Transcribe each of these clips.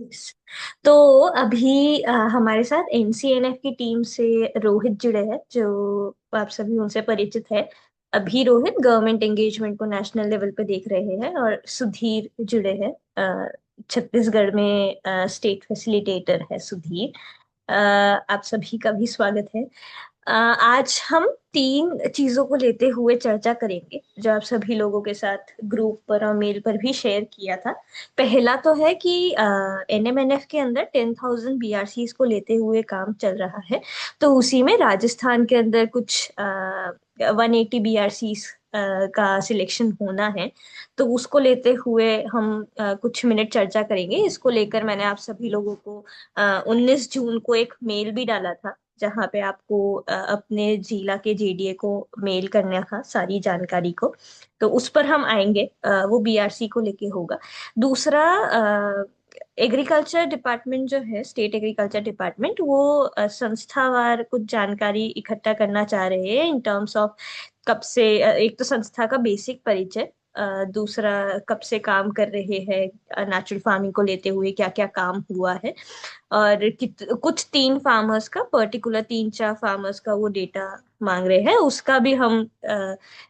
Yes। तो अभी हमारे साथ एनसीएनएफ की टीम से रोहित जुड़े हैं, जो आप सभी उनसे परिचित है। अभी रोहित गवर्नमेंट एंगेजमेंट को नेशनल लेवल पे देख रहे हैं, और सुधीर जुड़े हैं। छत्तीसगढ़ में स्टेट फैसिलिटेटर है सुधीर। आप सभी का भी स्वागत है। आज हम तीन चीजों को लेते हुए चर्चा करेंगे, जो आप सभी लोगों के साथ ग्रुप पर और मेल पर भी शेयर किया था। पहला तो है कि एनएमएनएफ के अंदर 10,000 बीआरसीज को लेते हुए काम चल रहा है। तो उसी में राजस्थान के अंदर कुछ 180 बीआरसीज का सिलेक्शन होना है। तो उसको लेते हुए हम कुछ मिनट चर्चा करेंगे। इसको लेकर मैंने आप सभी लोगों को 19 जून को एक मेल भी डाला था, जहाँ पे आपको अपने जिला के जेडीए को मेल करना था सारी जानकारी को। तो उस पर हम आएंगे, वो बीआरसी को लेके होगा। दूसरा, एग्रीकल्चर डिपार्टमेंट जो है, स्टेट एग्रीकल्चर डिपार्टमेंट, वो संस्थावार कुछ जानकारी इकट्ठा करना चाह रहे हैं इन टर्म्स ऑफ कब से एक तो संस्था का बेसिक परिचय, दूसरा कब से काम कर रहे हैं नेचुरल फार्मिंग को लेते हुए, क्या क्या काम हुआ है, और कुछ तीन फार्मर्स का, पर्टिकुलर तीन चार फार्मर्स का वो डेटा मांग रहे हैं। उसका भी हम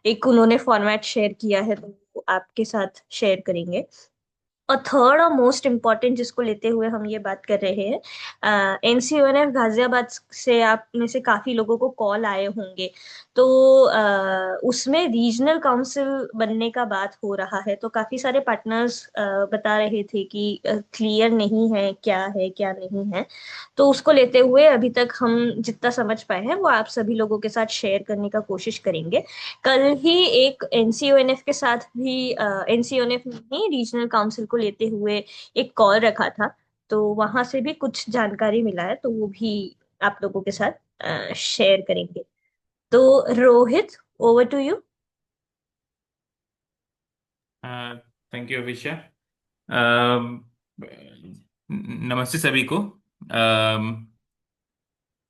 एक उन्होंने फॉर्मेट शेयर किया है, तो वो आपके साथ शेयर करेंगे। और थर्ड और मोस्ट इम्पॉर्टेंट, जिसको लेते हुए हम ये बात कर रहे हैं, एनसीओएनएफ गाजियाबाद से आप में से काफी लोगों को कॉल आए होंगे। तो उसमें रीजनल काउंसिल बनने का बात हो रहा है। तो काफी सारे पार्टनर्स बता रहे थे कि क्लियर नहीं है क्या नहीं है। तो उसको लेते हुए अभी तक हम जितना समझ पाए हैं वो आप सभी लोगों के साथ शेयर करने का कोशिश करेंगे। कल ही एक एनसीओएनएफ के साथ भी, एनसीओएनएफ ने ही रीजनल काउंसिल को लेते हुए एक कॉल रखा था। तो वहां से भी कुछ जानकारी मिला है, तो वो भी आप लोगों के साथ शेयर करेंगे। तो Rohit, over to you. Thank you Abhisha. अम, नमस्ते सभी को।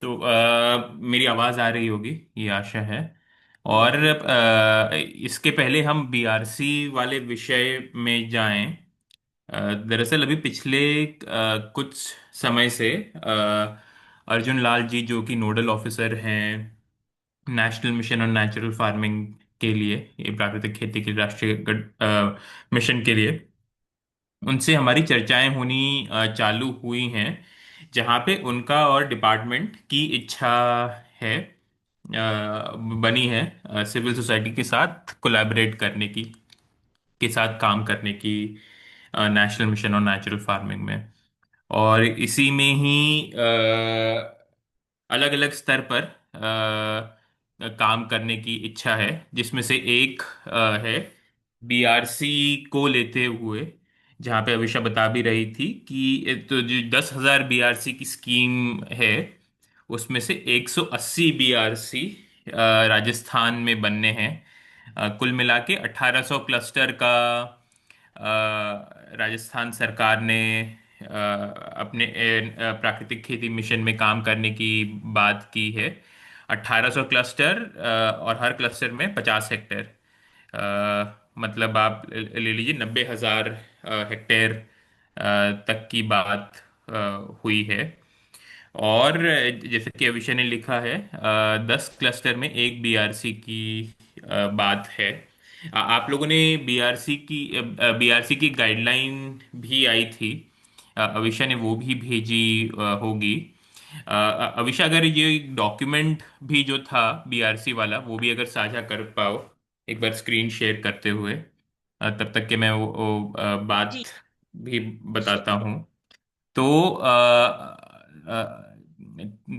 तो मेरी आवाज़ आ रही होगी, ये आशा है। और इसके पहले हम बीआरसी वाले विषय में जाएं। दरअसल अभी पिछले कुछ समय से अर्जुन लाल जी, जो कि नोडल ऑफिसर हैं national mission on natural farming के लिए, ये प्राकृतिक खेती के राष्ट्रीय मिशन के लिए, उनसे हमारी चर्चाएं होनी चालू हुई हैं, जहां पे उनका और डिपार्टमेंट की इच्छा है, बनी है सिविल सोसाइटी के साथ कोलैबोरेट करने की, के साथ काम करने की, national mission on natural farming में। और इसी में ही अलग अलग स्तर पर काम करने की इच्छा है, जिसमें से एक है बीआरसी को लेते हुए, जहाँ पे अविशा बता भी रही थी कि तो जो 10,000 बीआरसी की स्कीम है, उसमें से 180 बीआरसी राजस्थान में बनने हैं। कुल मिला के 1800 क्लस्टर का राजस्थान सरकार ने अपने प्राकृतिक खेती मिशन में काम करने की बात की है। 1800 क्लस्टर, और हर क्लस्टर में 50 हेक्टेयर। मतलब आप ले लीजिए 90,000 हेक्टेयर तक की बात हुई है। और जैसे कि अविषय ने लिखा है, 10 क्लस्टर में एक बीआरसी की बात है। आप लोगों ने बीआरसी की गाइडलाइन भी आई थी, अविषा ने वो भी भेजी होगी। अविषा, अगर ये डॉक्यूमेंट भी जो था बीआरसी वाला, वो भी अगर साझा कर पाओ एक बार स्क्रीन शेयर करते हुए, तब तक के मैं जी। बात भी बताता शेयर। हूँ। तो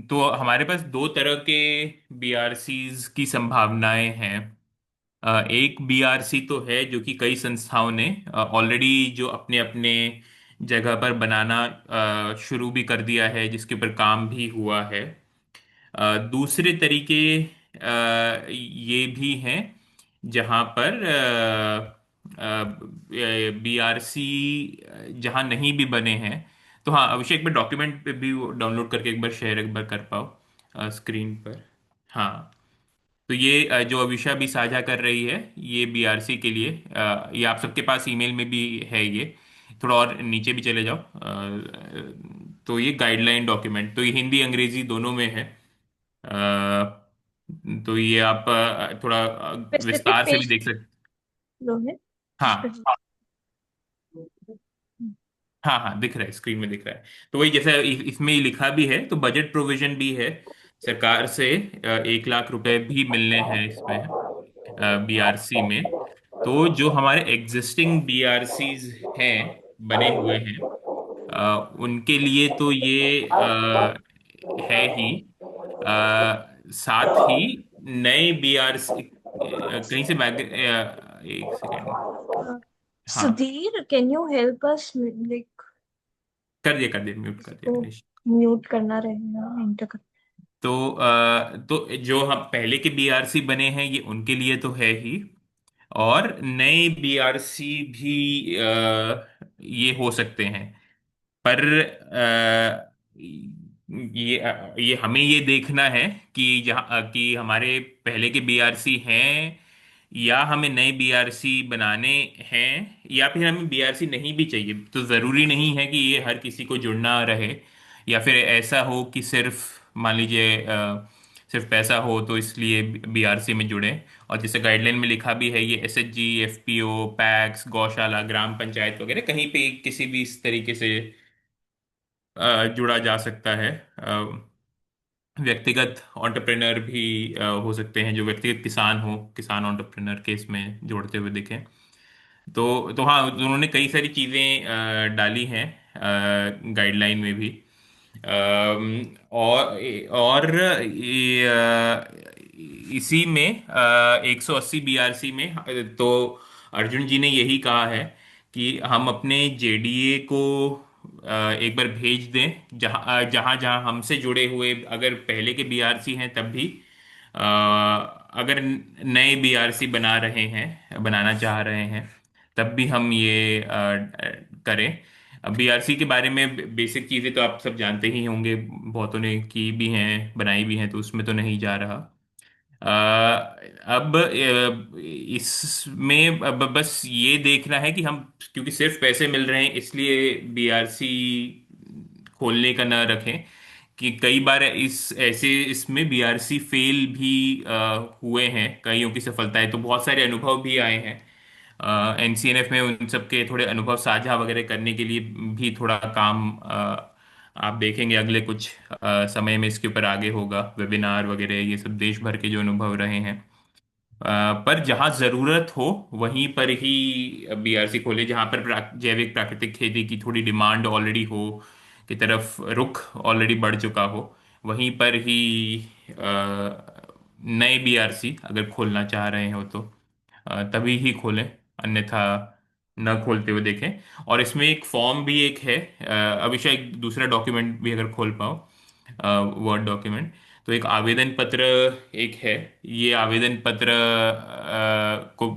तो हमारे पास दो तरह के बीआरसीज की संभावनाएं हैं। एक बीआरसी तो है जो कि कई संस्थाओं ने ऑलरेडी जो अपने अपने जगह पर बनाना शुरू भी कर दिया है, जिसके ऊपर काम भी हुआ है। दूसरे तरीके ये भी हैं, जहाँ पर बीआरसी जहाँ नहीं भी बने हैं। तो हाँ, अभिषेक, एक बार डॉक्यूमेंट पे भी डाउनलोड करके एक बार शेयर एक बार कर पाओ स्क्रीन पर। हाँ, तो ये जो अभिषा भी साझा कर रही है, ये बीआरसी के लिए, ये आप सबके पास ईमेल में भी है ये। थोड़ा और नीचे भी चले जाओ, तो ये गाइडलाइन डॉक्यूमेंट, तो ये हिंदी अंग्रेजी दोनों में है। तो ये आप थोड़ा स्पेसिफिक विस्तार से भी पेज देख सकते। रोहित, जिस पे। हाँ हाँ हाँ, दिख रहा है, स्क्रीन में दिख रहा है। तो वही जैसे इसमें ही लिखा भी है, तो बजट प्रोविजन भी है सरकार से। 1 लाख रुपए भी मिलने हैं इसमें, बीआरसी में। तो जो हमारे एग्जिस्टिंग बीआरसीज हैं, बने हुए हैं, उनके लिए तो ये है ही। साथ ही नए बीआरसी, कहीं से एक सेकेंड। हाँ, Sudhir, can you help us like कर दिया, म्यूट कर दिया इसको मैंने। म्यूट करना रहेगा, एंटर कर। तो जो हम पहले के बीआरसी बने हैं ये उनके लिए तो है ही, और नए बीआरसी भी ये हो सकते हैं। पर ये हमें ये देखना है कि जहाँ कि हमारे पहले के बीआरसी हैं, या हमें नए बीआरसी बनाने हैं, या फिर हमें बीआरसी नहीं भी चाहिए। तो ज़रूरी नहीं है कि ये हर किसी को जुड़ना रहे, या फिर ऐसा हो कि सिर्फ मान लीजिए सिर्फ पैसा हो तो इसलिए बीआरसी में जुड़े। और जैसे गाइडलाइन में लिखा भी है, ये एसएचजी, एफपीओ, पैक्स, गौशाला, ग्राम पंचायत वगैरह कहीं पे किसी भी इस तरीके से जुड़ा जा सकता है। व्यक्तिगत एंटरप्रेन्योर भी हो सकते हैं, जो व्यक्तिगत किसान हो, किसान एंटरप्रेन्योर के इसमें जोड़ते हुए दिखें। तो हाँ, उन्होंने कई सारी चीज़ें डाली हैं गाइडलाइन में भी। और ये, इसी में 180 बीआरसी में तो अर्जुन जी ने यही कहा है कि हम अपने जेडीए को एक बार भेज दें, जहाँ जहाँ जहाँ हमसे जुड़े हुए अगर पहले के बीआरसी हैं तब भी, अ, अगर नए बीआरसी बना रहे हैं, बनाना चाह रहे हैं, तब भी हम ये करें। बीआरसी के बारे में बेसिक चीज़ें तो आप सब जानते ही होंगे, बहुतों ने की भी हैं, बनाई भी हैं, तो उसमें तो नहीं जा रहा। अब इसमें अब बस ये देखना है कि हम, क्योंकि सिर्फ पैसे मिल रहे हैं इसलिए बीआरसी खोलने का न रखें, कि कई बार इस ऐसे इसमें बीआरसी फेल भी हुए हैं, कईयों की सफलताएं, तो बहुत सारे अनुभव भी आए हैं एनसीएनएफ में। उन सबके थोड़े अनुभव साझा वगैरह करने के लिए भी थोड़ा काम आप देखेंगे अगले कुछ समय में इसके ऊपर आगे होगा, वेबिनार वगैरह, ये सब देश भर के जो अनुभव रहे हैं। पर जहाँ जरूरत हो वहीं पर ही बीआरसी खोले, जहाँ पर जैविक प्राकृतिक खेती की थोड़ी डिमांड ऑलरेडी हो, की तरफ रुख ऑलरेडी बढ़ चुका हो, वहीं पर ही नए बीआरसी अगर खोलना चाह रहे हो तो तभी ही खोलें, अन्यथा न खोलते हुए देखें। और इसमें एक फॉर्म भी एक है, अभिषेक, एक दूसरा डॉक्यूमेंट भी अगर खोल पाओ, वर्ड डॉक्यूमेंट, तो एक आवेदन पत्र एक है। ये आवेदन पत्र को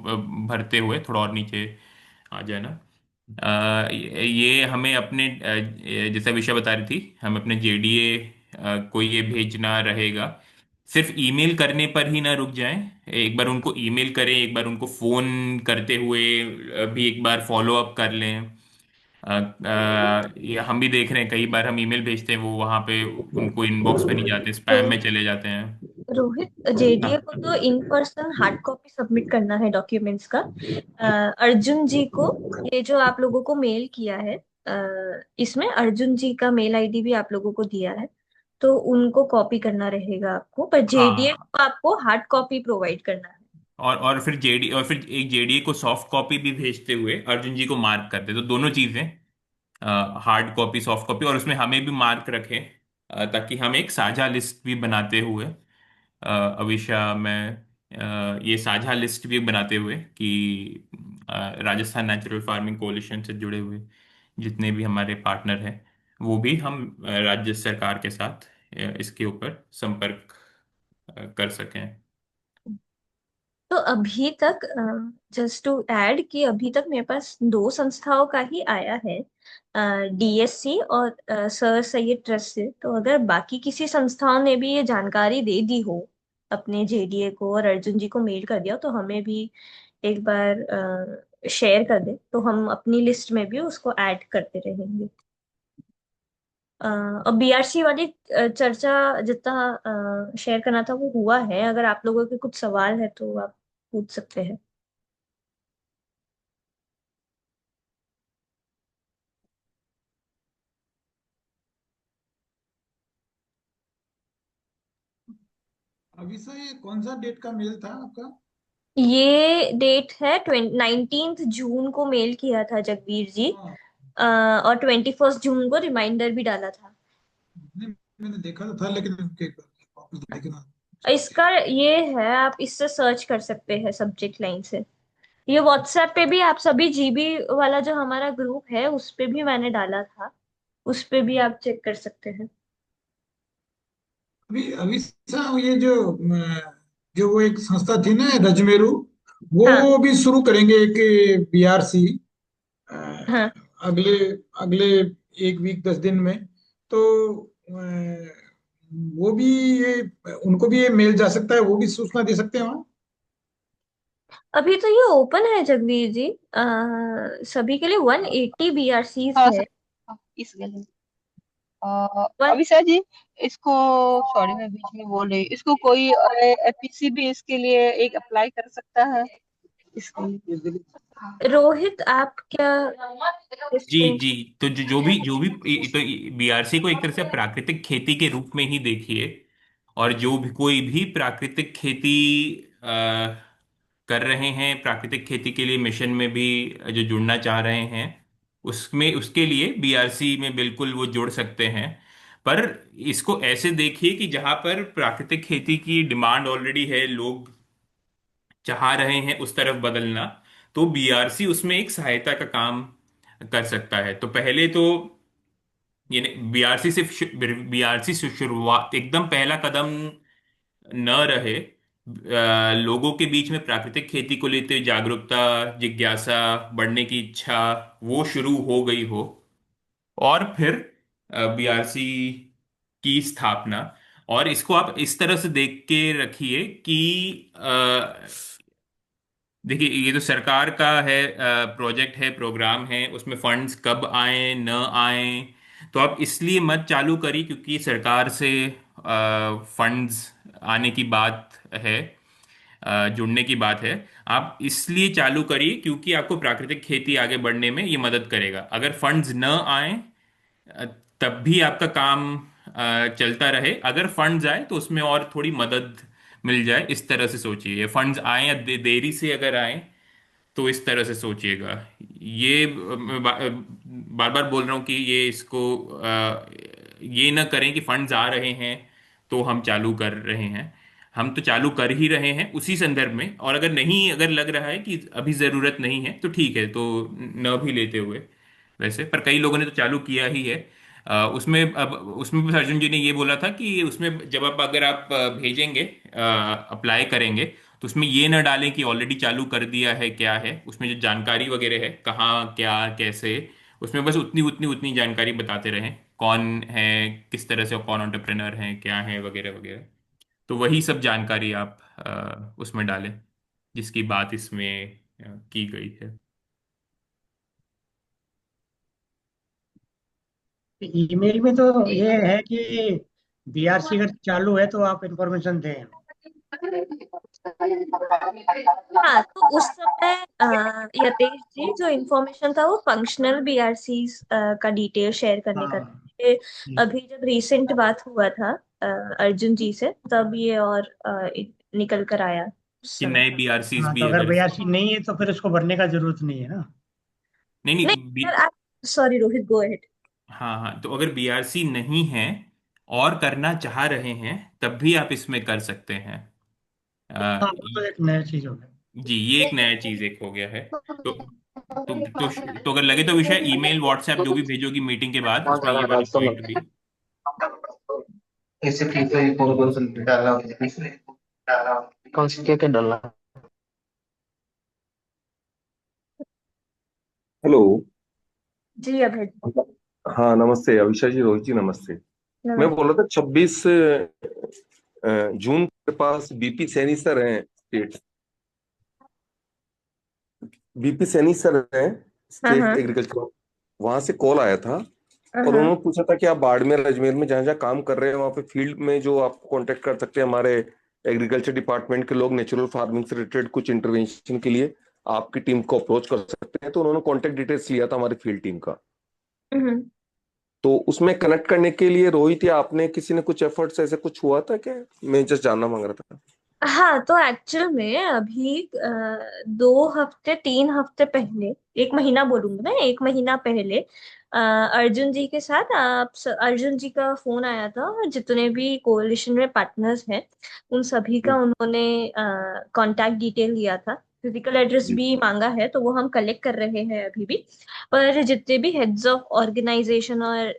भरते हुए थोड़ा और नीचे आ जाना। ये हमें अपने जैसा विषय बता रही थी, हम अपने जेडीए को ये भेजना रहेगा। सिर्फ ईमेल करने पर ही ना रुक जाएं, एक बार उनको ईमेल करें, एक बार उनको फोन करते हुए भी एक बार फॉलो अप कर लें। ये हम भी देख रहे हैं, कई बार हम ईमेल भेजते हैं, वो वहां पे उनको इनबॉक्स में नहीं जाते, तो स्पैम में चले जाते हैं। रोहित, जेडीए हाँ को तो in person hard copy submit करना है डॉक्यूमेंट्स का। अर्जुन जी को ये जो आप लोगों को मेल किया है, इसमें अर्जुन जी का मेल आईडी भी आप लोगों को दिया है, तो उनको कॉपी करना रहेगा आपको, पर जेडीए हाँ, को आपको हार्ड कॉपी प्रोवाइड करना है। और फिर एक जेडीए को सॉफ्ट कॉपी भी भेजते हुए अर्जुन जी को मार्क कर दे, तो दोनों चीजें, हार्ड कॉपी, सॉफ्ट कॉपी, और उसमें हमें भी मार्क रखें, ताकि हम एक साझा लिस्ट भी बनाते हुए, अविशा में, ये साझा लिस्ट भी बनाते हुए कि राजस्थान नेचुरल फार्मिंग कोalition से जुड़े हुए जितने भी हमारे पार्टनर हैं, वो भी हम राज्य सरकार के साथ इसके ऊपर संपर्क कर सकें। तो अभी तक, जस्ट टू ऐड, कि अभी तक मेरे पास दो संस्थाओं का ही आया है, डीएससी और सर सैयद ट्रस्ट से। तो अगर बाकी किसी संस्थाओं ने भी ये जानकारी दे दी हो अपने जेडीए को और अर्जुन जी को मेल कर दिया हो, तो हमें भी एक बार शेयर कर दे तो हम अपनी लिस्ट में भी उसको ऐड करते रहेंगे। और बीआरसी वाली चर्चा जितना शेयर करना था वो हुआ है। अगर आप लोगों के कुछ सवाल है तो आप पूछ सकते हैं। अभी सर ये कौन सा डेट का मेल था आपका? ये डेट है 19 जून को मेल किया था जगवीर जी। हाँ, और 21 जून को रिमाइंडर भी डाला था। नहीं, मैंने देखा तो था लेकिन वापस देखना। इसका ये है, आप इससे सर्च कर सकते हैं सब्जेक्ट लाइन से। ये व्हाट्सएप पे भी, आप सभी जीबी वाला जो हमारा ग्रुप है उस पे भी मैंने डाला था। उस पे भी आप चेक कर सकते हैं। अभी अभी सर ये जो वो एक संस्था थी ना रजमेरू, हाँ। वो भी शुरू करेंगे एक बीआरसी हाँ, अगले अगले एक वीक 10 दिन में। तो वो भी ये उनको भी ये मेल जा सकता है, वो भी सूचना दे सकते हैं वहाँ। अभी तो ये ओपन है जगवीर जी। सभी के लिए 180 बीआरसीज हाँ है। सर। हाँ, इस गली वन अभिषा जी, इसको, सॉरी मैं बीच में बोल रही, इसको कोई एपीसी भी इसके लिए एक अप्लाई कर सकता है इसके लिए? हाँ। रोहित, आप क्या जी इसको। जी। तो जो भी तो बीआरसी को एक तरह से प्राकृतिक खेती के रूप में ही देखिए। और जो भी कोई भी प्राकृतिक खेती कर रहे हैं, प्राकृतिक खेती के लिए मिशन में भी जो जुड़ना चाह रहे हैं, उसमें उसके लिए बीआरसी में बिल्कुल वो जुड़ सकते हैं। पर इसको ऐसे देखिए कि जहां पर प्राकृतिक खेती की डिमांड ऑलरेडी है, लोग चाह रहे हैं उस तरफ बदलना, तो बीआरसी उसमें एक सहायता का काम कर सकता है। तो पहले तो ये बीआरसी से शुरुआत, एकदम पहला कदम न रहे, लोगों के बीच में प्राकृतिक खेती को लेते जागरूकता, जिज्ञासा बढ़ने की इच्छा वो शुरू हो गई हो, और फिर बीआरसी की स्थापना। और इसको आप इस तरह से देख के रखिए कि देखिए, ये तो सरकार का है, प्रोजेक्ट है, प्रोग्राम है, उसमें फंड्स कब आए न आए, तो आप इसलिए मत चालू करिए क्योंकि सरकार से फंड्स आने की बात है, जुड़ने की बात है। आप इसलिए चालू करिए क्योंकि आपको प्राकृतिक खेती आगे बढ़ने में ये मदद करेगा। अगर फंड्स न आए अ, तब भी आपका काम चलता रहे, अगर फंड्स आए तो उसमें और थोड़ी मदद मिल जाए, इस तरह से सोचिए। फंड्स आए या देरी से अगर आए तो इस तरह से सोचिएगा। ये मैं बार बार बोल रहा हूँ कि ये इसको ये ना करें कि फंड्स आ रहे हैं तो हम चालू कर रहे हैं। हम तो चालू कर ही रहे हैं उसी संदर्भ में, और अगर नहीं, अगर लग रहा है कि अभी ज़रूरत नहीं है तो ठीक है, तो न भी लेते हुए। वैसे पर कई लोगों ने तो चालू किया ही है। उसमें अब उसमें भी अर्जुन जी ने ये बोला था कि उसमें जब आप, अगर आप भेजेंगे, अप्लाई करेंगे, तो उसमें ये ना डालें कि ऑलरेडी चालू कर दिया है, क्या है उसमें जो जानकारी वगैरह है, कहाँ क्या कैसे, उसमें बस उतनी उतनी उतनी जानकारी बताते रहें, कौन है, किस तरह से, कौन एंटरप्रेन्योर है, क्या है, वगैरह वगैरह। तो वही सब जानकारी आप उसमें डालें जिसकी बात इसमें की गई है। ईमेल में तो ये है कि बीआरसी अगर चालू है तो आप इंफॉर्मेशन दें। हाँ, तो उस समय यतेश जी, जो इन्फॉर्मेशन था वो फंक्शनल बीआरसी का डिटेल शेयर करने का था। हाँ। ये अभी जब रिसेंट बात हुआ था अर्जुन जी से, तब ये और निकल कर आया उस कि समय। नए बीआरसीज हाँ, भी तो अगर अगर, बीआरसी नहीं है तो फिर उसको भरने का जरूरत नहीं है ना। नहीं नहीं, नहीं अगर आप, सॉरी रोहित, गो अहेड। हाँ हाँ, तो अगर बीआरसी नहीं है और करना चाह रहे हैं तब भी आप इसमें कर सकते हैं। हाँ, वो तो एक नया चीज हो गया। जी, ये एक नया चीज एक हो गया है। तो तो अगर लगे तो विषय, ईमेल व्हाट्सएप जो भी भेजोगी मीटिंग के बाद, उसमें ये वाला पॉइंट भी। ऐसे ठीक है, कौन कौन सा डाला कौन सी क्या क्या डालना? हेलो। जी अभय जी। हाँ नमस्ते अविशा जी, रोहित जी नमस्ते। मैं नमस्ते। बोल रहा था 26 जून के पास बीपी सैनी सर हैं स्टेट। बीपी सैनी सर हैं, हाँ स्टेट हाँ एग्रीकल्चर, वहां से कॉल आया था और हाँ। उन्होंने पूछा था कि आप बाड़मेर अजमेर में जहाँ जहाँ काम कर रहे हैं वहाँ पे फील्ड में जो आप कांटेक्ट कर सकते हैं हमारे एग्रीकल्चर डिपार्टमेंट के लोग, नेचुरल फार्मिंग से रिलेटेड कुछ इंटरवेंशन के लिए आपकी टीम को अप्रोच कर सकते हैं। तो उन्होंने कांटेक्ट डिटेल्स लिया था हमारी फील्ड टीम का। हम्म। तो उसमें कनेक्ट करने के लिए रोहित या आपने किसी ने कुछ एफर्ट्स ऐसे कुछ हुआ था क्या? मैं जस्ट जानना मांग रहा था। हाँ, तो एक्चुअल में अभी 2 हफ्ते 3 हफ्ते पहले, एक महीना बोलूंगी मैं, एक महीना पहले अर्जुन जी के साथ अर्जुन जी का फोन आया था, और जितने भी कोalition में पार्टनर्स हैं उन सभी का उन्होंने कांटेक्ट डिटेल लिया था। फिजिकल एड्रेस जी। भी मांगा है, तो वो हम कलेक्ट कर रहे हैं अभी भी। पर जितने भी हेड्स ऑफ ऑर्गेनाइजेशन और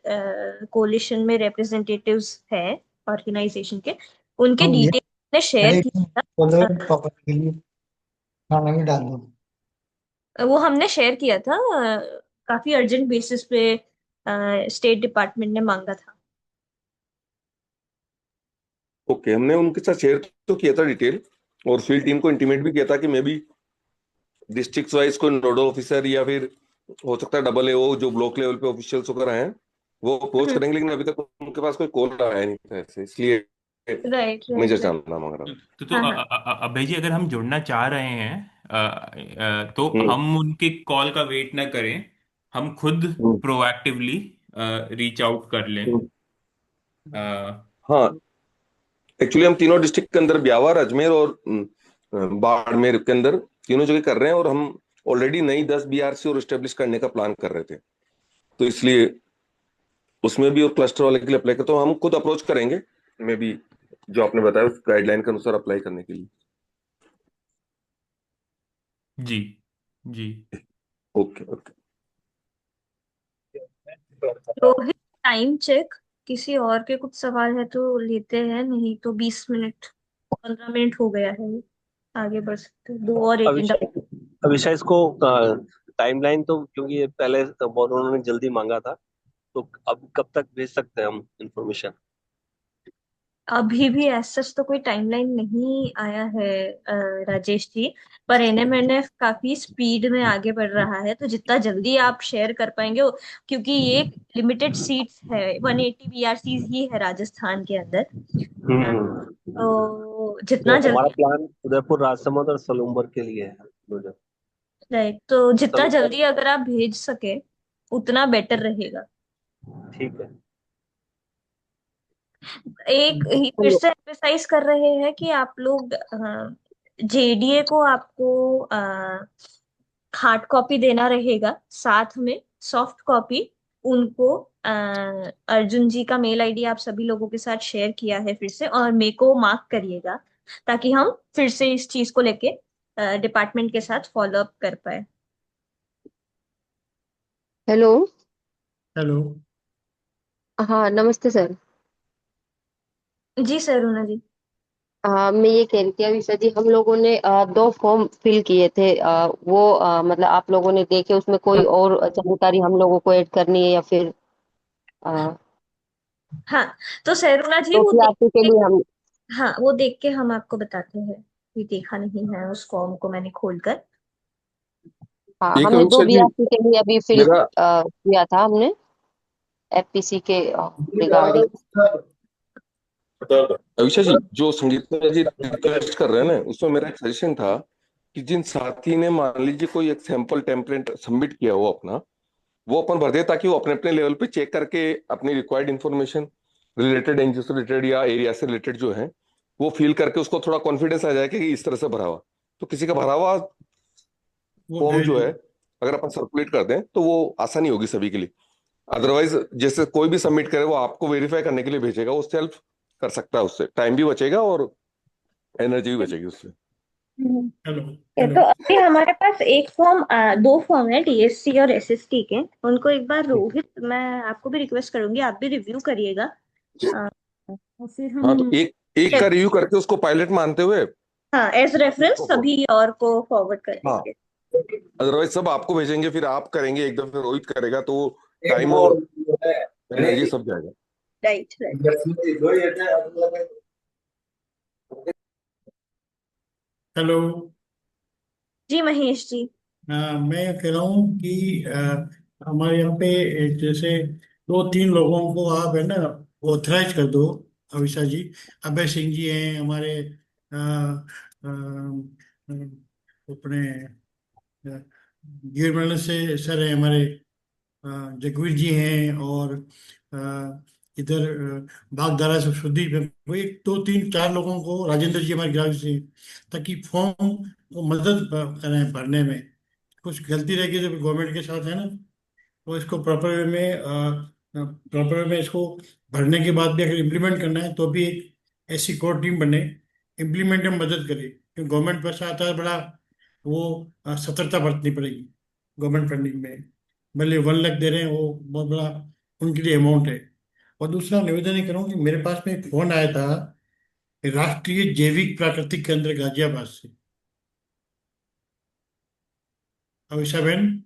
कोalition में रिप्रेजेंटेटिव्स हैं ऑर्गेनाइजेशन के, उनके हाँ भैया, डिटेल ने शेयर अरे किया बोल रहे था। हैं पापा के लिए खाना भी डाल दो। वो हमने शेयर किया था, काफी अर्जेंट बेसिस पे स्टेट डिपार्टमेंट ने मांगा था। ओके, हमने उनके साथ शेयर तो किया था डिटेल, और फील्ड टीम को इंटीमेट भी किया था कि मे बी डिस्ट्रिक्ट वाइज कोई नोडल ऑफिसर या फिर हो सकता है डबल एओ जो ब्लॉक लेवल पे ऑफिशियल्स वगैरह हैं वो अप्रोच करेंगे, लेकिन अभी तक उनके पास कोई कॉल आया नहीं था ऐसे, इसलिए राइट मैं राइट जस्ट राइट। जानना मांग रहा तो हाँ हाँ। अभय जी, अगर हम जुड़ना चाह रहे हैं तो था। हम उनके कॉल का वेट ना करें, हम खुद हम्म, प्रोएक्टिवली रीच आउट कर लें। हम्म। अ, हाँ, एक्चुअली हम तीनों डिस्ट्रिक्ट के अंदर ब्यावर, अजमेर और बाड़मेर के अंदर तीनों जगह कर रहे हैं, और हम ऑलरेडी नई 10 बीआरसी और स्टेब्लिश करने का प्लान कर रहे थे। तो इसलिए उसमें भी और क्लस्टर वाले के लिए अप्लाई कर, तो हम खुद अप्रोच करेंगे मे बी जो आपने बताया उस गाइडलाइन के अनुसार अप्लाई करने के लिए। जी जी। Okay okay. Rohit, time check. किसी और के कुछ सवाल है तो लेते हैं, नहीं तो 20 मिनट 15 मिनट हो गया है। आगे बढ़ सकते हैं, 2 और एजेंडा। अभिषेक अभिषेक इसको टाइमलाइन तो क्योंकि ये पहले तो बहुत उन्होंने जल्दी मांगा था, तो अब कब तक भेज सकते हैं हम इंफॉर्मेशन? अभी भी ऐसा तो कोई टाइमलाइन नहीं आया है राजेश जी। पर एनएमएनएफ काफी स्पीड में आगे बढ़ रहा है, तो जितना जल्दी आप शेयर कर पाएंगे क्योंकि ये लिमिटेड सीट्स है, 180 बीआरसीज ही है राजस्थान के अंदर। अ, हम्म। तो तो जितना हमारा जल्दी, प्लान उदयपुर, राजसमंद और सलूम्बर के लिए है मुझे। राइट, तो जितना सलूम्बर। जल्दी अगर आप भेज सके उतना बेटर रहेगा। ठीक है। एक ही फिर से एक्सरसाइज कर रहे हैं कि आप लोग जेडीए को आपको हार्ड कॉपी देना रहेगा, साथ में सॉफ्ट कॉपी उनको। अर्जुन जी का मेल आईडी आप सभी लोगों के साथ शेयर किया है फिर से, और मेरे को मार्क करिएगा ताकि हम फिर से इस चीज को लेके डिपार्टमेंट के साथ फॉलो अप कर पाए। हेलो। हेलो। हाँ, नमस्ते सर। जी सर, रूना जी। मैं ये कह रही थी अभी सर जी, हम लोगों ने 2 फॉर्म फिल किए थे। वो मतलब आप लोगों ने देखे, उसमें कोई और जानकारी हम लोगों को ऐड करनी है या फिर अ, हाँ, तो सर रूना जी तो वो फिर देख आपके के के, लिए हम। हाँ वो देख के हम आपको बताते हैं। ये देखा नहीं है उस फॉर्म को मैंने खोलकर। हाँ, एक हमने दो अभिषेक जी, बीआरसी के लिए अभी फिल मेरा किया था हमने, एफपीसी के रिगार्डिंग। अभिषेक जी, जो संगीता जी रिक्वेस्ट कर रहे हैं ना, उसमें मेरा एक सजेशन था कि जिन साथी ने मान लीजिए कोई एक सैंपल टेम्पलेट सबमिट किया हो अपना, वो अपन भर दे ताकि वो अपने अपने लेवल पे चेक करके अपनी रिक्वायर्ड इन्फॉर्मेशन रिलेटेड एनजीओ से रिलेटेड या एरिया से रिलेटेड जो है वो फील करके उसको थोड़ा कॉन्फिडेंस आ जाए कि इस तरह से भरा हुआ। तो किसी का भरा हुआ वो फॉर्म भेज जो दो। है अगर अपन सर्कुलेट कर दें तो वो आसानी होगी सभी के लिए। अदरवाइज जैसे कोई भी सबमिट करे वो आपको वेरीफाई करने के लिए भेजेगा, वो सेल्फ कर सकता है, उससे टाइम भी बचेगा और एनर्जी भी बचेगी उससे। हम्म। हेलो। ये हेलो। तो अभी हमारे पास एक फॉर्म, 2 फॉर्म है डीएससी और एसएसटी के। उनको एक बार रोहित, मैं आपको भी रिक्वेस्ट करूंगी, आप भी रिव्यू करिएगा। और फिर हाँ, तो हम एक एक का check- रिव्यू करके उसको पायलट मानते हुए हाँ, एज रेफरेंस उसको सभी और को फॉरवर्ड कर हाँ, देंगे। अदरवाइज सब आपको भेजेंगे, फिर आप करेंगे एकदम, फिर रोहित करेगा, तो टाइम और एनर्जी सब जाएगा। Right right. हेलो। जी महेश जी। मैं कह रहा हूँ कि हमारे यहाँ पे जैसे 2-3 लोगों को आप है ना ऑथराइज कर दो। अविशा जी, अभय सिंह जी हैं हमारे, अ, अ, अपने गिरमल से सर हैं हमारे, जगवीर जी हैं, और इधर बागधारा से सुदीप है। वो 1 2 3 4 लोगों को, राजेंद्र जी हमारे ग्राहक से, ताकि फॉर्म को मदद करें भरने में। कुछ गलती रहेगी तो गवर्नमेंट के साथ है ना, तो इसको प्रॉपर वे में इसको भरने के बाद भी अगर इम्प्लीमेंट करना है तो भी एक ऐसी कोर टीम बने, इम्प्लीमेंट में मदद करे। क्योंकि गवर्नमेंट पैसा आता है बड़ा, वो सतर्कता बरतनी पड़ेगी गवर्नमेंट फंडिंग में। भले 1 लाख दे रहे हैं, वो बहुत बड़ा उनके लिए अमाउंट है। और दूसरा निवेदन ये करूँ कि मेरे पास में एक फोन आया था राष्ट्रीय जैविक प्राकृतिक केंद्र गाजियाबाद से। अविशा बहन,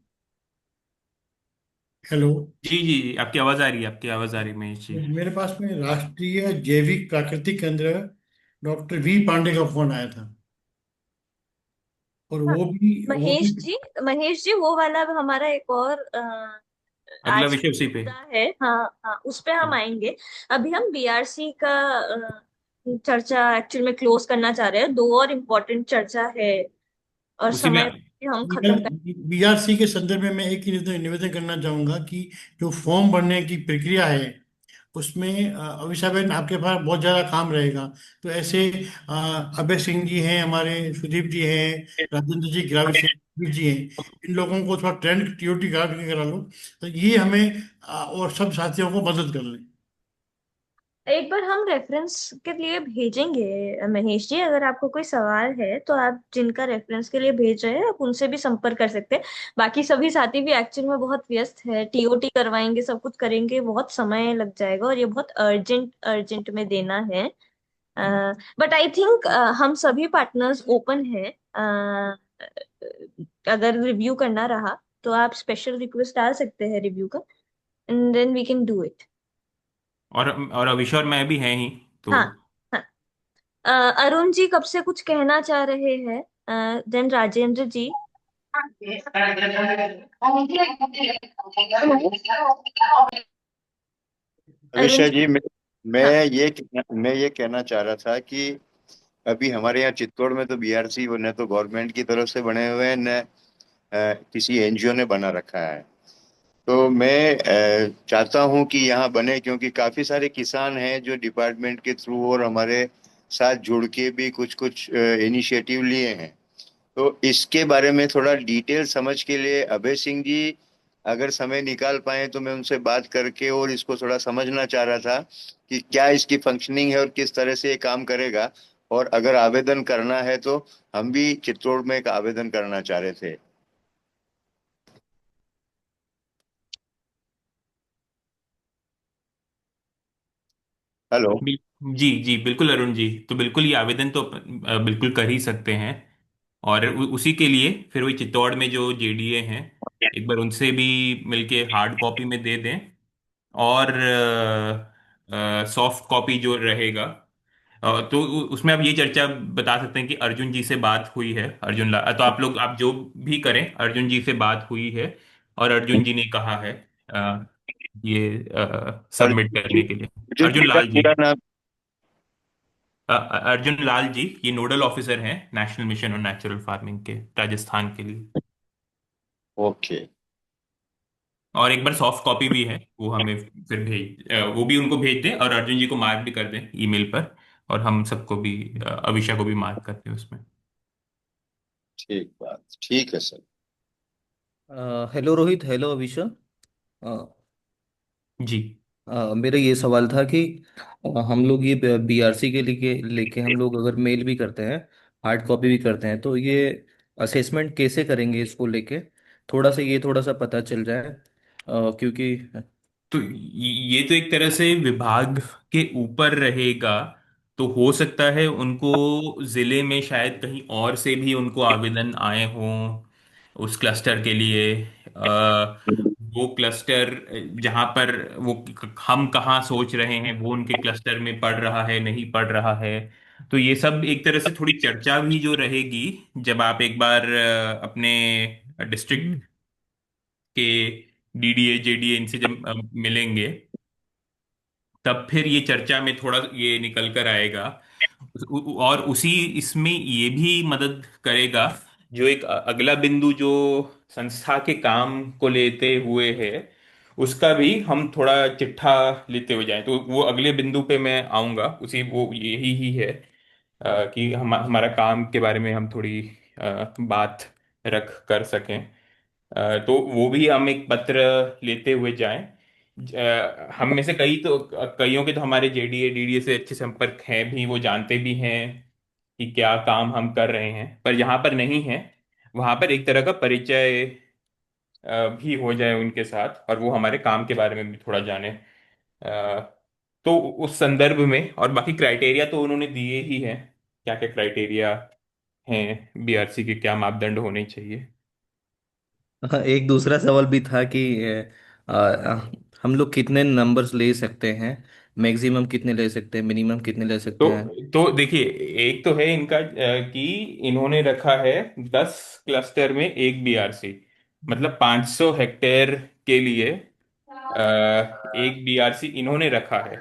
हेलो। जी जी जी, आपकी आवाज़ आ रही है, आपकी आवाज़ आ रही है महेश जी। मेरे पास में राष्ट्रीय जैविक प्राकृतिक केंद्र डॉक्टर वी पांडे का फोन आया था, और हाँ, वो भी महेश जी वो वाला हमारा एक और अगला आज का विषय उसी पे। मुद्दा है। हाँ हाँ, उस पे हम आएंगे। अभी हम बीआरसी का चर्चा एक्चुअली में क्लोज करना चाह रहे हैं। दो और इम्पोर्टेंट चर्चा है और उसी में। समय भी हम खत्म कर। बीआरसी के संदर्भ में मैं एक ही निवेदन करना चाहूंगा कि जो फॉर्म भरने की प्रक्रिया है उसमें अविशाबेन आपके पास बहुत ज़्यादा काम रहेगा। तो ऐसे अभय सिंह जी हैं हमारे, सुदीप जी हैं, राजेंद्र जी, ग्राविश जी हैं, इन लोगों को थोड़ा ट्रेंड टीओटी करा लो, तो ये हमें और सब साथियों को मदद कर लें। एक बार हम रेफरेंस के लिए भेजेंगे महेश जी। अगर आपको कोई सवाल है तो आप जिनका रेफरेंस के लिए भेज रहे हैं आप उनसे भी संपर्क कर सकते हैं। बाकी सभी साथी भी एक्चुअल में बहुत व्यस्त है, टीओटी करवाएंगे, सब कुछ करेंगे, बहुत समय लग जाएगा और ये बहुत अर्जेंट अर्जेंट में देना है। बट आई थिंक हम सभी पार्टनर्स ओपन हैं। अगर रिव्यू करना रहा तो आप स्पेशल रिक्वेस्ट डाल सकते हैं रिव्यू का, and then we can do it. और अविश और मैं भी हैं ही तो। हाँ हाँ। अ, अरुण जी कब से कुछ कहना चाह रहे हैं, देन राजेंद्र जी। अरुण अविशा जी। जी, हाँ मैं ये कहना चाह रहा था कि अभी हमारे यहाँ चित्तौड़ में तो बीआरसी वो न तो गवर्नमेंट की तरफ से बने हुए हैं, न किसी एनजीओ ने बना रखा है। तो मैं चाहता हूँ कि यहाँ बने, क्योंकि काफी सारे किसान हैं जो डिपार्टमेंट के थ्रू और हमारे साथ जुड़ के भी कुछ कुछ इनिशिएटिव लिए हैं। तो इसके बारे में थोड़ा डिटेल समझ के लिए अभय सिंह जी अगर समय निकाल पाए तो मैं उनसे बात करके और इसको थोड़ा समझना चाह रहा था कि क्या इसकी फंक्शनिंग है और किस तरह से ये काम करेगा। और अगर आवेदन करना है तो हम भी चित्तौड़ में एक आवेदन करना चाह रहे थे। हेलो। जी जी बिल्कुल अरुण जी, तो बिल्कुल ये आवेदन तो बिल्कुल कर ही सकते हैं। और उसी के लिए फिर वही चित्तौड़ में जो जेडीए हैं, एक बार उनसे भी मिलके हार्ड कॉपी में दे दें। और सॉफ्ट कॉपी जो रहेगा, तो उसमें आप ये चर्चा बता सकते हैं कि अर्जुन जी से बात हुई है, तो आप लोग आप जो भी करें, अर्जुन जी से बात हुई है और अर्जुन जी ने कहा है ये सबमिट अर्जुन करने के लिए। अर्जुन अर्जुन जी का लाल जी। पूरा नाम? अर्जुन लाल जी ये नोडल ऑफिसर हैं national mission on natural farming के राजस्थान के लिए। ओके। और एक बार सॉफ्ट कॉपी भी है, वो हमें फिर वो भी उनको भेज दें और अर्जुन जी को मार्क भी कर दें ईमेल पर। और हम सबको भी अभिषा को भी मार्क करते हैं उसमें। ठीक है sir. Hello Rohit, hello Abhisha. जी मेरा ये सवाल था कि हम लोग ये बीआरसी के लिए लेके हम लोग अगर मेल भी करते हैं, हार्ड कॉपी भी करते हैं, तो ये असेसमेंट कैसे करेंगे इसको लेके? थोड़ा सा पता चल जाए, क्योंकि तो ये तो एक तरह से विभाग के ऊपर रहेगा। तो हो सकता है उनको जिले में शायद कहीं और से भी उनको आवेदन आए हों उस क्लस्टर के लिए। वो क्लस्टर जहां पर वो हम कहाँ सोच रहे हैं वो उनके क्लस्टर में पड़ रहा है नहीं पड़ रहा है। तो ये सब एक तरह से थोड़ी चर्चा भी जो रहेगी, जब आप एक बार अपने डिस्ट्रिक्ट के डीडीए जेडीए इनसे जब मिलेंगे, तब फिर ये चर्चा में थोड़ा ये निकल कर आएगा। और उसी इसमें ये भी मदद करेगा, जो एक अगला बिंदु जो संस्था के काम को लेते हुए है, उसका भी हम थोड़ा चिट्ठा लेते हुए जाएं। तो वो अगले बिंदु पे मैं आऊंगा, उसी वो यही ही है कि हमारा काम के बारे में हम थोड़ी बात रख कर सकें। तो वो भी हम एक पत्र लेते हुए जाएं। हम में से कईयों के तो हमारे जेडीए डीडीए से अच्छे संपर्क हैं भी, वो जानते भी हैं कि क्या काम हम कर रहे हैं। पर यहाँ पर नहीं है, वहां पर एक तरह का परिचय भी हो जाए उनके साथ, और वो हमारे काम के बारे में भी थोड़ा जाने। अ, तो उस संदर्भ में, और बाकी क्राइटेरिया तो उन्होंने दिए ही हैं, क्या क्या क्राइटेरिया हैं बीआरसी के, क्या मापदंड होने चाहिए। हाँ, एक दूसरा सवाल भी था कि हम लोग कितने नंबर्स ले सकते हैं, मैक्सिमम कितने ले सकते हैं, मिनिमम कितने ले सकते तो हैं। तो देखिए, एक तो है इनका कि इन्होंने रखा है 10 क्लस्टर में एक बीआरसी, मतलब 500 हेक्टेयर के लिए एक बीआरसी इन्होंने रखा है।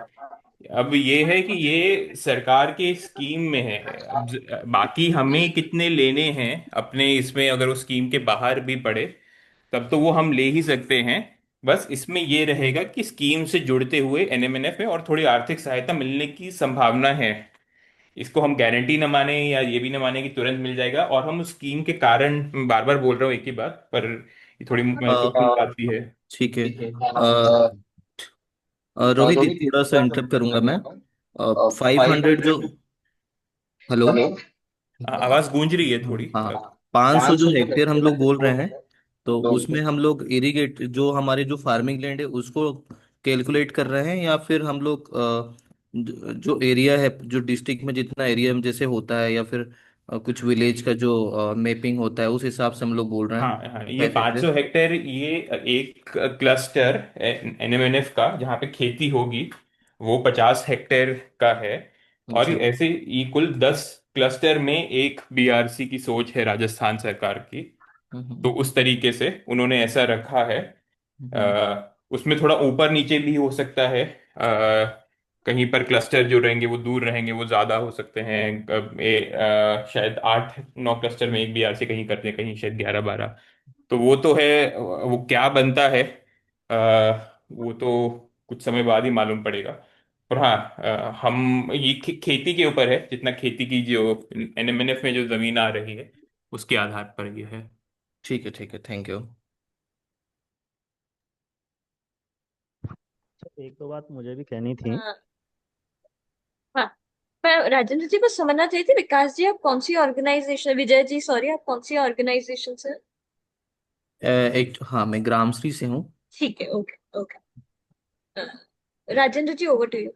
अब ये है कि ये सरकार के स्कीम में है। अब बाकी हमें कितने लेने हैं अपने इसमें, अगर वो स्कीम के बाहर भी पड़े तब तो वो हम ले ही सकते हैं। बस इसमें ये रहेगा कि स्कीम से जुड़ते हुए एनएमएनएफ में और थोड़ी आर्थिक सहायता मिलने की संभावना है। इसको हम गारंटी न माने या ये भी न माने कि तुरंत मिल जाएगा, और हम उस स्कीम के कारण, बार बार बोल रहा हूँ एक ही बात, पर ये थोड़ी महत्वपूर्ण बात भी है। ठीक है। ठीक है। रोहित, रोहित, थोड़ा सा थोड़ा सा इंटरप्ट इंटरप्ट करूंगा मैं। करूंगा मैं। 500 जो, 500 जो, हेलो। हेलो, आवाज गूंज रही है थोड़ी। हाँ, 500 जो 500 जो हेक्टेयर हम हेक्टेयर लोग हम लोग बोल रहे बोल हैं, रहे हैं, तो तो उसमें हम लोग इरिगेट जो हमारे जो फार्मिंग लैंड है उसको कैलकुलेट कर रहे हैं, या फिर हम लोग जो एरिया है, जो डिस्ट्रिक्ट में जितना एरिया में जैसे होता है, या फिर कुछ विलेज का जो मैपिंग होता है उस हिसाब से हम लोग बोल रहे हाँ हैं हाँ, ये 500 5 हेक्टेयर। हेक्टेयर ये एक क्लस्टर एनएमएनएफ का जहाँ पे खेती होगी, वो 50 हेक्टेयर का है। और अच्छा। ऐसे ये कुल 10 क्लस्टर में एक बीआरसी की सोच है राजस्थान सरकार की। तो हम्म। उस तरीके से उन्होंने ऐसा रखा है। हम्म। उसमें थोड़ा ऊपर नीचे भी हो सकता है। कहीं पर क्लस्टर जो रहेंगे वो दूर रहेंगे, वो ज्यादा हो सकते हैं। शायद 8-9 क्लस्टर में एक बीआरसी कहीं करते हैं, कहीं शायद 11-12। तो वो तो है, वो क्या बनता है वो तो कुछ समय बाद ही मालूम पड़ेगा। पर हाँ, हम ये खेती के ऊपर है, जितना खेती की जो एनएमएनएफ में जो जमीन आ रही है उसके आधार पर ये है। ठीक है, ठीक है, थैंक यू। एक दो बात मुझे भी कहनी थी। हाँ हाँ, मैं राजेंद्र जी बस समझना चाहिए थी, विकास जी आप कौन सी ऑर्गेनाइजेशन, विजय जी सॉरी, आप कौन सी ऑर्गेनाइजेशन से? एक, हाँ, मैं ग्रामश्री से हूँ। ठीक है, okay okay. Rajendra ji over to you.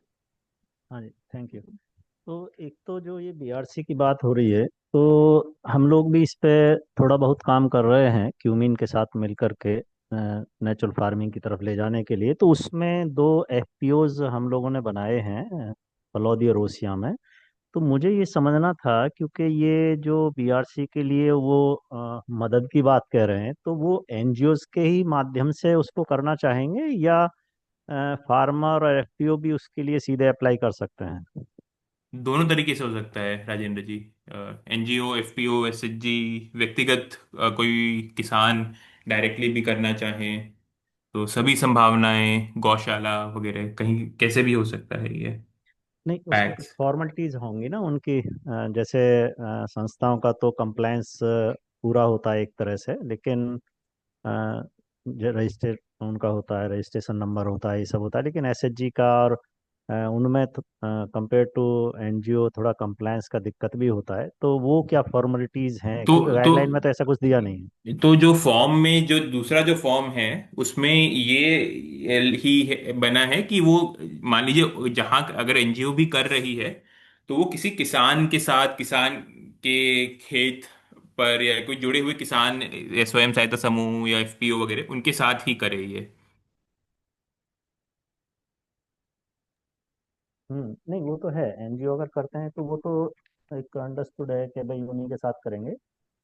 हाँ जी, थैंक यू। तो एक तो जो ये बीआरसी की बात हो रही है, तो हम लोग भी इस पे थोड़ा बहुत काम कर रहे हैं क्यूमिन के साथ मिलकर के नेचुरल फार्मिंग की तरफ ले जाने के लिए। तो उसमें दो एफपीओज हम लोगों ने बनाए हैं फलौदी और ओसिया में। तो मुझे ये समझना था, क्योंकि ये जो बीआरसी के लिए वो मदद की बात कह रहे हैं, तो वो एनजीओज के ही माध्यम से उसको करना चाहेंगे, या फार्मर और एफपीओ भी उसके लिए सीधे अप्लाई कर सकते हैं? दोनों तरीके से हो सकता है राजेंद्र जी। एनजीओ, एफपीओ, एसएचजी, व्यक्तिगत कोई किसान डायरेक्टली भी करना चाहें, तो सभी संभावनाएं, गौशाला वगैरह कहीं कैसे भी हो सकता है ये। नहीं, उसमें कुछ पैक्स। फॉर्मेलिटीज होंगी ना उनकी, जैसे संस्थाओं का तो कंप्लायंस पूरा होता है एक तरह से, लेकिन जो रजिस्टर उनका होता है, रजिस्ट्रेशन नंबर होता है, ये सब होता है, लेकिन एसएचजी का और उनमें कंपेयर टू एनजीओ थोड़ा कंप्लायंस का दिक्कत भी होता है। तो वो क्या फॉर्मेलिटीज हैं, तो क्योंकि तो गाइडलाइन में तो ऐसा कुछ दिया नहीं है। तो जो फॉर्म में, जो दूसरा जो फॉर्म है उसमें ये बना है कि वो, मान लीजिए जहां अगर एनजीओ भी कर रही है, तो वो किसी किसान के साथ, किसान के खेत पर, या कोई जुड़े हुए किसान या स्वयं सहायता समूह या एफपीओ वगैरह उनके साथ ही करे ये। नहीं, वो तो है, एनजीओ अगर करते हैं तो वो तो एक अंडरस्टूड है कि भाई उन्हीं के साथ करेंगे।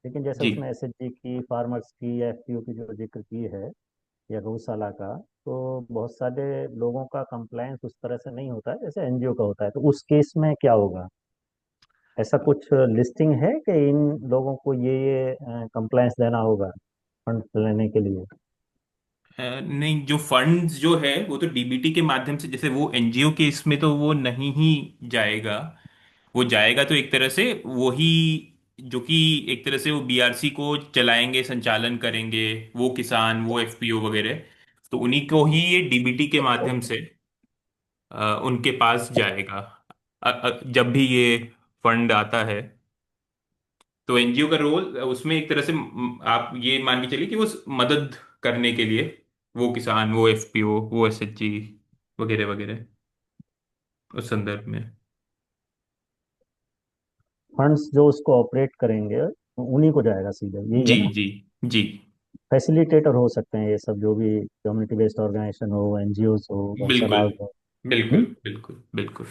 लेकिन जैसे जी। उसमें एसएचजी की, फार्मर्स की या एफपीओ की जो जिक्र की है, या गौशाला का, तो बहुत सारे लोगों का कंप्लायंस उस तरह से नहीं होता है जैसे एनजीओ का होता है। तो उस केस में क्या होगा? ऐसा कुछ लिस्टिंग है कि इन लोगों को ये कंप्लायंस देना होगा फंड लेने के लिए? नहीं, जो फंड्स जो है वो तो डीबीटी के माध्यम से, जैसे वो एनजीओ के इसमें तो वो नहीं ही जाएगा। वो जाएगा तो एक तरह से वही, जो कि एक तरह से वो बीआरसी को चलाएंगे, संचालन करेंगे, वो किसान, वो एफपीओ वगैरह, तो उन्हीं को ही ये डीबीटी के माध्यम से उनके पास जाएगा। जब भी ये फंड आता है तो एनजीओ का रोल उसमें एक तरह से आप ये मान के चलिए कि वो मदद करने के लिए, वो किसान, वो एफपीओ, वो एसएचजी वगैरह वगैरह, उस संदर्भ में। फंड्स जो उसको ऑपरेट करेंगे उन्हीं को जाएगा सीधे, यही है जी ना? जी जी। फैसिलिटेटर हो सकते हैं ये सब, जो भी कम्युनिटी बेस्ड ऑर्गेनाइजेशन हो, एनजीओज हो, बिल्कुल गौशाला हो। बिल्कुल बिल्कुल बिल्कुल।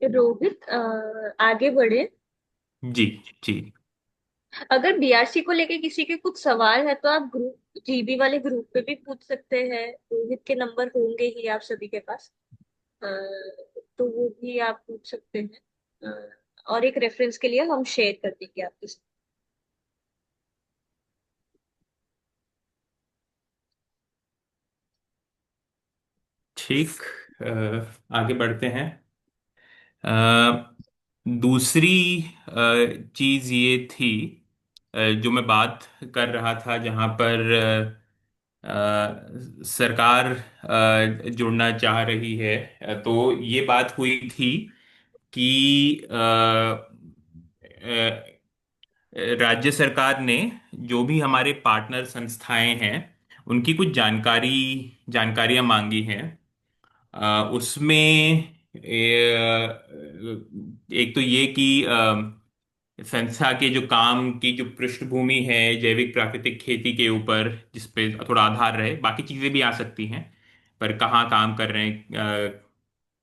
रोहित, आगे बढ़े। जी जी। अगर बीआरसी को लेके किसी के कुछ सवाल है तो आप ग्रुप, जीबी वाले ग्रुप पे भी पूछ सकते हैं। रोहित के नंबर होंगे ही आप सभी के पास। अ, तो वो भी आप पूछ सकते हैं। और एक रेफरेंस के लिए हम शेयर कर देंगे आपके साथ। ठीक। आगे बढ़ते हैं। दूसरी चीज ये थी, जो मैं बात कर रहा था, जहां पर सरकार जुड़ना चाह रही है। तो ये बात हुई थी कि राज्य सरकार ने जो भी हमारे पार्टनर संस्थाएं हैं उनकी कुछ जानकारियां मांगी हैं। उसमें एक तो ये कि संस्था के जो काम की जो पृष्ठभूमि है जैविक प्राकृतिक खेती के ऊपर, जिस पे थोड़ा आधार रहे, बाकी चीजें भी आ सकती हैं, पर कहाँ काम कर रहे हैं,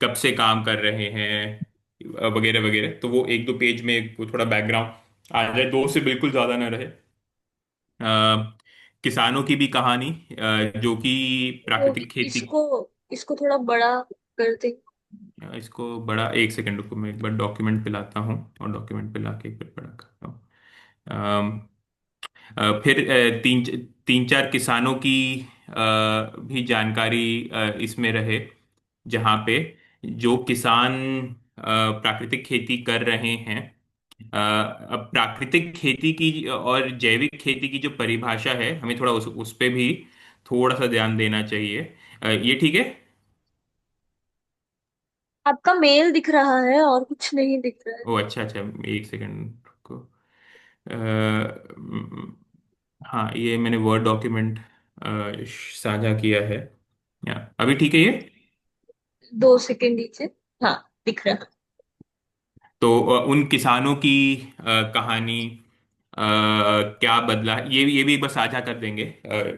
कब से काम कर रहे हैं, वगैरह वगैरह। तो वो एक दो पेज में वो थोड़ा बैकग्राउंड आ जाए, दो से बिल्कुल ज्यादा ना रहे। किसानों की भी कहानी, जो कि वो प्राकृतिक खेती। इसको इसको थोड़ा बड़ा कर दे। इसको बड़ा, एक सेकंड रुको, मैं एक बार डॉक्यूमेंट पे लाता हूँ और डॉक्यूमेंट पे लाके एक बार बड़ा करता हूँ। फिर तीन तीन चार किसानों की भी जानकारी इसमें रहे, जहाँ पे जो किसान प्राकृतिक खेती कर रहे हैं। अब प्राकृतिक खेती की और जैविक खेती की जो परिभाषा है, हमें थोड़ा उस पे भी थोड़ा सा ध्यान देना चाहिए। ये ठीक है? आपका मेल दिख रहा है और कुछ नहीं दिख रहा है। ओ अच्छा अच्छा, एक सेकंड रुको। हाँ, ये मैंने वर्ड डॉक्यूमेंट साझा किया है। अभी ठीक है ये? 2 सेकंड नीचे। हाँ, दिख रहा है। तो उन किसानों की कहानी, क्या बदला, ये भी एक बार साझा कर देंगे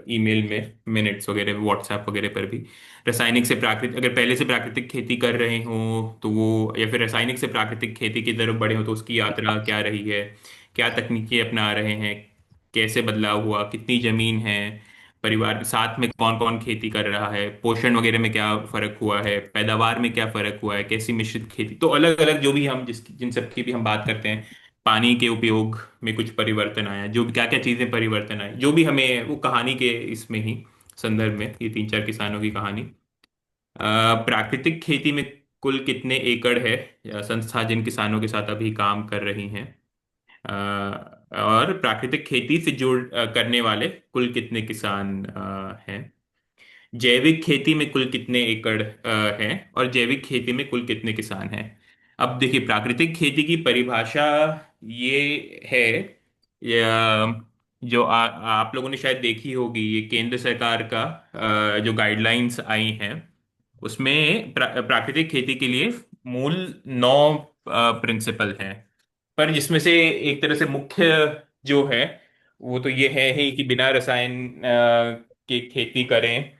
ईमेल में, मिनट्स वगैरह, व्हाट्सएप वगैरह पर भी। रासायनिक से प्राकृतिक, अगर पहले से प्राकृतिक खेती कर रहे हो तो वो, या फिर रासायनिक से प्राकृतिक खेती की तरफ बढ़े हो तो उसकी यात्रा क्या रही है, क्या तकनीकें अपना रहे हैं, कैसे बदलाव हुआ, कितनी जमीन है, परिवार के साथ में कौन कौन खेती कर रहा है, पोषण वगैरह में क्या फर्क हुआ है, पैदावार में क्या फर्क हुआ है, कैसी मिश्रित खेती, तो अलग अलग जो भी हम जिन सब की भी हम बात करते हैं। पानी के उपयोग में कुछ परिवर्तन आया, जो क्या क्या चीजें परिवर्तन आए, जो भी हमें वो कहानी के इसमें ही संदर्भ में, ये तीन चार किसानों की कहानी। प्राकृतिक खेती में कुल कितने एकड़ है, या संस्था जिन किसानों के साथ अभी काम कर रही हैं, और प्राकृतिक खेती से करने वाले कुल कितने किसान हैं, जैविक खेती में कुल कितने एकड़ हैं, और जैविक खेती में कुल कितने किसान हैं। अब देखिए, प्राकृतिक खेती की परिभाषा ये है, या जो आप लोगों ने शायद देखी होगी, ये केंद्र सरकार का जो गाइडलाइंस आई हैं, उसमें प्राकृतिक खेती के लिए मूल 9 प्रिंसिपल हैं। पर जिसमें से एक तरह से मुख्य जो है वो तो ये है ही कि बिना रसायन की खेती करें।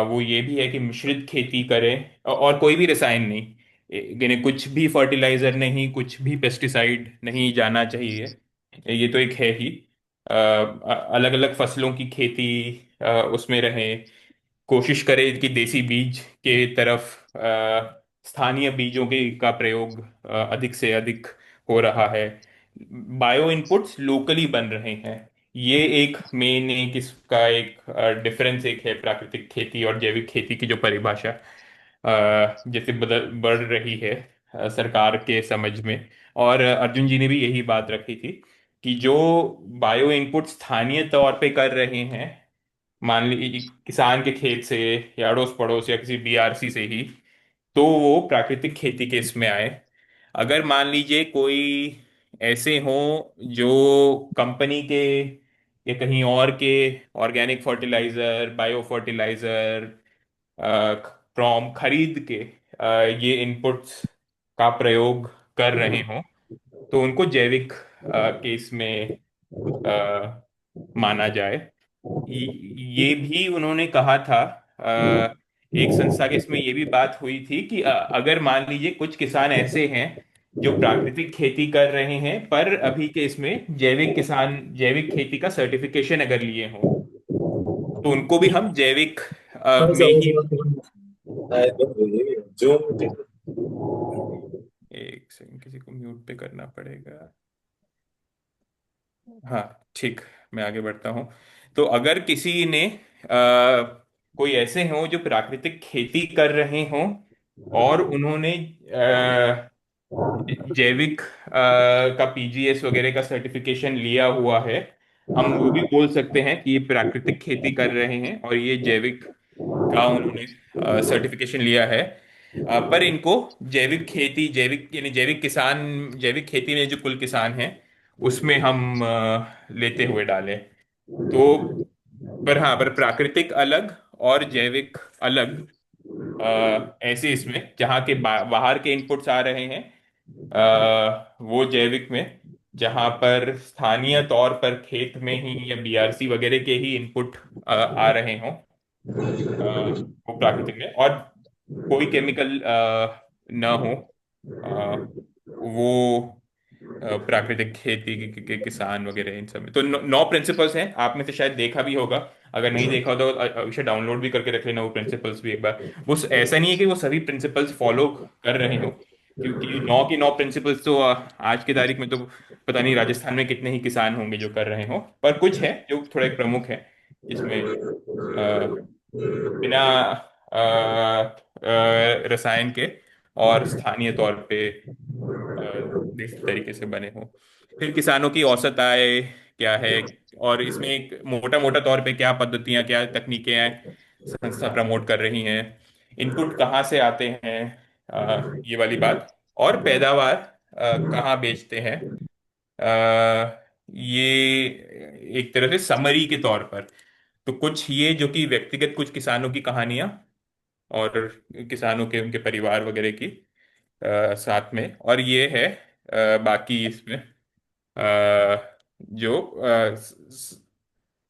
वो ये भी है कि मिश्रित खेती करें, और कोई भी रसायन नहीं, यानी कुछ भी फर्टिलाइजर नहीं, कुछ भी पेस्टिसाइड नहीं जाना चाहिए। ये तो एक है ही। अलग अलग फसलों की खेती उसमें रहे। कोशिश करें कि देसी बीज के तरफ स्थानीय बीजों के का प्रयोग अधिक से अधिक हो रहा है। बायो इनपुट्स लोकली बन रहे हैं। ये एक मेन, एक इसका एक डिफरेंस एक है प्राकृतिक खेती और जैविक खेती की जो परिभाषा जैसे बदल बढ़ रही है सरकार के समझ में। और अर्जुन जी ने भी यही बात रखी थी कि जो बायो इनपुट स्थानीय तौर पे कर रहे हैं, मान लीजिए किसान के खेत से या अड़ोस पड़ोस या किसी बीआरसी से ही, तो वो प्राकृतिक खेती के इसमें आए। अगर मान लीजिए कोई ऐसे हो जो कंपनी के या कहीं और के organic fertilizer, bio fertilizer from खरीद के ये इनपुट्स का प्रयोग कर रहे हो, तो उनको जैविक केस में अ, माना जाए। ये भी उन्होंने कहा था। एक संस्था के इसमें ये भी बात हुई थी कि अगर मान लीजिए कुछ किसान ऐसे हैं जो प्राकृतिक खेती कर रहे हैं पर अभी के इसमें जैविक खेती का सर्टिफिकेशन अगर लिए हो, तो उनको भी हम जैविक में ही। एक सेकंड, किसी को म्यूट पे करना पड़ेगा। हाँ, ठीक। मैं आगे बढ़ता हूँ। तो अगर किसी ने कोई ऐसे हों जो प्राकृतिक खेती कर रहे हों और उन्होंने जैविक का पीजीएस वगैरह का सर्टिफिकेशन लिया हुआ है, हम वो भी बोल सकते हैं कि ये प्राकृतिक खेती कर रहे हैं और ये जैविक का उन्होंने सर्टिफिकेशन लिया है। पर इनको जैविक खेती, जैविक यानी जैविक किसान, जैविक खेती में जो कुल किसान हैं उसमें हम लेते हुए डालें तो। पर हाँ, पर प्राकृतिक अलग और जैविक अलग। ऐसे इसमें जहाँ के बाहर के इनपुट्स आ रहे हैं वो जैविक में। जहाँ पर स्थानीय तौर पर खेत में ही या बीआरसी वगैरह के ही इनपुट आ रहे हों, वो प्राकृतिक में। और कोई केमिकल न हो, वो प्राकृतिक खेती के किसान वगैरह इन सब में। तो 9 प्रिंसिपल्स हैं, आप में से शायद देखा भी होगा। अगर नहीं देखा हो तो अवश्य डाउनलोड भी करके रख लेना वो प्रिंसिपल्स भी एक बार। वो ऐसा नहीं है कि वो सभी प्रिंसिपल्स फॉलो कर रहे हो, क्योंकि 9 की 9 प्रिंसिपल्स तो आज की तारीख में तो पता नहीं राजस्थान में कितने ही किसान होंगे जो कर रहे हो। पर कुछ है जो थोड़े प्रमुख है जिसमें बिना रसायन के और स्थानीय तौर पे देसी तरीके से बने हों। फिर किसानों की औसत आय क्या है, और इसमें एक मोटा मोटा तौर पे क्या पद्धतियां, क्या तकनीकें हैं संस्था प्रमोट कर रही हैं, इनपुट कहाँ से आते हैं, ये वाली बात। और पैदावार कहाँ बेचते हैं, ये एक तरह से समरी के तौर पर। तो कुछ ये जो कि व्यक्तिगत कुछ किसानों की कहानियां और किसानों के उनके परिवार वगैरह की साथ में। और ये है बाकी इसमें जो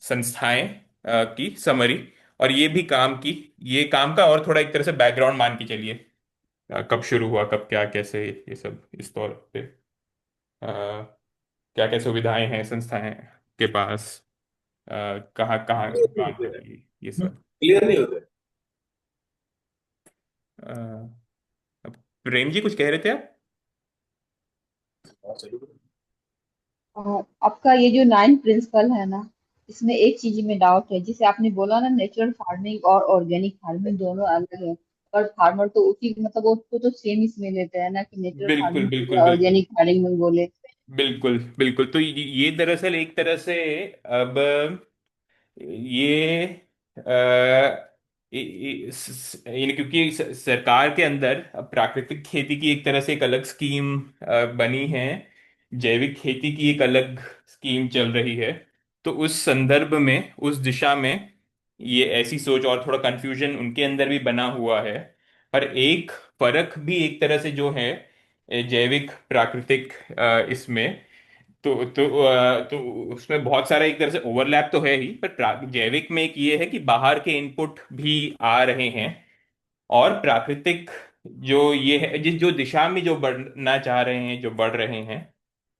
संस्थाएं की समरी। और ये भी काम की, ये काम का और थोड़ा एक तरह से बैकग्राउंड मान के चलिए, कब शुरू हुआ, कब क्या कैसे, ये सब इस तौर पे क्या क्या सुविधाएं हैं संस्थाएं के पास, कहाँ कहाँ काम करेगी, ये सब क्लियर नहीं होते। अ, अब प्रेम जी कुछ कह रहे थे आप? आपका ये जो 9 प्रिंसिपल है ना, इसमें एक चीज में डाउट है। जैसे आपने बोला ना, नेचुरल फार्मिंग और ऑर्गेनिक फार्मिंग दोनों अलग है। पर फार्मर तो उसी मतलब वो उसको तो सेम इसमें लेते हैं ना, कि नेचुरल बिल्कुल फार्मिंग बोले बिल्कुल बिल्कुल ऑर्गेनिक फार्मिंग में बोले। बिल्कुल बिल्कुल। तो ये दरअसल एक तरह से अब ये यानी क्योंकि सरकार के अंदर अब प्राकृतिक खेती की एक तरह से एक अलग स्कीम बनी है, जैविक खेती की एक अलग स्कीम चल रही है। तो उस संदर्भ में, उस दिशा में ये ऐसी सोच और थोड़ा कंफ्यूजन उनके अंदर भी बना हुआ है। पर एक फर्क भी एक तरह से जो है जैविक प्राकृतिक इसमें, तो उसमें बहुत सारा एक तरह से ओवरलैप तो है ही, पर जैविक में एक ये है कि बाहर के इनपुट भी आ रहे हैं और प्राकृतिक जो ये है, जिस जो दिशा में जो बढ़ना चाह रहे हैं, जो बढ़ रहे हैं,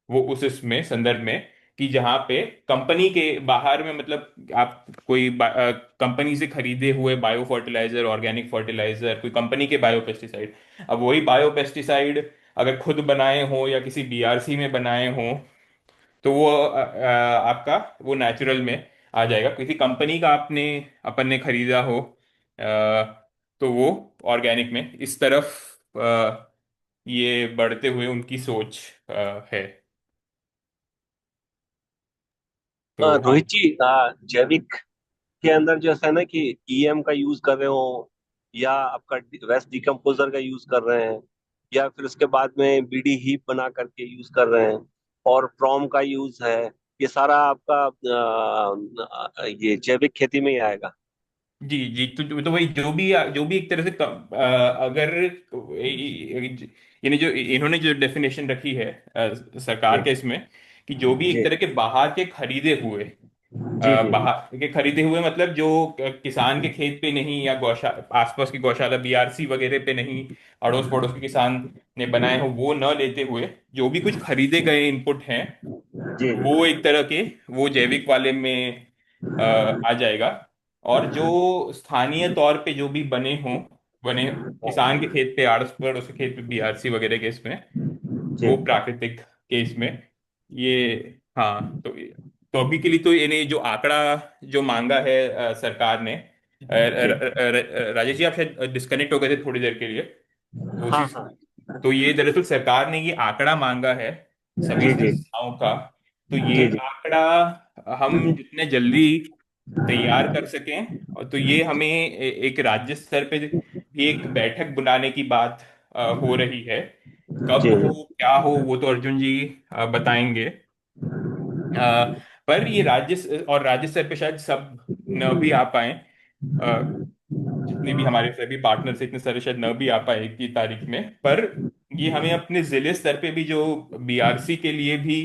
वो उस इसमें संदर्भ में कि जहाँ पे कंपनी के बाहर में, मतलब आप कोई कंपनी से खरीदे हुए बायो फर्टिलाइजर, ऑर्गेनिक फर्टिलाइजर, कोई कंपनी के बायो पेस्टिसाइड, अब वही बायो पेस्टिसाइड अगर खुद बनाए हो या किसी बीआरसी में बनाए हो, तो वो आपका वो नेचुरल में आ जाएगा। किसी कंपनी का आपने अपन ने खरीदा हो तो वो ऑर्गेनिक में इस तरफ ये बढ़ते हुए उनकी सोच है। तो हाँ। रोहित जी, जैविक के अंदर जो ऐसा है ना कि ईएम का यूज कर रहे हो, या आपका वेस्ट डिकम्पोजर का यूज कर रहे हैं, या फिर उसके बाद में बीडी हीप बना करके यूज कर रहे हैं, और प्रॉम का यूज है, ये सारा आपका ये जैविक खेती में ही आएगा। जी जी, तो वही जो भी एक तरह से अगर यानी जो इन्होंने जो डेफिनेशन रखी है सरकार जी के इसमें, कि जो भी एक जी तरह के बाहर के खरीदे हुए, जी जी बाहर के खरीदे हुए मतलब जो किसान के खेत पे नहीं, या आसपास की गौशाला बीआरसी वगैरह पे नहीं, अड़ोस पड़ोस के किसान ने बनाए हो, वो न लेते हुए जो भी कुछ खरीदे गए इनपुट हैं, जी वो एक तरह के वो जैविक वाले में आ जाएगा। और जो स्थानीय तौर पे जो भी बने किसान के खेत पे, आड़ोस पड़ोस के खेत पे बीआरसी वगैरह के इसमें, जी वो प्राकृतिक केस में ये। हाँ, तो अभी के लिए तो यानी जो आंकड़ा जो मांगा है सरकार ने, जी राजेश जी आप शायद डिस्कनेक्ट हो गए थे थोड़ी देर के लिए, तो उसी हाँ हाँ तो ये दरअसल सरकार ने ये आंकड़ा मांगा है सभी जी जी संस्थाओं का। तो ये जी जी आंकड़ा हम जितने जल्दी तैयार कर सकें, और तो ये हमें एक राज्य स्तर पे भी एक बैठक बुलाने की बात हो रही है। कब जी हो क्या हो वो तो अर्जुन जी बताएंगे। पर ये और राज्य स्तर पे शायद सब न भी आ पाए, जितने भी हमारे सभी पार्टनर से इतने सारे शायद न भी आ पाए एक ही तारीख में। पर ये हमें अपने जिले स्तर पे भी जो बीआरसी के लिए भी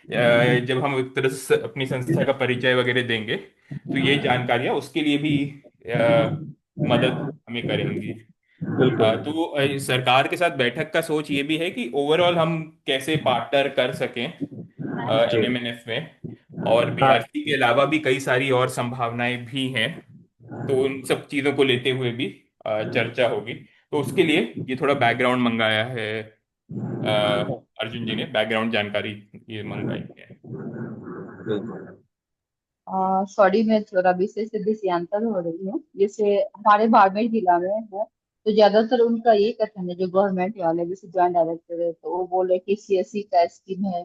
जब हम एक तरह से अपनी संस्था का परिचय वगैरह देंगे, तो ये जानकारियां उसके लिए भी मदद हमें करेंगी। बिल्कुल तो सरकार के साथ बैठक का सोच ये भी है कि ओवरऑल हम कैसे पार्टनर कर सकें जी एनएमएनएफ में। और हाँ बीआरसी के अलावा भी कई सारी और संभावनाएं भी हैं, तो उन सब चीजों को लेते हुए भी चर्चा होगी। तो उसके लिए ये थोड़ा बैकग्राउंड मंगाया है, अ, अर्जुन जी ने बैकग्राउंड जानकारी ये मंगाई है। बिल्कुल सॉरी, मैं थोड़ा विषय से देशांतर हो रही हूँ। जैसे हमारे बाड़मेर जिला में है, तो ज्यादातर उनका ये कथन है, जो गवर्नमेंट वाले जैसे ज्वाइंट डायरेक्टर है, तो वो बोल रहे कि सीएससी का स्कीम है,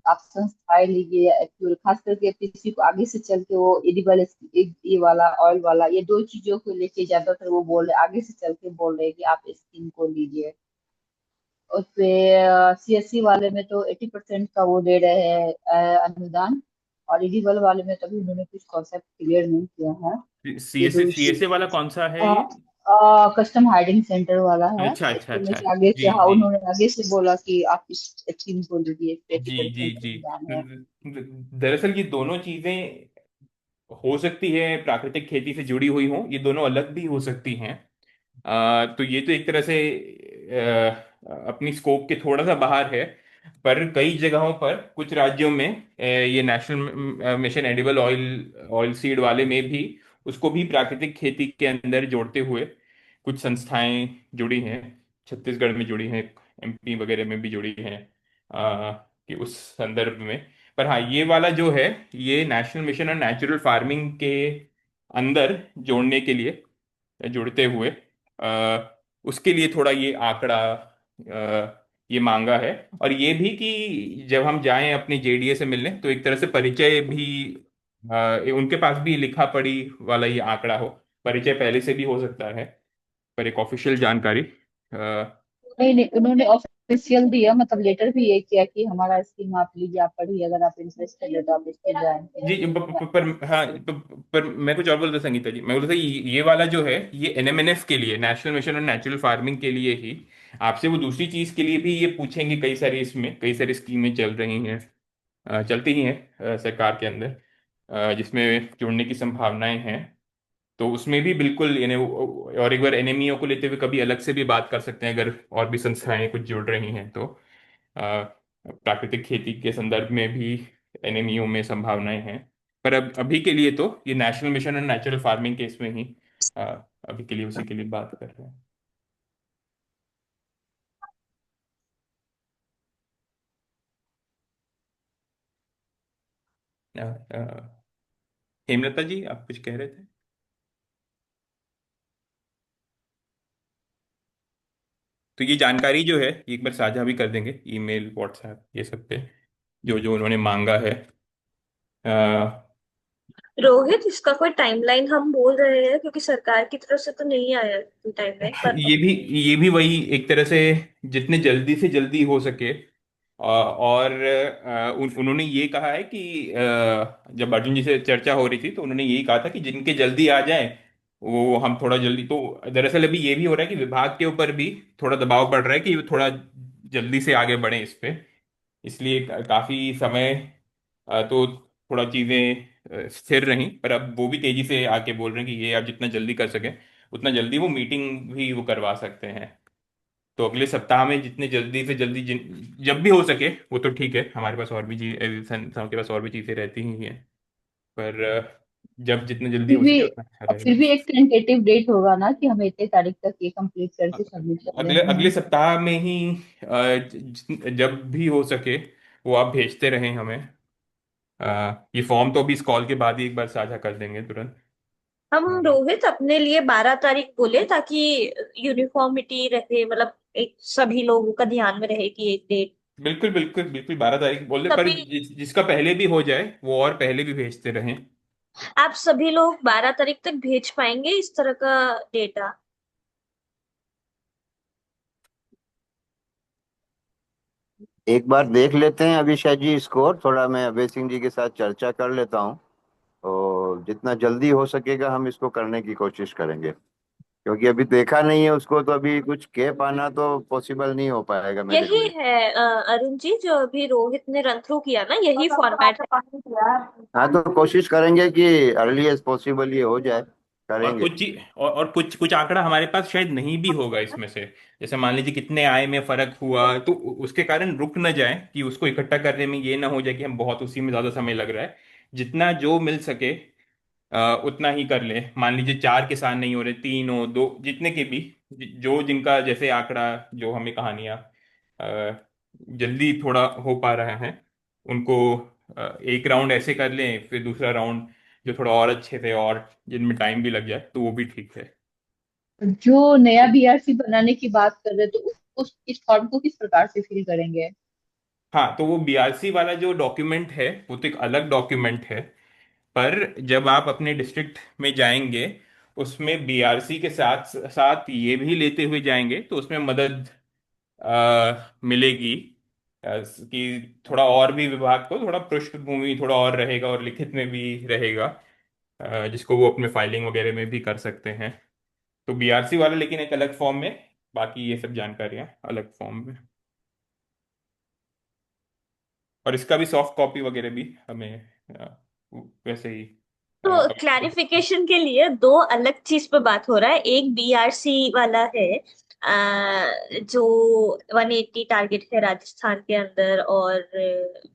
आप संस्थाएं लीजिए, एक्चुअल खास करके किसी को आगे से चल के वो एडिबल, ये वाला ऑयल वाला, ये दो चीजों को लेके ज्यादातर वो बोल रहे, आगे से चल के बोल रहे कि आप स्कीम को लीजिए। उस पे सीएससी वाले में तो 80% का वो दे रहे हैं अनुदान, और एडिबल वाले में तभी उन्होंने कुछ कॉन्सेप्ट क्लियर नहीं किया है। ये सीएसए दो सीएसए वाला कौन सा है ये? कस्टम हायरिंग सेंटर वाला है, अच्छा अच्छा उसके में अच्छा। से आगे से, जी हाँ, जी उन्होंने आगे से बोला कि आप इस स्कीम को लीजिए, इस पे जी जी 80% जी। अनुदान है। दरअसल ये दोनों चीजें हो सकती है प्राकृतिक खेती से जुड़ी हुई हों, ये दोनों अलग भी हो सकती हैं। तो ये तो एक तरह से अपनी स्कोप के थोड़ा सा बाहर है। पर कई जगहों पर, कुछ राज्यों में ये national mission edible oil oil seed वाले में भी उसको भी प्राकृतिक खेती के अंदर जोड़ते हुए कुछ संस्थाएं जुड़ी हैं। छत्तीसगढ़ में जुड़ी हैं, एमपी वगैरह में भी जुड़ी हैं, कि उस संदर्भ में। पर हाँ, ये वाला जो है, ये national mission on natural farming के अंदर जोड़ने के लिए, जुड़ते हुए उसके लिए थोड़ा ये आंकड़ा ये मांगा है। और ये भी कि जब हम जाएं अपने जेडीए से मिलने, तो एक तरह से परिचय भी उनके पास भी लिखा पढ़ी वाला ये आंकड़ा हो। परिचय पहले से भी हो सकता है, पर एक ऑफिशियल जानकारी। नहीं नहीं, उन्होंने ऑफिशियल दिया, मतलब लेटर भी ये किया कि हमारा स्कीम आप लीजिए, आप पढ़िए, अगर आप इंटरेस्टेड है तो आप इस पे ज्वाइन जी कीजिए। पर हाँ, पर मैं कुछ और बोल रहा था संगीता जी, मैं बोल रहा था ये वाला जो है, ये एनएमएनएफ के लिए, national mission on natural farming के लिए ही। आपसे वो दूसरी चीज के लिए भी ये पूछेंगे, कई सारी इसमें कई सारी स्कीमें चल रही हैं, चलती ही हैं सरकार के अंदर, जिसमें जुड़ने की संभावनाएं हैं। तो उसमें भी बिल्कुल यानी और एक बार एनएमईओ को लेते हुए कभी अलग से भी बात कर सकते हैं अगर और भी संस्थाएं कुछ जुड़ रही हैं तो। प्राकृतिक खेती के संदर्भ में भी एनएमईओ में संभावनाएं हैं। पर अब अभी के लिए तो ये national mission and natural farming के इसमें ही अ, अभी के लिए उसी के लिए बात कर रहे हैं। अ, अ, हेमलता जी आप कुछ कह रहे थे? तो ये जानकारी जो है ये एक बार साझा भी कर देंगे ईमेल व्हाट्सएप ये सब पे जो जो उन्होंने मांगा है। अ, रोहित, इसका कोई टाइमलाइन हम बोल रहे हैं क्योंकि सरकार की तरफ से तो नहीं आया कोई टाइमलाइन पर। ये भी वही एक तरह से जितने जल्दी से जल्दी हो सके। और उन्होंने ये कहा है कि जब अर्जुन जी से चर्चा हो रही थी तो उन्होंने यही कहा था कि जिनके जल्दी आ जाए वो हम थोड़ा जल्दी। तो दरअसल अभी ये भी हो रहा है कि विभाग के ऊपर भी थोड़ा दबाव पड़ रहा है कि वो थोड़ा जल्दी से आगे बढ़े इस पे। इसलिए काफी समय तो थोड़ा चीजें स्थिर रहीं पर अब वो भी तेजी से आके बोल रहे हैं कि ये आप जितना जल्दी कर सकें उतना जल्दी वो मीटिंग भी वो करवा सकते हैं। तो अगले सप्ताह में जितने जल्दी से जल्दी जब भी हो सके वो तो ठीक है। हमारे पास और भी संस्थाओं के पास और भी चीजें रहती ही हैं। पर जब जितने जल्दी फिर हो भी सके उतना अच्छा फिर रहेगा। भी एक टेंटेटिव डेट होगा ना कि हमें इतने तारीख तक ये कंप्लीट करके सबमिट कर अगले देना अगले है। सप्ताह में ही जब भी हो सके वो आप भेजते रहें हमें। ये फॉर्म तो अभी इस कॉल के बाद ही एक बार साझा कर देंगे तुरंत। हम हाँ, रोहित अपने लिए 12 तारीख बोले ताकि यूनिफॉर्मिटी रहे, मतलब एक सभी लोगों का ध्यान में रहे कि एक डेट बिल्कुल बिल्कुल बिल्कुल 12 तारीख बोल दे पर सभी। जिसका पहले भी हो जाए वो और पहले भी भेजते रहें। आप सभी लोग 12 तारीख तक भेज पाएंगे इस तरह का डेटा? एक बार देख लेते हैं अभिषेक जी स्कोर, थोड़ा मैं अभय सिंह जी के साथ चर्चा कर लेता हूँ। और जितना जल्दी हो सकेगा हम इसको करने की कोशिश करेंगे, क्योंकि अभी देखा नहीं है उसको, तो अभी कुछ कह पाना तो पॉसिबल नहीं हो पाएगा मेरे यही लिए। है अरुण जी, जो अभी रोहित ने रन थ्रू किया ना, यही फॉर्मेट है। हाँ, तो कोशिश करेंगे कि अर्ली एज पॉसिबल ये हो जाए, और करेंगे। कुछ और कुछ कुछ आंकड़ा हमारे पास शायद नहीं भी होगा इसमें से। जैसे मान लीजिए कितने आय में फर्क हुआ तो उसके कारण रुक न जाए कि उसको इकट्ठा करने में ये ना हो जाए कि हम बहुत उसी में ज्यादा समय लग रहा है। जितना जो मिल सके उतना ही कर ले। मान लीजिए 4 किसान नहीं हो रहे, 3 हो, 2, जितने के भी जो जिनका जैसे आंकड़ा जो हमें कहानियां जल्दी थोड़ा हो पा रहा है उनको एक राउंड ऐसे कर लें फिर दूसरा राउंड जो थोड़ा और अच्छे से और जिनमें टाइम भी लग जाए तो वो भी ठीक है। जो नया बीआरसी बनाने की बात कर रहे हैं, तो उस इस फॉर्म को किस प्रकार से फिल करेंगे? हाँ तो वो बीआरसी वाला जो डॉक्यूमेंट है वो तो एक अलग डॉक्यूमेंट है। पर जब आप अपने डिस्ट्रिक्ट में जाएंगे उसमें बीआरसी के साथ साथ ये भी लेते हुए जाएंगे तो उसमें मदद मिलेगी। कि थोड़ा और भी विभाग को थोड़ा पृष्ठभूमि थोड़ा और रहेगा और लिखित में भी रहेगा जिसको वो अपने फाइलिंग वगैरह में भी कर सकते हैं। तो बीआरसी वाला लेकिन एक अलग फॉर्म में, बाकी ये सब जानकारियां अलग फॉर्म में। और इसका भी सॉफ्ट कॉपी वगैरह भी हमें वैसे ही तो क्लैरिफिकेशन के लिए दो अलग चीज पे बात हो रहा है। एक बीआरसी वाला है जो 180 टारगेट है राजस्थान के अंदर, और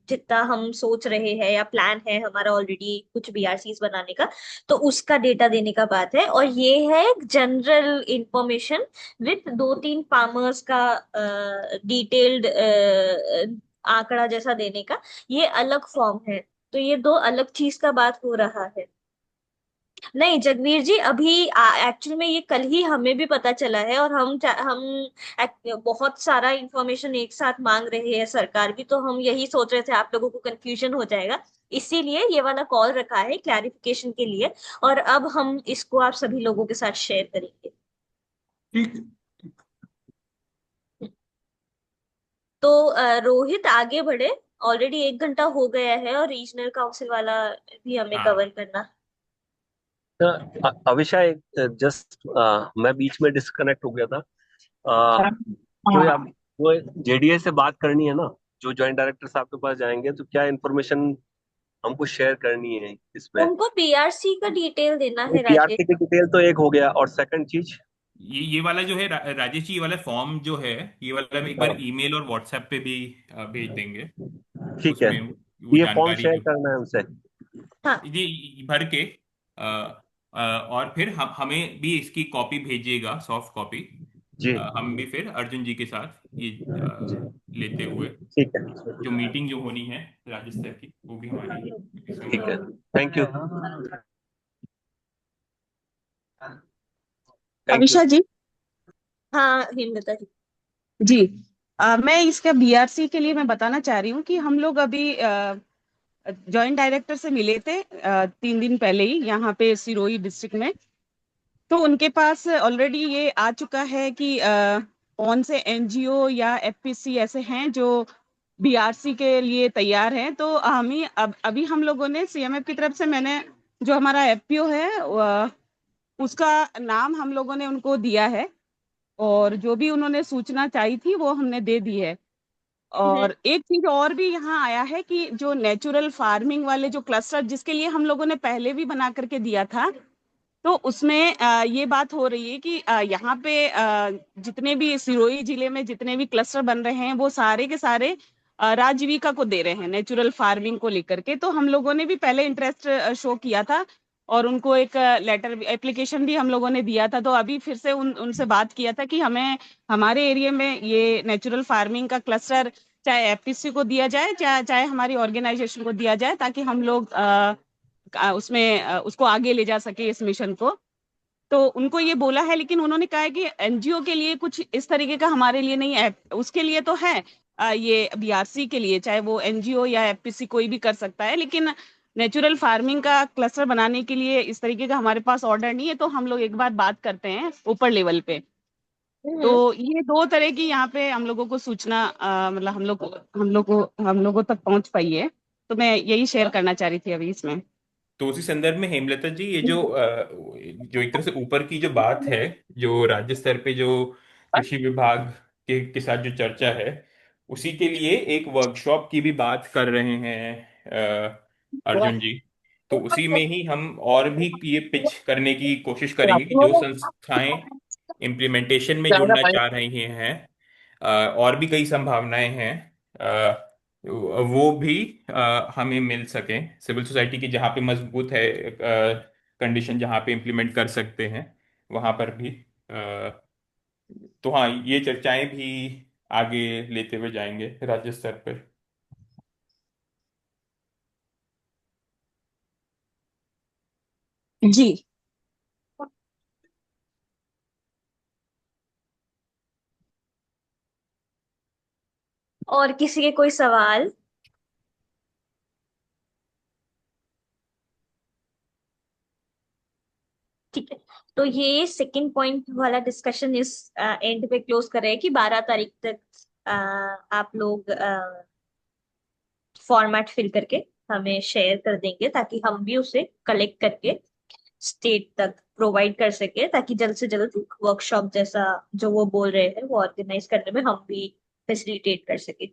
जितना हम सोच रहे हैं या प्लान है हमारा ऑलरेडी कुछ बीआरसीज बनाने का, तो उसका डेटा देने का बात है। और ये है जनरल इंफॉर्मेशन विथ 2-3 फार्मर्स का डिटेल्ड आंकड़ा जैसा देने का, ये अलग फॉर्म है। तो ये दो अलग चीज का बात हो रहा है। नहीं जगवीर जी, अभी एक्चुअल में ये कल ही हमें भी पता चला है, और हम बहुत सारा इंफॉर्मेशन एक साथ मांग रहे हैं, सरकार भी, तो हम यही सोच रहे थे आप लोगों को कंफ्यूजन हो जाएगा, इसीलिए ये वाला कॉल रखा है क्लैरिफिकेशन के लिए। और अब हम इसको आप सभी लोगों के साथ शेयर करेंगे। ठीक। तो रोहित आगे बढ़े। ऑलरेडी 1 घंटा हो गया है और रीजनल काउंसिल वाला भी हमें कवर हाँ करना। अविशा, जस्ट मैं बीच में डिस्कनेक्ट हो गया था। कोई आप वो जेडीए से बात करनी है ना, जो ज्वाइंट डायरेक्टर साहब के पास जाएंगे तो क्या इन्फॉर्मेशन हमको शेयर करनी है इसमें। उनको बीआरसी का डिटेल देना है राजेश। बीआरसी की डिटेल तो एक हो गया, और सेकंड चीज। ये वाला जो है राजेश जी, ये वाला फॉर्म जो है, ये वाला हम एक बार ईमेल और व्हाट्सएप पे भी भेज देंगे। ठीक है, उसमें वो ये फॉर्म जानकारी शेयर जो करना है उनसे। हाँ। ये भर के और फिर हम हमें भी इसकी कॉपी भेजिएगा, सॉफ्ट कॉपी। जी हम भी फिर अर्जुन जी के साथ ये जी, लेते हुए ठीक है, जो मीटिंग जो होनी है राजस्थान की, वो भी हमारी इसमें हो ठीक है। जाएगी। Thank you, thank you. Avisha ji. हाँ हेमलता जी। जी। मैं इसका बीआरसी के लिए मैं बताना चाह रही हूँ कि हम लोग अभी जॉइंट डायरेक्टर से मिले थे 3 दिन पहले ही यहाँ पे सिरोही डिस्ट्रिक्ट में। तो उनके पास ऑलरेडी ये आ चुका है कि कौन से एनजीओ या एफपीसी ऐसे हैं जो बीआरसी के लिए तैयार हैं। तो हम ही अभी हम लोगों ने सीएमएफ की तरफ से मैंने जो हमारा एफपीओ है उसका नाम हम लोगों ने उनको दिया है, और जो भी उन्होंने सूचना चाहिए थी वो हमने दे दी है। और एक चीज और भी यहाँ आया है कि जो नेचुरल फार्मिंग वाले जो क्लस्टर जिसके लिए हम लोगों ने पहले भी बना करके दिया था, तो उसमें ये बात हो रही है कि यहाँ पे जितने भी सिरोही जिले में जितने भी क्लस्टर बन रहे हैं वो सारे के सारे राजीविका को दे रहे हैं, नेचुरल फार्मिंग को लेकर के। तो हम लोगों ने भी पहले इंटरेस्ट शो किया था और उनको एक लेटर एप्लीकेशन भी हम लोगों ने दिया था। तो अभी फिर से उनसे बात किया था कि हमें हमारे एरिया में ये नेचुरल फार्मिंग का क्लस्टर चाहे एफपीसी को दिया जाए चाहे चाहे हमारी ऑर्गेनाइजेशन को दिया जाए, ताकि हम लोग उसमें उसको आगे ले जा सके इस मिशन को। तो उनको ये बोला है, लेकिन उन्होंने कहा है कि एनजीओ के लिए कुछ इस तरीके का हमारे लिए नहीं है। उसके लिए तो है ये बीआरसी के लिए, चाहे वो एनजीओ या एफपीसी कोई भी कर सकता है, लेकिन नेचुरल फार्मिंग का क्लस्टर बनाने के लिए इस तरीके का हमारे पास ऑर्डर नहीं है। तो हम लोग एक बार बात करते हैं ऊपर लेवल पे। तो ये दो तरह की यहाँ पे हम लोगों को सूचना मतलब हम लोगों तक पहुंच पाई है। तो मैं यही शेयर करना चाह रही थी अभी इसमें। तो उसी संदर्भ में हेमलता जी, ये जो एक तरह से ऊपर की जो बात है, जो राज्य स्तर पे जो कृषि विभाग के साथ जो चर्चा है, उसी के लिए एक वर्कशॉप की भी बात कर रहे हैं अर्जुन जी। तो उसी में ही हम और भी ये पिच करने की कोशिश करेंगे कि जो संस्थाएं इम्प्लीमेंटेशन में जुड़ना चाह रही हैं, और भी कई संभावनाएं हैं, वो भी हमें मिल सके। सिविल सोसाइटी की जहाँ पे मजबूत है कंडीशन, जहाँ पे इम्प्लीमेंट कर सकते हैं, वहाँ पर भी तो हाँ, ये चर्चाएं भी आगे लेते हुए जाएंगे राज्य स्तर पर। जी। और किसी के कोई सवाल? ठीक है, तो ये सेकंड पॉइंट वाला डिस्कशन इस एंड पे क्लोज कर रहे हैं कि 12 तारीख तक आप लोग फॉर्मेट फिल करके हमें शेयर कर देंगे, ताकि हम भी उसे कलेक्ट करके स्टेट तक प्रोवाइड कर सके, ताकि जल्द से जल्द वर्कशॉप जैसा जो वो बोल रहे हैं वो ऑर्गेनाइज करने में हम भी फैसिलिटेट कर सके।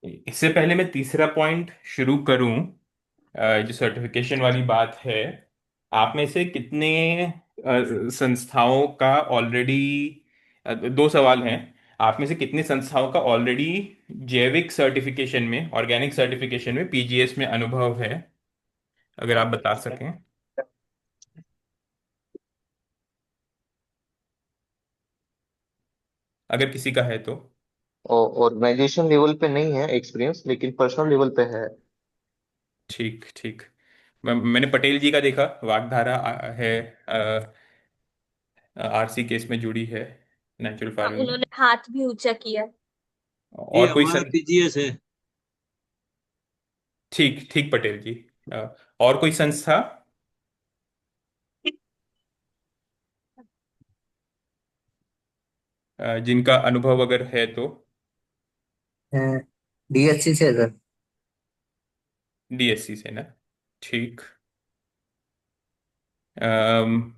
इससे पहले मैं तीसरा पॉइंट शुरू करूं, जो सर्टिफिकेशन वाली बात है, आप में से कितने संस्थाओं का ऑलरेडी, दो सवाल हैं। आप में से कितने संस्थाओं का ऑलरेडी जैविक सर्टिफिकेशन में, ऑर्गेनिक सर्टिफिकेशन में, पीजीएस में अनुभव है? अगर आप बता सकें। अगर किसी का है तो। ऑर्गेनाइजेशन लेवल पे नहीं है एक्सपीरियंस, लेकिन पर्सनल लेवल पे है। ठीक ठीक। मैंने पटेल जी का देखा, वागधारा है, आरसी केस में जुड़ी है नेचुरल हाँ, फार्मिंग में। उन्होंने हाथ भी ऊंचा किया। ये और कोई हमारा सं पीजीएस है। ठीक ठीक पटेल जी। और कोई संस्था जिनका अनुभव अगर है तो? डीएससी से है सर। डीएससी से ना? ठीक। अम,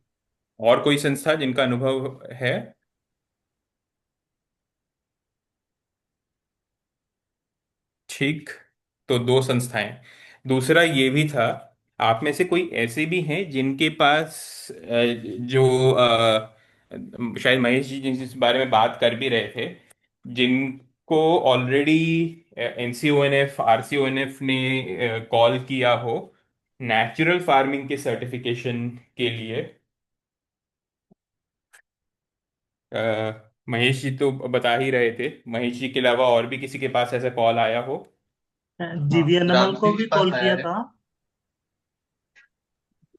और कोई संस्था जिनका अनुभव है? ठीक। तो दो संस्थाएं। दूसरा ये भी था, आप में से कोई ऐसे भी हैं जिनके पास जो शायद महेश जी जिस बारे में बात कर भी रहे थे, जिनको ऑलरेडी एनसीओएनएफ आरसीओएनएफ ने कॉल किया हो नेचुरल फार्मिंग के सर्टिफिकेशन के लिए। महेश जी तो बता ही रहे थे, महेश जी के अलावा और भी किसी के पास ऐसा कॉल आया हो? जीवीएनएमएल को ग्रामश्री भी के पास कॉल आया किया है, था।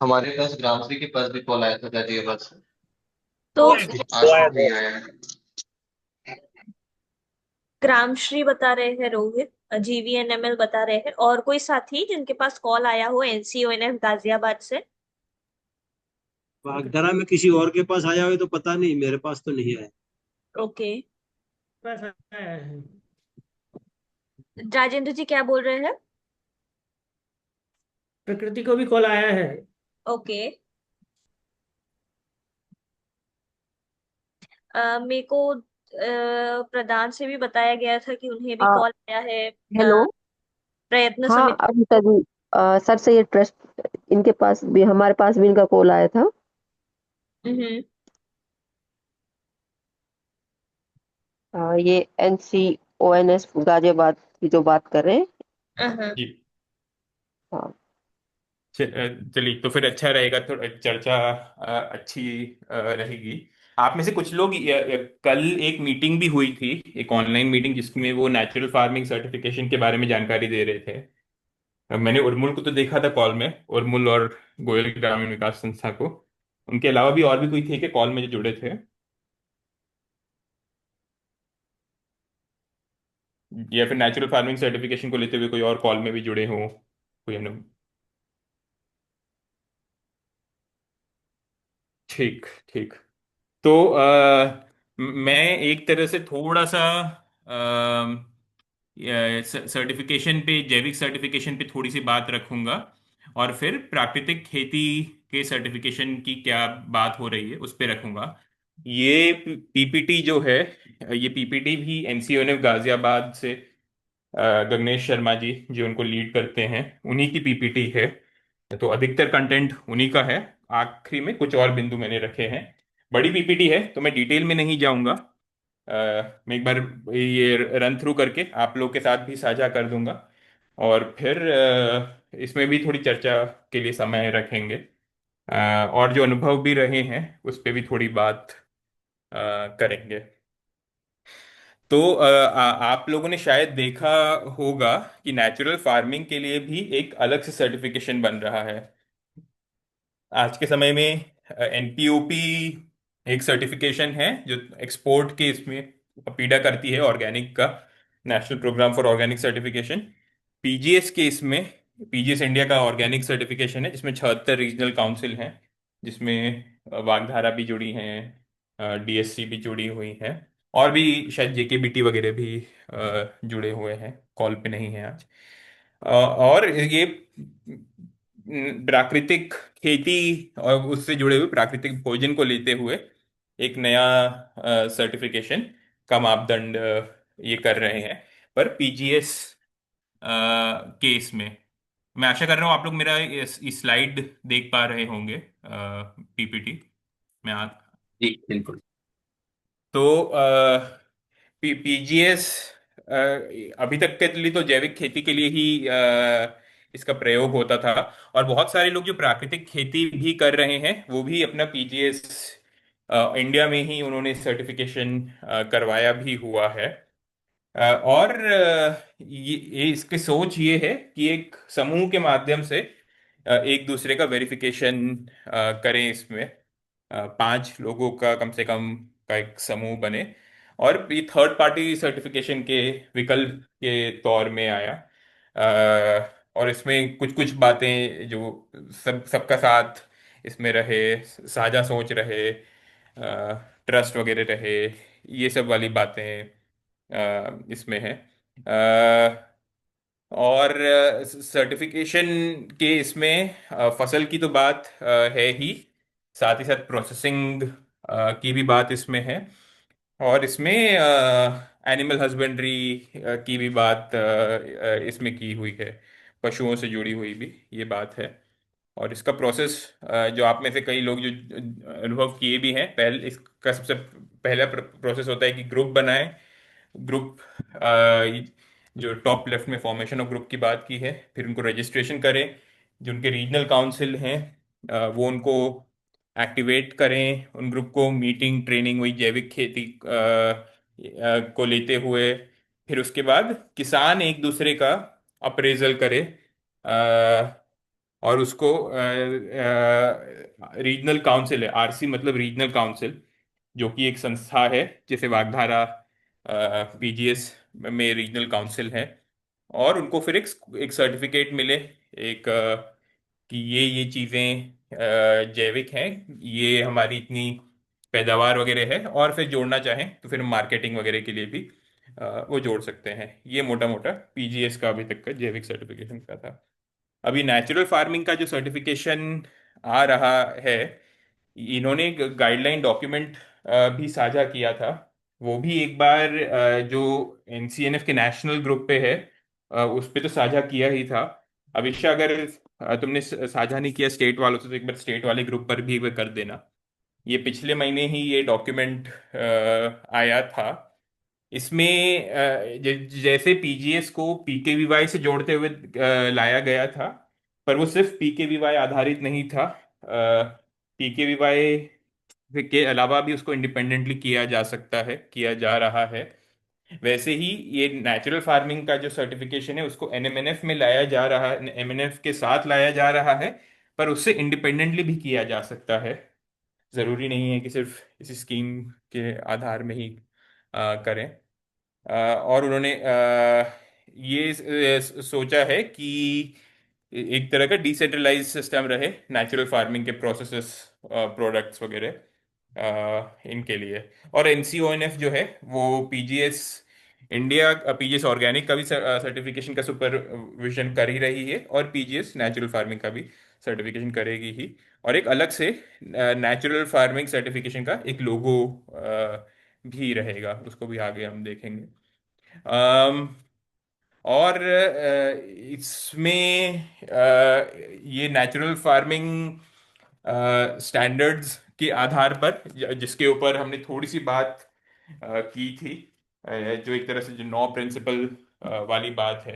हमारे पास ग्रामश्री के पास भी कॉल आया था गाजियाबाद से। तो आज तो भी आया है। ग्रामश्री बता रहे हैं रोहित, जीवीएनएमएल बता रहे हैं, और कोई साथी जिनके पास कॉल आया हो एनसीओएनएफ गाजियाबाद से? वागधारा में किसी और के पास आया हो तो पता नहीं, मेरे पास तो नहीं आया। ओके। बस है। राजेंद्र जी क्या बोल रहे हैं? प्रकृति को भी कॉल आया है। ओके। मेरे को प्रधान से भी बताया गया था कि उन्हें भी कॉल आया है हेलो। प्रयत्न हाँ समिति। अनिता जी, सर से ये ट्रस्ट, इनके पास भी, हमारे पास भी इनका कॉल आया था। हम्म। ये NCONS गाजियाबाद की जो बात कर रहे हैं। जी। हाँ। चलिए, तो फिर अच्छा रहेगा, थोड़ा चर्चा अच्छी रहेगी। आप में से कुछ लोग कल एक मीटिंग भी हुई थी, एक ऑनलाइन मीटिंग, जिसमें वो नेचुरल फार्मिंग सर्टिफिकेशन के बारे में जानकारी दे रहे थे। मैंने उर्मुल को तो देखा था कॉल में, उर्मुल और गोयल ग्रामीण विकास संस्था को। उनके अलावा भी और भी कोई थे कि कॉल में जो जुड़े थे, या फिर नेचुरल फार्मिंग सर्टिफिकेशन को लेते हुए कोई और कॉल में भी जुड़े हों, कोई हमने? ठीक ठीक। तो मैं एक तरह से थोड़ा सा सर्टिफिकेशन पे, जैविक सर्टिफिकेशन पे थोड़ी सी बात रखूंगा, और फिर प्राकृतिक खेती के सर्टिफिकेशन की क्या बात हो रही है उस पे रखूंगा। ये पीपीटी जो है, ये पीपीटी भी एनसीओएनएफ गाजियाबाद से गगनेश शर्मा जी जो उनको लीड करते हैं, उन्हीं की पीपीटी है। तो अधिकतर कंटेंट उन्हीं का है। आखिरी में कुछ और बिंदु मैंने रखे हैं। बड़ी पीपीटी है तो मैं डिटेल में नहीं जाऊंगा। मैं एक बार ये रन थ्रू करके आप लोग के साथ भी साझा कर दूंगा, और फिर इसमें भी थोड़ी चर्चा के लिए समय रखेंगे। और जो अनुभव भी रहे हैं उस पे भी थोड़ी बात करेंगे। तो आप लोगों ने शायद देखा होगा कि नेचुरल फार्मिंग के लिए भी एक अलग से सर्टिफिकेशन बन रहा है। आज के समय में एनपीओपी एक सर्टिफिकेशन है जो एक्सपोर्ट के इसमें पीड़ा करती है, ऑर्गेनिक का, national program for organic certification. PGS के इसमें, पीजीएस इंडिया का ऑर्गेनिक सर्टिफिकेशन है, जिसमें 76 रीजनल काउंसिल हैं, जिसमें वागधारा भी जुड़ी हैं, डीएससी भी जुड़ी हुई है, और भी शायद जेकेबीटी वगैरह भी जुड़े हुए हैं, कॉल पे नहीं है आज। और ये प्राकृतिक खेती और उससे जुड़े हुए प्राकृतिक भोजन को लेते हुए एक नया सर्टिफिकेशन का मापदंड ये कर रहे हैं। पर पीजीएस केस में मैं आशा कर रहा हूँ आप लोग मेरा इस स्लाइड देख पा रहे होंगे, पीपीटी में जी बिल्कुल। तो पीजीएस अभी तक के लिए तो जैविक खेती के लिए ही इसका प्रयोग होता था, और बहुत सारे लोग जो प्राकृतिक खेती भी कर रहे हैं वो भी अपना पीजीएस इंडिया में ही उन्होंने सर्टिफिकेशन करवाया भी हुआ है। और ये इसकी सोच ये है कि एक समूह के माध्यम से एक दूसरे का वेरिफिकेशन करें। इसमें 5 लोगों का कम से कम का एक समूह बने, और ये थर्ड पार्टी सर्टिफिकेशन के विकल्प के तौर में आया। और इसमें कुछ कुछ बातें जो सबका साथ इसमें रहे, साझा सोच रहे, ट्रस्ट वगैरह रहे, ये सब वाली बातें इसमें है। और सर्टिफिकेशन के इसमें फसल की तो बात है ही, साथ ही साथ प्रोसेसिंग की भी बात इसमें है। और इसमें एनिमल हस्बेंड्री की भी बात इसमें की हुई है, पशुओं से जुड़ी हुई भी ये बात है। और इसका प्रोसेस, जो आप में से कई लोग जो अनुभव किए भी हैं, इसका सबसे पहला प्रोसेस होता है कि ग्रुप बनाएं। ग्रुप, जो टॉप लेफ्ट में फॉर्मेशन ऑफ ग्रुप की बात की है, फिर उनको रजिस्ट्रेशन करें। जो उनके रीजनल काउंसिल हैं, वो उनको एक्टिवेट करें, उन ग्रुप को मीटिंग, ट्रेनिंग, वही जैविक खेती को लेते हुए। फिर उसके बाद किसान एक दूसरे का अप्रेजल करे, और उसको रीजनल काउंसिल है, आरसी मतलब रीजनल काउंसिल, जो कि एक संस्था है, जैसे वागधारा पीजीएस में रीजनल काउंसिल है। और उनको फिर एक सर्टिफिकेट मिले, एक कि ये चीज़ें जैविक हैं, ये हमारी इतनी पैदावार वगैरह है, और फिर जोड़ना चाहें तो फिर मार्केटिंग वगैरह के लिए भी वो जोड़ सकते हैं। ये मोटा मोटा पीजीएस का अभी तक का जैविक सर्टिफिकेशन का था। अभी नेचुरल फार्मिंग का जो सर्टिफिकेशन आ रहा है, इन्होंने एक गाइडलाइन डॉक्यूमेंट भी साझा किया था। वो भी एक बार जो एनसीएनएफ के नेशनल ग्रुप पे है, उस पे तो साझा किया ही था। अभिषा, अगर तुमने साझा नहीं किया स्टेट वालों से, तो एक बार स्टेट वाले ग्रुप पर भी कर देना। ये पिछले महीने ही ये डॉक्यूमेंट आया था। इसमें जैसे पीजीएस को पीकेवीवाई से जोड़ते हुए लाया गया था, पर वो सिर्फ पीकेवीवाई आधारित नहीं था। पीकेवीवाई के अलावा भी उसको इंडिपेंडेंटली किया जा सकता है, किया जा रहा है। वैसे ही ये नेचुरल फार्मिंग का जो सर्टिफिकेशन है, उसको एनएमएनएफ में लाया जा रहा है, एमएनएफ के साथ लाया जा रहा है, पर उससे इंडिपेंडेंटली भी किया जा सकता है। जरूरी नहीं है कि सिर्फ इस स्कीम के आधार में ही करें। और उन्होंने ये सोचा है कि एक तरह का डिसेंट्रलाइज सिस्टम रहे नेचुरल फार्मिंग के प्रोसेसेस, प्रोडक्ट्स वगैरह इनके लिए। और एनसीओएनएफ जो है वो पीजीएस इंडिया, पीजीएस ऑर्गेनिक का भी सर्टिफिकेशन का सुपरविजन कर ही रही है, और पीजीएस नेचुरल फार्मिंग का भी सर्टिफिकेशन करेगी ही। और एक अलग से नेचुरल फार्मिंग सर्टिफिकेशन का एक लोगो भी रहेगा, उसको भी आगे हम देखेंगे। और इसमें ये नेचुरल फार्मिंग स्टैंडर्ड्स के आधार पर, जिसके ऊपर हमने थोड़ी सी बात की थी, जो एक तरह से जो 9 प्रिंसिपल वाली बात है।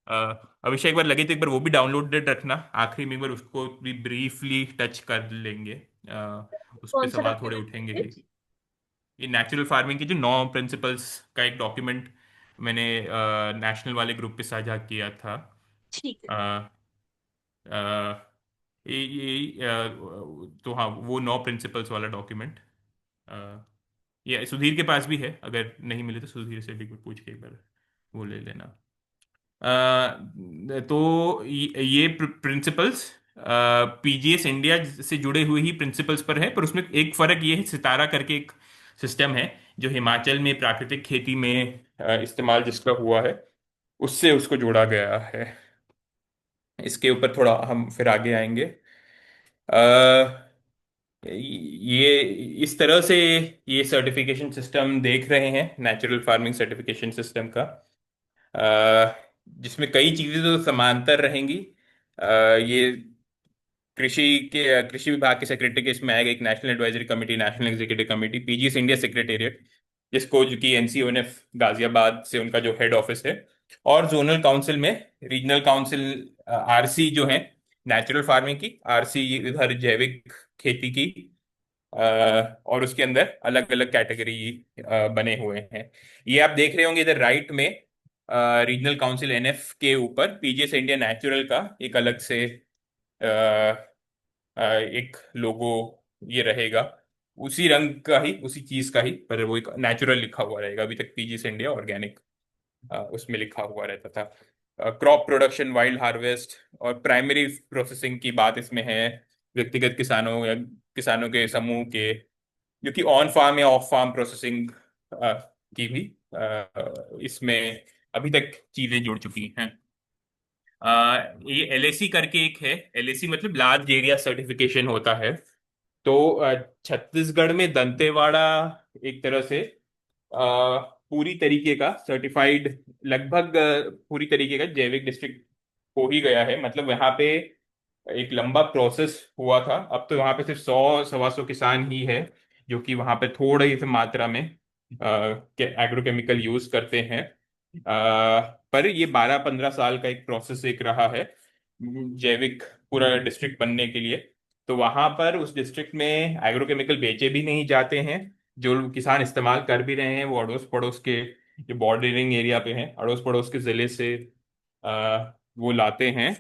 अभिषेक, एक बार लगे तो एक बार वो भी डाउनलोडेड रखना, आखिरी में एक बार उसको भी ब्रीफली टच कर लेंगे। उस पे कौन सा सवाल थोड़े उठेंगे डॉक्यूमेंट? ही। ये नेचुरल फार्मिंग की जो 9 प्रिंसिपल्स का एक डॉक्यूमेंट मैंने नेशनल वाले ग्रुप पे साझा किया था। ठीक है। अ, अ, तो हाँ, वो 9 प्रिंसिपल्स वाला डॉक्यूमेंट ये सुधीर के पास भी है, अगर नहीं मिले तो सुधीर से भी पूछ के एक बार वो ले लेना। तो ये प्रिंसिपल्स पीजीएस इंडिया से जुड़े हुए ही प्रिंसिपल्स पर है, पर उसमें एक फर्क ये है, सितारा करके एक सिस्टम है जो हिमाचल में प्राकृतिक खेती में इस्तेमाल जिसका हुआ है, उससे उसको जोड़ा गया है। इसके ऊपर थोड़ा हम फिर आगे आएंगे। ये इस तरह से ये सर्टिफिकेशन सिस्टम देख रहे हैं, नेचुरल फार्मिंग सर्टिफिकेशन सिस्टम का, जिसमें कई चीजें तो समांतर रहेंगी। ये कृषि विभाग के सेक्रेटरी के इसमें आएगा, एक national advisory committee, national executive committee, PGS India secretariat, जिसको जो कि एनसीओएनएफ गाजियाबाद से उनका जो हेड ऑफिस है, और जोनल काउंसिल में रीजनल काउंसिल आरसी जो है नेचुरल फार्मिंग की, आरसी इधर जैविक खेती की, और उसके अंदर अलग अलग कैटेगरी बने हुए हैं। ये आप देख रहे होंगे इधर राइट में, रीजनल काउंसिल एनएफ के ऊपर पीजीएस इंडिया नेचुरल का एक अलग से एक लोगो ये रहेगा, उसी रंग का ही, उसी चीज का ही, पर वो एक नेचुरल लिखा हुआ रहेगा। अभी तक पीजीएस इंडिया ऑर्गेनिक उसमें लिखा हुआ रहता था। क्रॉप प्रोडक्शन, वाइल्ड हार्वेस्ट और प्राइमरी प्रोसेसिंग की बात इसमें है, व्यक्तिगत किसानों या किसानों के समूह के, जो कि ऑन फार्म या ऑफ फार्म प्रोसेसिंग की भी इसमें अभी तक चीजें जुड़ चुकी हैं। ये एलएसी करके एक है, एलएसी मतलब लार्ज एरिया सर्टिफिकेशन होता है। तो छत्तीसगढ़ में दंतेवाड़ा एक तरह से पूरी तरीके का सर्टिफाइड, लगभग पूरी तरीके का जैविक डिस्ट्रिक्ट हो ही गया है। मतलब यहाँ पे एक लंबा प्रोसेस हुआ था। अब तो वहाँ पे सिर्फ 100 सवा 100 किसान ही है जो कि वहाँ पे थोड़ी ही मात्रा में एग्रोकेमिकल यूज करते हैं। पर ये 12-15 साल का एक प्रोसेस एक रहा है जैविक पूरा डिस्ट्रिक्ट बनने के लिए। तो वहां पर उस डिस्ट्रिक्ट में एग्रोकेमिकल बेचे भी नहीं जाते हैं। जो किसान इस्तेमाल कर भी रहे हैं वो अड़ोस पड़ोस के जो बॉर्डरिंग एरिया पे हैं, अड़ोस पड़ोस के जिले से वो लाते हैं।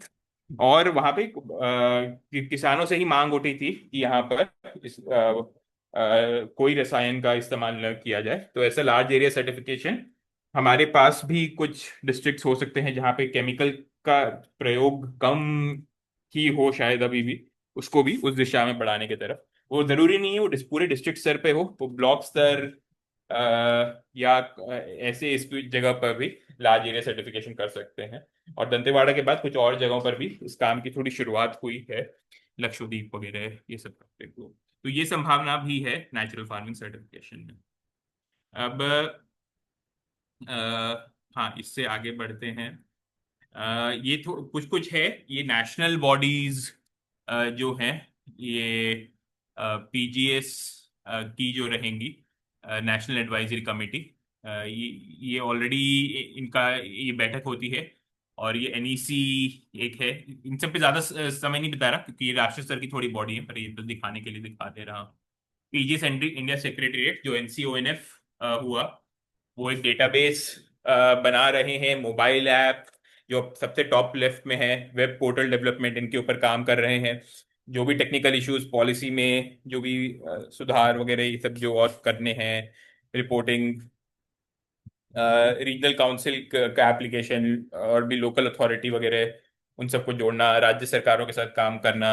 और वहां पे किसानों से ही मांग उठी थी कि यहाँ पर कोई रसायन का इस्तेमाल न किया जाए। तो ऐसा लार्ज एरिया सर्टिफिकेशन हमारे पास भी कुछ डिस्ट्रिक्ट्स हो सकते हैं जहाँ पे केमिकल का प्रयोग कम ही हो शायद अभी भी, उसको भी उस दिशा में बढ़ाने की तरफ। वो जरूरी नहीं है वो पूरे डिस्ट्रिक्ट स्तर पे हो, वो ब्लॉक स्तर या ऐसे इस जगह पर भी लार्ज एरिया सर्टिफिकेशन कर सकते हैं। और दंतेवाड़ा के बाद कुछ और जगहों पर भी इस काम की थोड़ी शुरुआत हुई है, लक्षद्वीप वगैरह ये सब करते को। तो ये संभावना भी है नेचुरल फार्मिंग सर्टिफिकेशन में। अब हाँ, इससे आगे बढ़ते हैं। ये कुछ कुछ है, ये नेशनल बॉडीज जो हैं, ये पीजीएस की जो रहेंगी, नेशनल एडवाइजरी कमेटी, ये ऑलरेडी इनका ये बैठक होती है। और ये एनईसी एक है। इन सब पे ज्यादा समय नहीं बिता रहा क्योंकि ये राष्ट्रीय स्तर की थोड़ी बॉडी है, पर ये तो दिखाने के लिए दिखा दे रहा हूँ। पीजीएस इंडिया सेक्रेटरीट जो एनसीओएनएफ हुआ, वो एक डेटाबेस बना रहे हैं, मोबाइल ऐप जो सबसे टॉप लेफ्ट में है, वेब पोर्टल डेवलपमेंट इनके ऊपर काम कर रहे हैं। जो भी टेक्निकल इश्यूज पॉलिसी में जो भी सुधार वगैरह ये सब जो और करने हैं, रिपोर्टिंग, रीजनल काउंसिल का एप्लीकेशन और भी लोकल अथॉरिटी वगैरह उन सबको जोड़ना, राज्य सरकारों के साथ काम करना,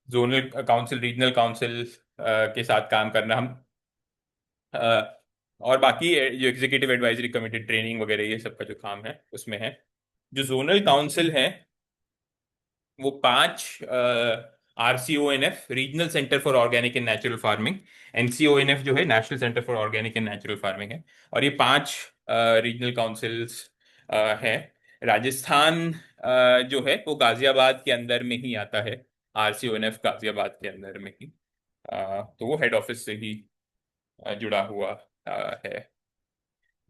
जोनल काउंसिल, रीजनल काउंसिल के साथ काम करना हम, और बाकी जो एग्जीक्यूटिव एडवाइजरी कमेटी ट्रेनिंग वगैरह ये सब का जो काम है उसमें है। जो जोनल काउंसिल है वो 5 RCONF, regional centre for organic and natural farming, NCONF जो है national centre for organic and natural farming है। और ये 5 रीजनल काउंसिल्स हैं। राजस्थान जो है वो गाजियाबाद के अंदर में ही आता है, RCONF गाजियाबाद के अंदर में ही। तो वो हेड ऑफिस से ही जुड़ा हुआ है।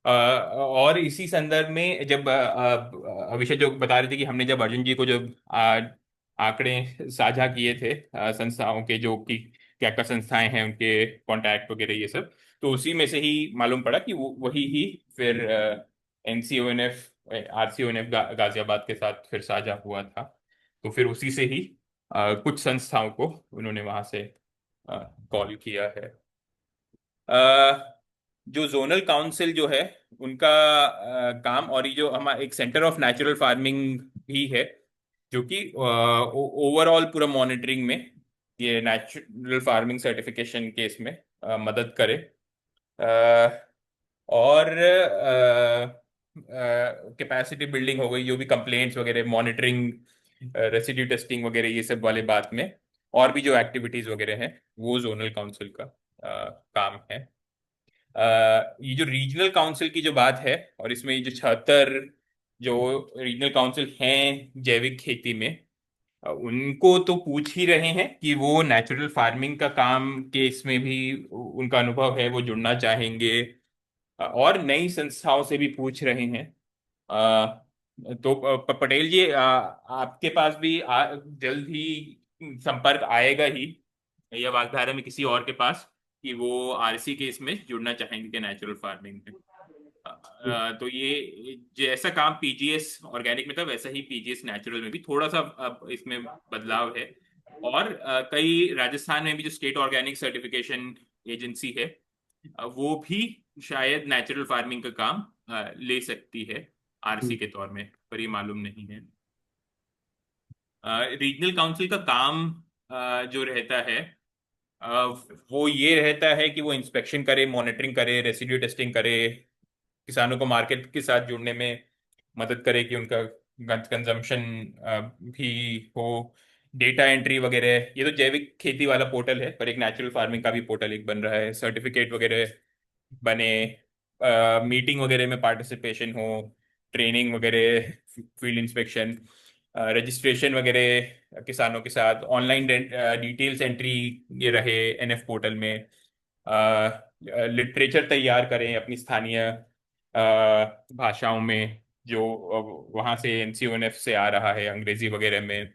और इसी संदर्भ में जब अभिषेक जो बता रहे थे कि हमने जब अर्जुन जी को जब आंकड़े साझा किए थे संस्थाओं के, जो कि क्या क्या संस्थाएं हैं उनके कांटेक्ट वगैरह ये सब, तो उसी में से ही मालूम पड़ा कि वो वही ही फिर NCONF RCONF गाजियाबाद के साथ फिर साझा हुआ था। तो फिर उसी से ही कुछ संस्थाओं को उन्होंने वहां से कॉल किया है। जो जोनल काउंसिल जो है उनका काम, और ये जो हमारा एक सेंटर ऑफ नेचुरल फार्मिंग भी है जो कि ओवरऑल पूरा मॉनिटरिंग में ये नेचुरल फार्मिंग सर्टिफिकेशन के इसमें मदद करे। और कैपेसिटी बिल्डिंग हो गई, जो भी कंप्लेंट्स वगैरह, मॉनिटरिंग, रेसिड्यू टेस्टिंग वगैरह ये सब वाले बात में, और भी जो एक्टिविटीज वगैरह हैं वो जोनल काउंसिल का काम है। ये जो रीजनल काउंसिल की जो बात है, और इसमें ये जो 76 जो रीजनल काउंसिल हैं जैविक खेती में, उनको तो पूछ ही रहे हैं कि वो नेचुरल फार्मिंग का काम के इसमें भी उनका अनुभव है, वो जुड़ना चाहेंगे। और नई संस्थाओं से भी पूछ रहे हैं। तो पटेल जी, आपके पास भी जल्द ही संपर्क आएगा ही, या वागधारा में किसी और के पास, कि वो आरसी के इसमें जुड़ना चाहेंगे कि नेचुरल फार्मिंग में। तो ये जैसा काम पीजीएस ऑर्गेनिक में था वैसा ही पीजीएस नेचुरल में भी थोड़ा सा अब इसमें बदलाव है। और कई राजस्थान में भी जो स्टेट ऑर्गेनिक सर्टिफिकेशन एजेंसी है, वो भी शायद नेचुरल फार्मिंग का काम ले सकती है आरसी के तौर में, पर ये मालूम नहीं है। रीजनल काउंसिल का काम जो रहता है वो ये रहता है कि वो इंस्पेक्शन करे, मॉनिटरिंग करे, रेसिड्यू टेस्टिंग करे, किसानों को मार्केट के साथ जुड़ने में मदद करे कि उनका कंजम्पशन भी हो, डेटा एंट्री वगैरह। ये तो जैविक खेती वाला पोर्टल है, पर एक नेचुरल फार्मिंग का भी पोर्टल एक बन रहा है, सर्टिफिकेट वगैरह बने, मीटिंग वगैरह में पार्टिसिपेशन हो, ट्रेनिंग वगैरह, फील्ड इंस्पेक्शन, रजिस्ट्रेशन वगैरह किसानों के साथ, ऑनलाइन डिटेल्स एंट्री ये रहे एनएफ पोर्टल में, लिटरेचर तैयार करें अपनी स्थानीय भाषाओं में जो वहाँ से एनसीओएनएफ से आ रहा है अंग्रेजी वगैरह में,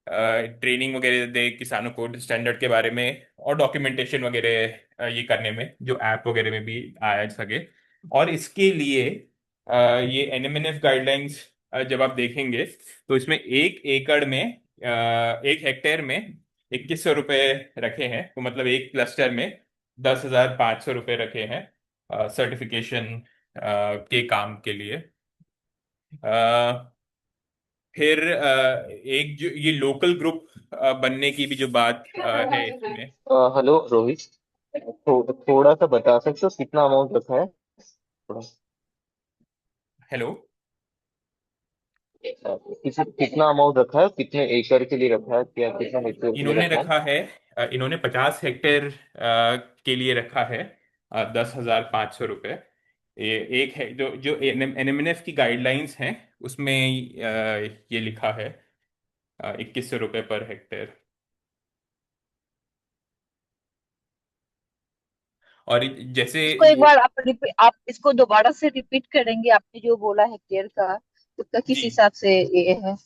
ट्रेनिंग वगैरह दे किसानों को स्टैंडर्ड के बारे में, और डॉक्यूमेंटेशन वगैरह ये करने में जो ऐप वगैरह में भी आया सके। और इसके लिए ये एनएमएनएफ गाइडलाइंस जब आप देखेंगे तो इसमें 1 एकड़ में 1 हेक्टेयर में 2100 रुपये रखे हैं, तो मतलब एक क्लस्टर में 10,500 रुपये रखे हैं सर्टिफिकेशन के काम के लिए। फिर एक जो ये लोकल ग्रुप बनने की भी जो बात है इसमें। हेलो रोहित, थोड़ा सा बता सकते हो कितना अमाउंट रखा है थोड़ा? हेलो, कितना अमाउंट रखा है, कितने एकड़ के लिए रखा है, क्या कितना हेक्टेयर के लिए इन्होंने रखा है? रखा है इन्होंने 50 हेक्टेयर के लिए रखा है 10,500 रुपये। ये एक है जो जो एनएमएनएफ की गाइडलाइंस हैं उसमें ये लिखा है 2100 रुपये पर हेक्टेयर। और जैसे इसको एक बार आप इसको दोबारा से रिपीट करेंगे, आपने जो बोला हेक्टेयर का, उसका किस जी हिसाब से ये है?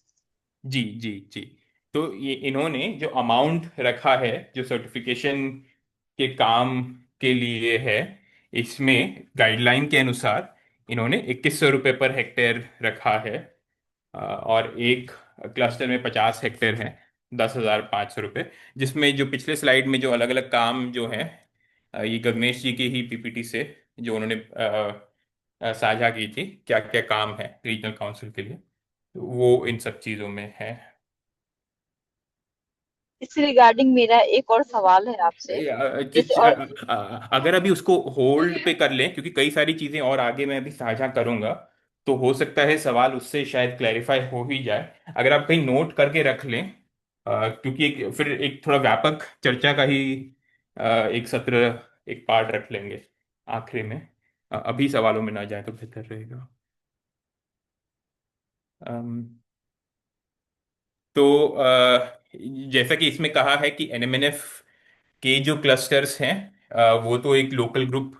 जी जी जी, तो ये इन्होंने जो अमाउंट रखा है जो सर्टिफिकेशन के काम के लिए है, इसमें गाइडलाइन के अनुसार इन्होंने 2100 रुपये पर हेक्टेयर रखा है। और एक क्लस्टर में 50 हेक्टेयर है, 10,500 रुपये, जिसमें जो पिछले स्लाइड में जो अलग अलग काम जो है ये गगनेश जी की ही पीपीटी से जो उन्होंने साझा की थी क्या क्या काम है रीजनल काउंसिल के लिए, तो वो इन सब चीज़ों में है। इस रिगार्डिंग मेरा एक और सवाल है आपसे। जैसे और अगर अभी उसको होल्ड पे कर लें, क्योंकि कई सारी चीजें और आगे मैं अभी साझा करूंगा, तो हो सकता है सवाल उससे शायद क्लैरिफाई हो ही जाए। अगर आप कहीं नोट करके रख लें, क्योंकि फिर एक थोड़ा व्यापक चर्चा का ही एक सत्र, एक पार्ट रख लेंगे आखिरी में। अभी सवालों में ना जाए तो बेहतर रहेगा। तो जैसा कि इसमें कहा है कि एनएमएनएफ के जो क्लस्टर्स हैं वो तो एक लोकल ग्रुप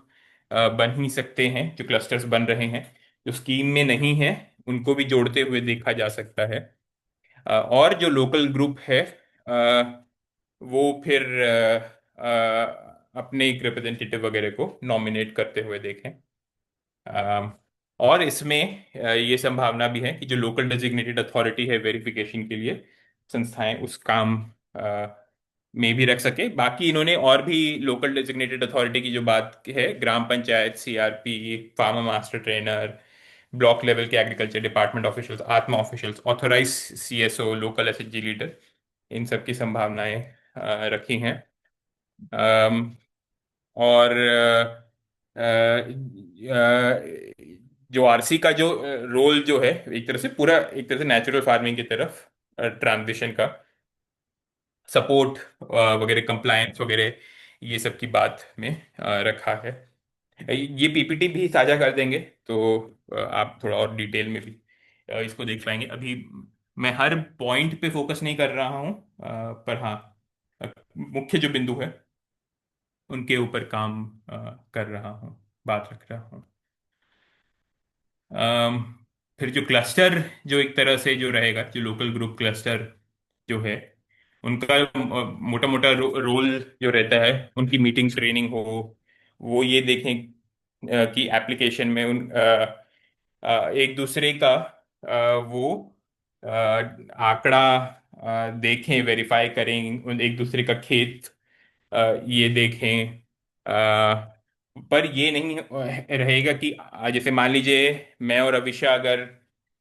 बन ही सकते हैं, जो क्लस्टर्स बन रहे हैं जो स्कीम में नहीं है उनको भी जोड़ते हुए देखा जा सकता है। और जो लोकल ग्रुप है वो फिर अपने एक रिप्रेजेंटेटिव वगैरह को नॉमिनेट करते हुए देखें। अम, और इसमें ये संभावना भी है कि जो लोकल डेजिग्नेटेड अथॉरिटी है वेरिफिकेशन के लिए, संस्थाएं उस काम में भी रख सके। बाकी इन्होंने और भी लोकल डेजिग्नेटेड अथॉरिटी की जो बात है, gram panchayat, CRP, farmer master trainer, block level के agriculture department officials, ATMA officials, authorise CSO, local SHG leader, इन सब की संभावनाएं रखी हैं। और जो आरसी का जो रोल जो है, एक तरह से पूरा एक तरह से नेचुरल फार्मिंग की तरफ ट्रांजिशन का सपोर्ट वगैरह, कंप्लायंस वगैरह, ये सब की बात में रखा है। ये पीपीटी भी साझा कर देंगे तो आप थोड़ा और डिटेल में भी इसको देख पाएंगे। अभी मैं हर पॉइंट पे फोकस नहीं कर रहा हूँ, पर हाँ मुख्य जो बिंदु है उनके ऊपर काम कर रहा हूँ, बात रख रहा हूँ। अम, फिर जो क्लस्टर जो एक तरह से जो रहेगा, जो लोकल ग्रुप क्लस्टर जो है, उनका मोटा मोटा रोल जो रहता है, उनकी मीटिंग ट्रेनिंग हो, वो ये देखें कि एप्लीकेशन में एक दूसरे का वो आंकड़ा देखें, वेरीफाई करें, एक दूसरे का खेत ये देखें। पर ये नहीं रहेगा कि जैसे मान लीजिए मैं और अविशा अगर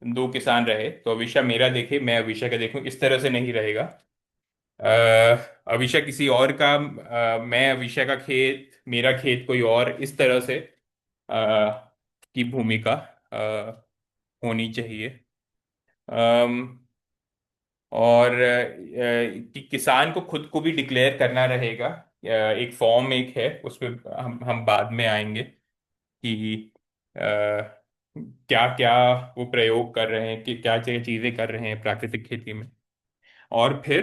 दो किसान रहे, तो अविशा मेरा देखे, मैं अविशा का देखूं, इस तरह से नहीं रहेगा। अविशा किसी और का, मैं अविशा का खेत, मेरा खेत कोई और, इस तरह से की भूमिका होनी चाहिए। अम, और कि किसान को खुद को भी डिक्लेयर करना रहेगा एक फॉर्म एक है, उस पर हम बाद में आएंगे कि क्या क्या वो प्रयोग कर रहे हैं, कि क्या क्या चीजें कर रहे हैं प्राकृतिक खेती में। और फिर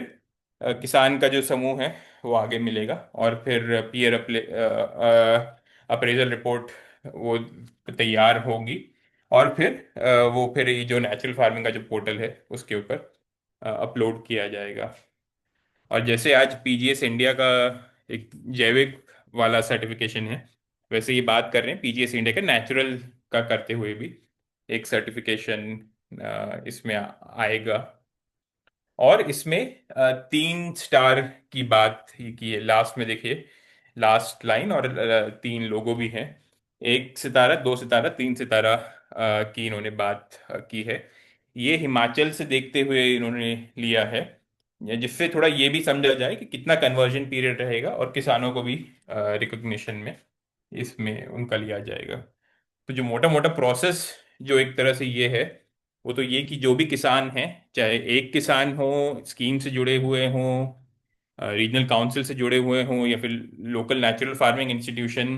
किसान का जो समूह है वो आगे मिलेगा, और फिर पीयर अप्रेजल रिपोर्ट वो तैयार होगी, और फिर वो फिर ये जो नेचुरल फार्मिंग का जो पोर्टल है उसके ऊपर अपलोड किया जाएगा। और जैसे आज पीजीएस इंडिया का एक जैविक वाला सर्टिफिकेशन है, वैसे ये बात कर रहे हैं पीजीएस इंडिया का नेचुरल का करते हुए भी एक सर्टिफिकेशन इसमें आएगा। और इसमें 3 स्टार की बात ही की है लास्ट में, देखिए लास्ट लाइन, और 3 लोगो भी हैं। 1 सितारा, 2 सितारा, 3 सितारा की इन्होंने बात की है। ये हिमाचल से देखते हुए इन्होंने लिया है, जिससे थोड़ा ये भी समझा जाए कि कितना कन्वर्जन पीरियड रहेगा, और किसानों को भी रिकॉग्निशन में इसमें उनका लिया जाएगा। तो जो मोटा मोटा प्रोसेस जो एक तरह से ये है, वो तो ये कि जो भी किसान हैं, चाहे एक किसान हो, स्कीम से जुड़े हुए हों, रीजनल काउंसिल से जुड़े हुए हों, या फिर लोकल नेचुरल फार्मिंग इंस्टीट्यूशन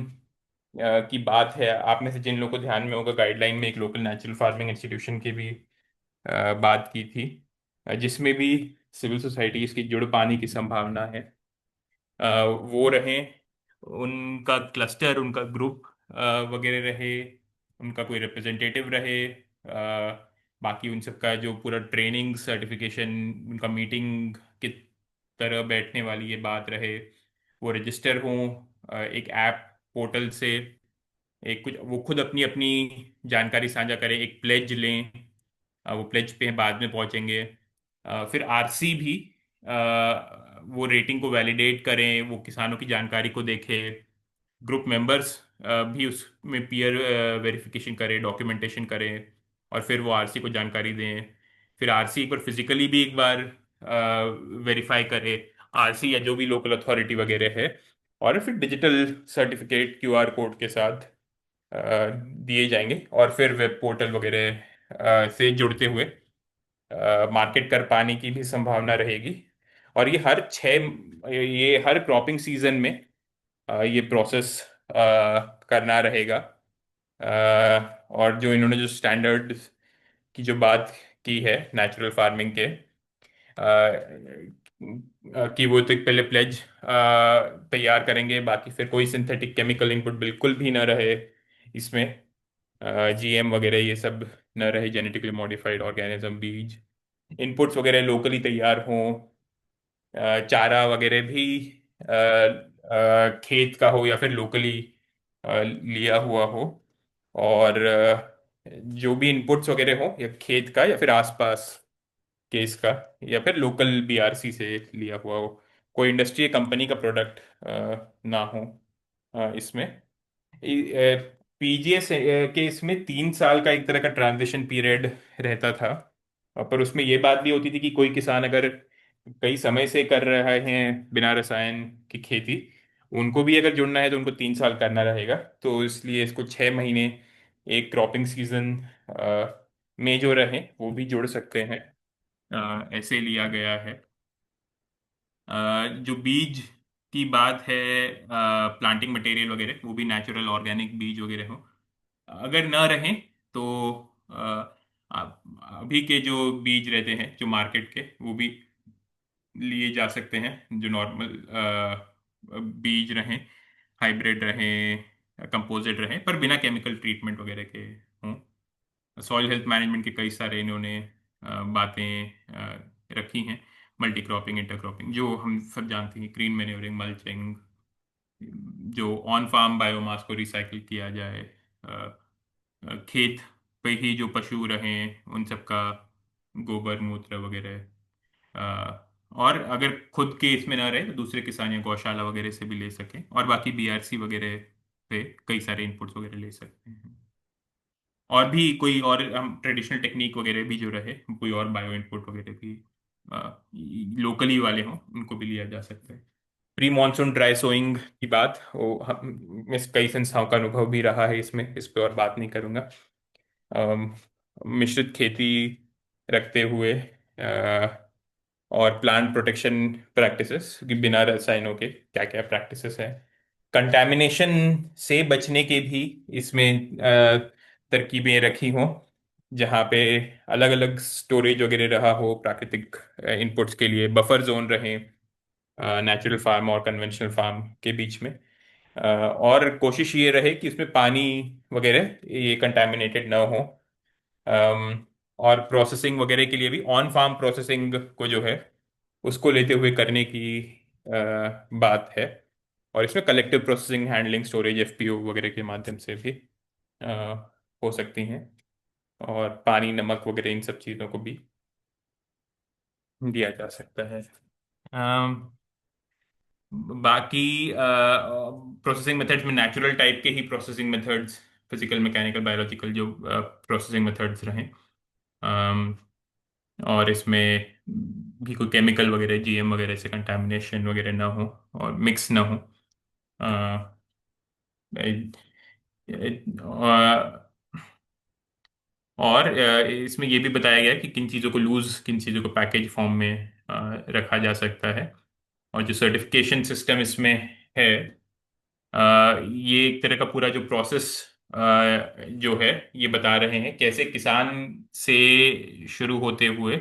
की बात है। आप में से जिन लोगों को ध्यान में होगा, गाइडलाइन में एक लोकल नेचुरल फार्मिंग इंस्टीट्यूशन की भी बात की थी, जिसमें भी सिविल सोसाइटी इसकी जुड़ पाने की संभावना है। वो रहें, उनका क्लस्टर, उनका ग्रुप वगैरह रहे, उनका कोई रिप्रेजेंटेटिव रहे, बाकी उन सबका जो पूरा ट्रेनिंग सर्टिफिकेशन, उनका मीटिंग की तरह बैठने वाली ये बात रहे, वो रजिस्टर हों एक ऐप पोर्टल से, एक कुछ वो खुद अपनी अपनी जानकारी साझा करें, एक प्लेज लें, वो प्लेज पे बाद में पहुंचेंगे। फिर आरसी भी वो रेटिंग को वैलिडेट करें, वो किसानों की जानकारी को देखें, ग्रुप मेंबर्स भी उसमें पीयर वेरिफिकेशन करें, डॉक्यूमेंटेशन करें, और फिर वो आरसी को जानकारी दें। फिर आरसी एक बार फिजिकली भी एक बार वेरीफाई करे, आरसी या जो भी लोकल अथॉरिटी वगैरह है, और फिर डिजिटल सर्टिफिकेट क्यूआर कोड के साथ दिए जाएंगे, और फिर वेब पोर्टल वगैरह से जुड़ते हुए मार्केट कर पाने की भी संभावना रहेगी। और ये हर क्रॉपिंग सीजन में ये प्रोसेस करना रहेगा। और जो इन्होंने जो स्टैंडर्ड की जो बात की है नेचुरल फार्मिंग के, कि वो तो पहले प्लेज तैयार करेंगे, बाकी फिर कोई सिंथेटिक केमिकल इनपुट बिल्कुल भी ना रहे इसमें, जीएम वगैरह ये सब न रहे, जेनेटिकली मॉडिफाइड ऑर्गेनिज्म, बीज इनपुट्स वगैरह लोकली तैयार हों, चारा वगैरह भी खेत का हो या फिर लोकली लिया हुआ हो, और जो भी इनपुट्स वगैरह हो या खेत का या फिर आसपास के इसका, या फिर लोकल बीआरसी से लिया हुआ हो, कोई इंडस्ट्री या कंपनी का प्रोडक्ट ना हो इसमें। पीजीएस के इसमें 3 साल का एक तरह का ट्रांजिशन पीरियड रहता था, पर उसमें ये बात भी होती थी कि कोई किसान अगर कई समय से कर रहे हैं बिना रसायन की खेती, उनको भी अगर जुड़ना है तो उनको 3 साल करना रहेगा। तो इसलिए इसको 6 महीने एक क्रॉपिंग सीजन में जो रहे वो भी जुड़ सकते हैं, ऐसे लिया गया है। जो बीज की बात है, प्लांटिंग मटेरियल वगैरह, वो भी नेचुरल ऑर्गेनिक बीज वगैरह हो। अगर ना रहें तो अभी के जो बीज रहते हैं जो मार्केट के, वो भी लिए जा सकते हैं, जो नॉर्मल बीज रहें, हाइब्रिड रहें, कंपोजिट रहें, पर बिना केमिकल ट्रीटमेंट वगैरह के हों। सॉइल हेल्थ मैनेजमेंट के कई सारे इन्होंने बातें रखी हैं, मल्टी क्रॉपिंग, इंटरक्रॉपिंग, जो हम सब जानते हैं, ग्रीन मैन्योरिंग, मल्चिंग, जो ऑन फार्म बायोमास को रिसाइकिल किया जाए, खेत पे ही जो पशु रहें उन सबका गोबर मूत्र वगैरह, और अगर खुद के इसमें ना रहे तो दूसरे किसान या गौशाला वगैरह से भी ले सकें, और बाकी बीआरसी वगैरह पे कई सारे इनपुट्स वगैरह ले सकते हैं। और भी कोई और हम ट्रेडिशनल टेक्निक वगैरह भी जो रहे, कोई और बायो इनपुट वगैरह भी लोकली वाले हों, उनको भी लिया जा सकता है। प्री मॉनसून ड्राई सोइंग की बात, वो कई संस्थाओं का अनुभव भी रहा है इसमें, इस पे और बात नहीं करूंगा। मिश्रित खेती रखते हुए, और प्लांट प्रोटेक्शन प्रैक्टिसेस कि बिना रसायनों के क्या क्या प्रैक्टिसेस है। कंटैमिनेशन से बचने के भी इसमें तरकीबें रखी हों, जहाँ पे अलग अलग स्टोरेज वगैरह रहा हो प्राकृतिक इनपुट्स के लिए, बफर जोन रहे नेचुरल फार्म और कन्वेंशनल फार्म के बीच में। और कोशिश ये रहे कि इसमें पानी वगैरह ये कंटैमिनेटेड ना हो। और प्रोसेसिंग वगैरह के लिए भी ऑन फार्म प्रोसेसिंग को जो है उसको लेते हुए करने की बात है। और इसमें collective processing, handling, storage, FPO वगैरह के माध्यम से भी अ, हो सकती हैं। और पानी, नमक वगैरह इन सब चीज़ों को भी दिया जा सकता है। बाकी प्रोसेसिंग मेथड्स में नेचुरल टाइप के ही processing methods, physical, mechanical, biological जो प्रोसेसिंग मेथड्स रहें। अम, और इसमें भी कोई केमिकल वगैरह, जीएम वगैरह से कंटामिनेशन वगैरह ना हो और मिक्स ना हो। अ, अ, और इसमें ये भी बताया गया है कि किन चीज़ों को लूज, किन चीज़ों को पैकेज फॉर्म में रखा जा सकता है। और जो सर्टिफिकेशन सिस्टम इसमें है, ये एक तरह का पूरा जो प्रोसेस जो है ये बता रहे हैं कैसे किसान से शुरू होते हुए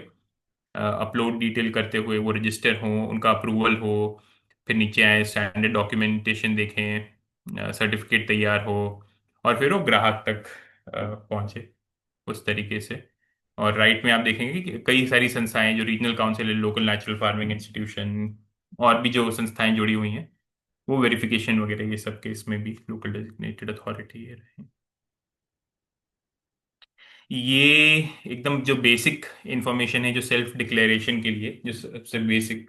अपलोड डिटेल करते हुए वो रजिस्टर हो, उनका अप्रूवल हो, फिर नीचे आए स्टैंडर्ड डॉक्यूमेंटेशन देखें, सर्टिफिकेट तैयार हो, और फिर वो ग्राहक तक पहुंचे उस तरीके से। और राइट में आप देखेंगे कि कई सारी संस्थाएं जो regional council, local natural farming institution और भी जो संस्थाएं जुड़ी हुई हैं, वो वेरिफिकेशन वगैरह ये सब के इसमें भी लोकल डेजिग्नेटेड अथॉरिटी ये रहे। ये एकदम जो बेसिक इंफॉर्मेशन है जो सेल्फ डिक्लेरेशन के लिए, जो सबसे बेसिक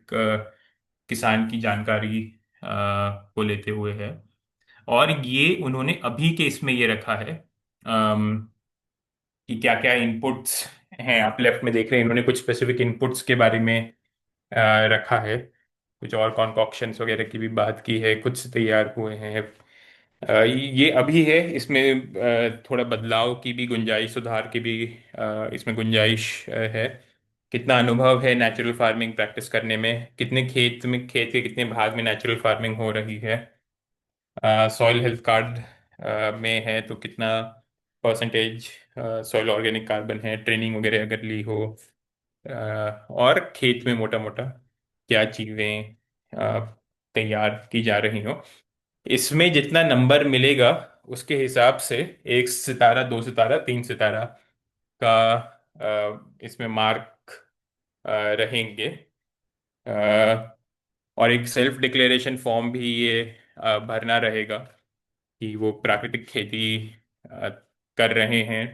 किसान की जानकारी को लेते हुए है। और ये उन्होंने अभी के इसमें ये रखा है कि क्या क्या इनपुट्स हैं। आप लेफ्ट में देख रहे हैं, इन्होंने कुछ स्पेसिफिक इनपुट्स के बारे में रखा है। कुछ और कॉन्कॉक्शंस वगैरह की भी बात की है, कुछ तैयार हुए हैं। ये अभी है, इसमें थोड़ा बदलाव की भी गुंजाइश, सुधार की भी इसमें गुंजाइश है। कितना अनुभव है नेचुरल फार्मिंग प्रैक्टिस करने में, कितने खेत में, खेत के कितने भाग में नेचुरल फार्मिंग हो रही है, सॉइल हेल्थ कार्ड में है तो कितना परसेंटेज सॉइल ऑर्गेनिक कार्बन है, ट्रेनिंग वगैरह अगर ली हो, और खेत में मोटा मोटा क्या चीज़ें तैयार की जा रही हो। इसमें जितना नंबर मिलेगा उसके हिसाब से 1 सितारा, 2 सितारा, 3 सितारा का इसमें मार्क रहेंगे। और एक सेल्फ डिक्लेरेशन फॉर्म भी ये भरना रहेगा कि वो प्राकृतिक खेती अ, कर रहे हैं,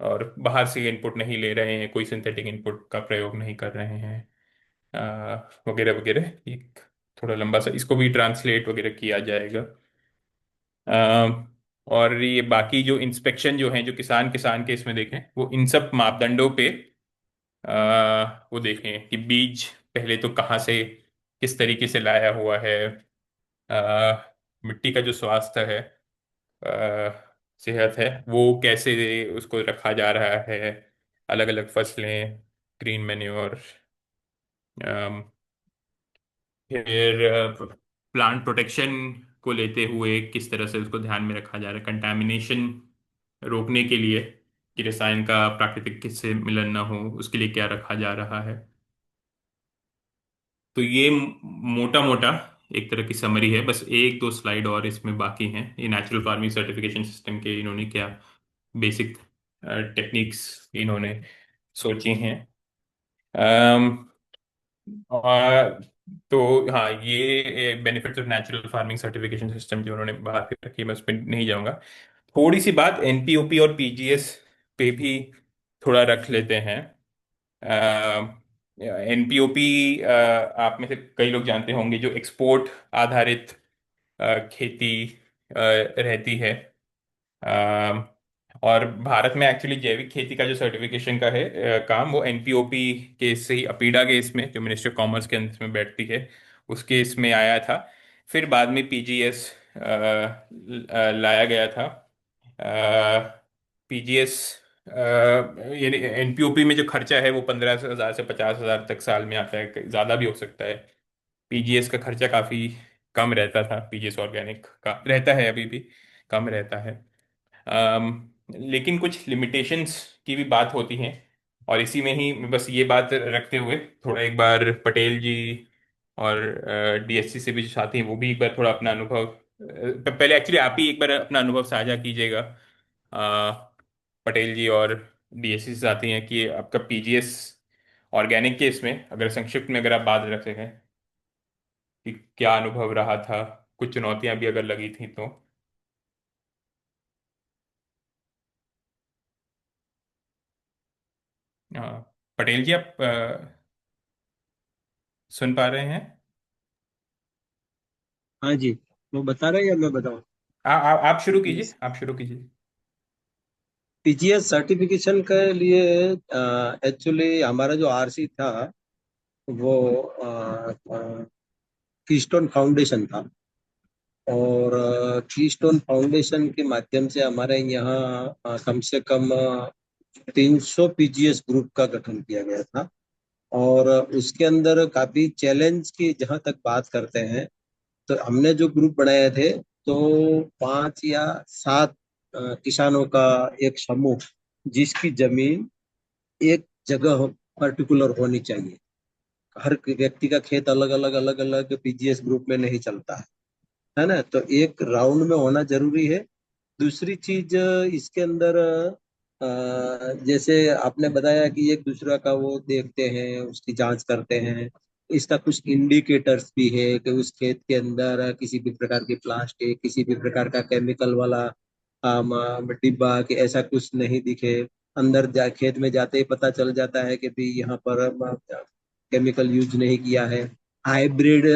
और बाहर से इनपुट नहीं ले रहे हैं, कोई सिंथेटिक इनपुट का प्रयोग नहीं कर रहे हैं, वगैरह वगैरह। एक थोड़ा लंबा सा इसको भी ट्रांसलेट वगैरह किया जाएगा। और ये बाकी जो इंस्पेक्शन जो हैं, जो किसान किसान के इसमें देखें, वो इन सब मापदंडों पे वो देखें कि बीज पहले तो कहाँ से, किस तरीके से लाया हुआ है, मिट्टी का जो स्वास्थ्य है, सेहत है, वो कैसे उसको रखा जा रहा है, अलग अलग फसलें, ग्रीन मैन्योर, फिर प्लांट प्रोटेक्शन को लेते हुए किस तरह से उसको ध्यान में रखा जा रहा है, कंटैमिनेशन रोकने के लिए कि रसायन का प्राकृतिक किससे मिलन ना हो, उसके लिए क्या रखा जा रहा है। तो ये मोटा मोटा एक तरह की समरी है। बस 1-2 स्लाइड और इसमें बाकी हैं। ये नेचुरल फार्मिंग सर्टिफिकेशन सिस्टम के इन्होंने क्या बेसिक टेक्निक्स इन्होंने सोची हैं। और तो हाँ, ये benefits of natural farming certification system जो उन्होंने बात कर रखी है, मैं उस पर नहीं जाऊंगा। थोड़ी सी बात एनपीओपी और पीजीएस पे भी थोड़ा रख लेते हैं। एनपीओपी आप में से कई लोग जानते होंगे, जो एक्सपोर्ट आधारित खेती रहती है। अ, और भारत में एक्चुअली जैविक खेती का जो सर्टिफिकेशन का है काम, वो एनपीओपी केस से ही, अपीडा केस में जो मिनिस्ट्री ऑफ कॉमर्स के अंदर में बैठती है उस केस में आया था। फिर बाद में पीजीएस लाया गया था। पीजीएस यानी एनपीओपी में जो खर्चा है वो 15,000 से 50,000 तक साल में आता है, ज़्यादा भी हो सकता है। पीजीएस का खर्चा काफ़ी कम रहता था, पीजीएस ऑर्गेनिक का रहता है अभी भी, कम रहता है। लेकिन कुछ लिमिटेशंस की भी बात होती हैं, और इसी में ही बस ये बात रखते हुए थोड़ा एक बार पटेल जी और डीएससी से भी जो साथी हैं वो भी एक बार थोड़ा अपना अनुभव, पहले एक्चुअली आप ही एक बार अपना अनुभव साझा कीजिएगा, पटेल जी और डीएससी से साथी हैं, कि आपका पीजीएस ऑर्गेनिक के इसमें अगर संक्षिप्त में अगर आप बात रख सकें कि क्या अनुभव रहा था, कुछ चुनौतियां भी अगर लगी थी तो। हाँ, पटेल जी आप सुन पा रहे हैं? हाँ जी, वो बता रहे हैं या मैं बताऊं? आप शुरू कीजिए, आप शुरू कीजिए। पीजीएस सर्टिफिकेशन के लिए एक्चुअली हमारा जो आरसी था वो कीस्टोन फाउंडेशन था, और कीस्टोन फाउंडेशन के माध्यम से हमारे यहाँ कम से कम 300 पीजीएस ग्रुप का गठन किया गया था। और उसके अंदर काफी चैलेंज की जहां तक बात करते हैं, तो हमने जो ग्रुप बनाए थे, तो 5 या 7 किसानों का एक समूह, जिसकी जमीन एक जगह पर्टिकुलर होनी चाहिए। हर व्यक्ति का खेत अलग अलग पीजीएस ग्रुप में नहीं चलता है ना, तो एक राउंड में होना जरूरी है। दूसरी चीज इसके अंदर जैसे आपने बताया कि एक दूसरा का वो देखते हैं, उसकी जांच करते हैं। इसका कुछ इंडिकेटर्स भी है कि उस खेत के अंदर किसी भी प्रकार की प्लास्टिक, किसी भी प्रकार का केमिकल वाला डिब्बा कि ऐसा कुछ नहीं दिखे। अंदर जा खेत में जाते ही पता चल जाता है कि भी यहाँ पर केमिकल यूज नहीं किया है। हाइब्रिड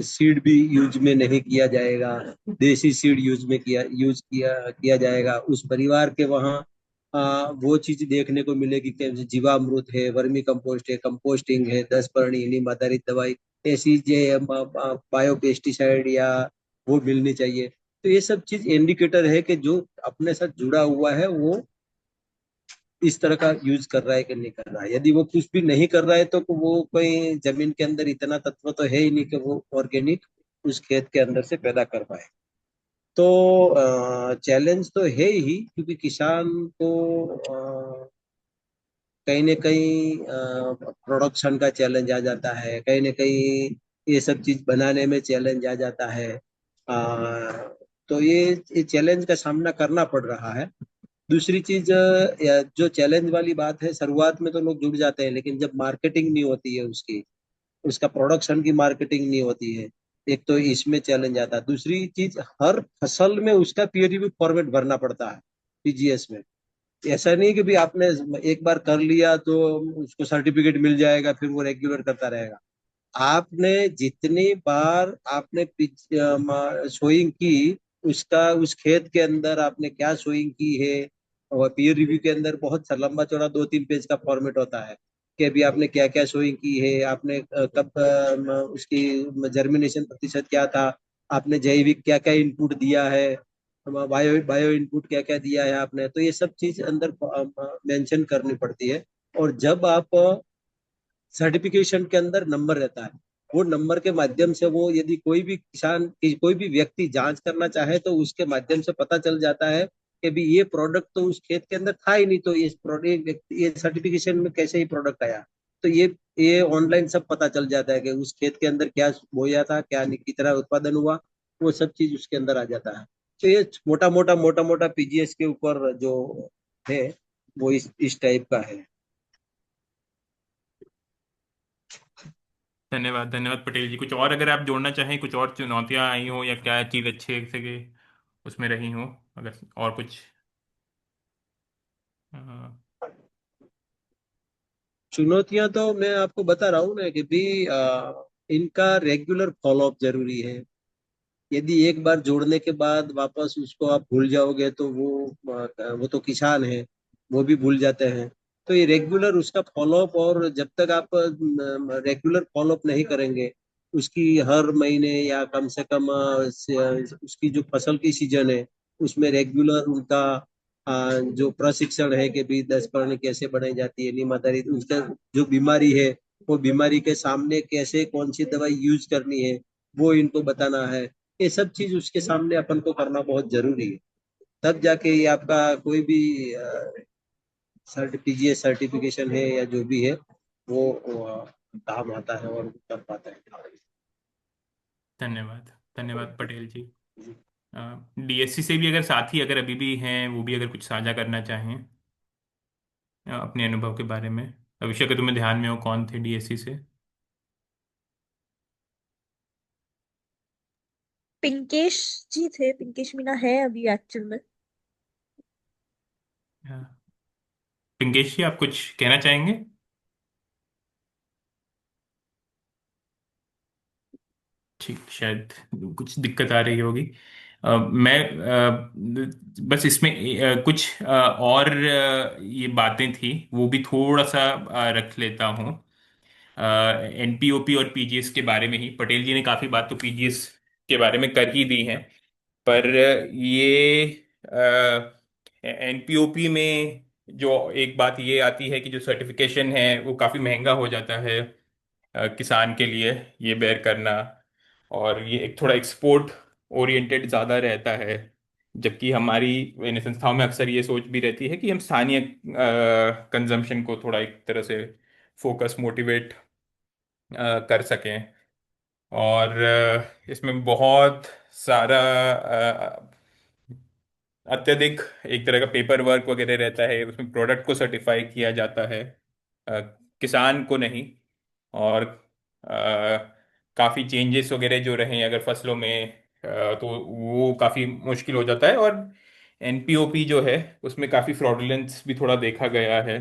सीड भी यूज में नहीं किया जाएगा, देसी सीड यूज किया जाएगा। उस परिवार के वहाँ वो चीज देखने को मिलेगी कि जीवामृत है, वर्मी कंपोस्ट है, कंपोस्टिंग है, 10 परणी नीम आधारित दवाई, ऐसी जो बायो पेस्टिसाइड या वो मिलनी चाहिए। तो ये सब चीज इंडिकेटर है कि जो अपने साथ जुड़ा हुआ है वो इस तरह का यूज कर रहा है कि नहीं कर रहा है। यदि वो कुछ भी नहीं कर रहा है तो वो कोई जमीन के अंदर इतना तत्व तो है ही नहीं कि वो ऑर्गेनिक उस खेत के अंदर से पैदा कर पाए। तो चैलेंज तो है ही, क्योंकि किसान को कहीं न कहीं प्रोडक्शन का चैलेंज आ जाता है, कहीं न कहीं ये सब चीज बनाने में चैलेंज आ जाता है। तो ये चैलेंज का सामना करना पड़ रहा है। दूसरी चीज जो चैलेंज वाली बात है, शुरुआत में तो लोग जुड़ जाते हैं, लेकिन जब मार्केटिंग नहीं होती है उसकी, उसका प्रोडक्शन की मार्केटिंग नहीं होती है, एक तो इसमें चैलेंज आता है। दूसरी चीज, हर फसल में उसका पीयर रिव्यू फॉर्मेट भरना पड़ता है पीजीएस में। ऐसा नहीं कि भी आपने एक बार कर लिया तो उसको सर्टिफिकेट मिल जाएगा फिर वो रेगुलर करता रहेगा। आपने जितनी बार आपने सोइंग की, उसका उस खेत के अंदर आपने क्या सोइंग की है, और पीयर रिव्यू के अंदर बहुत सा लंबा चौड़ा 2-3 पेज का फॉर्मेट होता है कि अभी आपने क्या क्या सोइंग की है, आपने कब उसकी जर्मिनेशन प्रतिशत क्या था, आपने जैविक क्या क्या इनपुट दिया है, बायो बायो इनपुट क्या क्या दिया है आपने। तो ये सब चीज अंदर मेंशन करनी पड़ती है। और जब आप सर्टिफिकेशन के अंदर नंबर रहता है, वो नंबर के माध्यम से वो यदि कोई भी किसान कोई भी व्यक्ति जांच करना चाहे तो उसके माध्यम से पता चल जाता है कि भी ये प्रोडक्ट तो उस खेत के अंदर था ही नहीं, तो ये प्रोडक्ट ये सर्टिफिकेशन में कैसे ही प्रोडक्ट आया। तो ये ऑनलाइन सब पता चल जाता है कि उस खेत के अंदर क्या बोया था, क्या कितना उत्पादन हुआ, वो सब चीज उसके अंदर आ जाता है। तो ये मोटा मोटा पीजीएस के ऊपर जो है वो इस टाइप का है। धन्यवाद, धन्यवाद पटेल जी। कुछ और अगर आप जोड़ना चाहें, कुछ और चुनौतियां आई हो या क्या चीज़ अच्छे से के उसमें रही हो, अगर और कुछ। हाँ। चुनौतियां तो मैं आपको बता रहा हूँ ना कि भी इनका रेगुलर फॉलोअप जरूरी है। यदि एक बार जोड़ने के बाद वापस उसको आप भूल जाओगे तो वो तो किसान है, वो भी भूल जाते हैं। तो ये रेगुलर उसका फॉलोअप, और जब तक आप रेगुलर फॉलोअप नहीं करेंगे, उसकी हर महीने या कम से कम उसकी जो फसल की सीजन है उसमें रेगुलर उनका जो प्रशिक्षण है कि भी 10 कैसे बनाई जाती है, नीम आधारित उसका जो बीमारी है वो बीमारी के सामने कैसे कौन सी दवाई यूज करनी है वो इनको बताना है। ये सब चीज उसके सामने अपन को करना बहुत जरूरी है, तब जाके ये आपका कोई भी पीजीएस सर्टिफिकेशन है या जो भी है वो काम आता है और कर पाता है। धन्यवाद, धन्यवाद पटेल जी। डीएससी से भी अगर साथी अगर अभी भी हैं, वो भी अगर कुछ साझा करना चाहें अपने अनुभव के बारे में। अभिषेक, अगर तुम्हें ध्यान में हो कौन थे डीएससी से? पिंकेश जी थे, पिंकेश मीना है अभी एक्चुअल में। हाँ। पिंकेश जी, आप कुछ कहना चाहेंगे? ठीक, शायद कुछ दिक्कत आ रही होगी। मैं बस इसमें कुछ और ये बातें थी वो भी थोड़ा सा रख लेता हूँ। एनपीओपी और पीजीएस के बारे में ही पटेल जी ने काफी बात तो पीजीएस के बारे में कर ही दी है। पर ये एनपीओपी में जो एक बात ये आती है कि जो सर्टिफिकेशन है वो काफी महंगा हो जाता है किसान के लिए ये बेयर करना। और ये एक थोड़ा एक्सपोर्ट ओरिएंटेड ज़्यादा रहता है, जबकि हमारी इन संस्थाओं में अक्सर ये सोच भी रहती है कि हम स्थानीय कंजम्पशन को थोड़ा एक तरह से फोकस मोटिवेट कर सकें। और इसमें बहुत सारा अत्यधिक एक तरह का पेपर वर्क वगैरह रहता है, उसमें प्रोडक्ट को सर्टिफाई किया जाता है, अ, किसान को नहीं। और काफ़ी चेंजेस वगैरह जो रहे अगर फसलों में तो वो काफ़ी मुश्किल हो जाता है। और एनपीओपी जो है उसमें काफ़ी फ्रॉडुलेंस भी थोड़ा देखा गया है।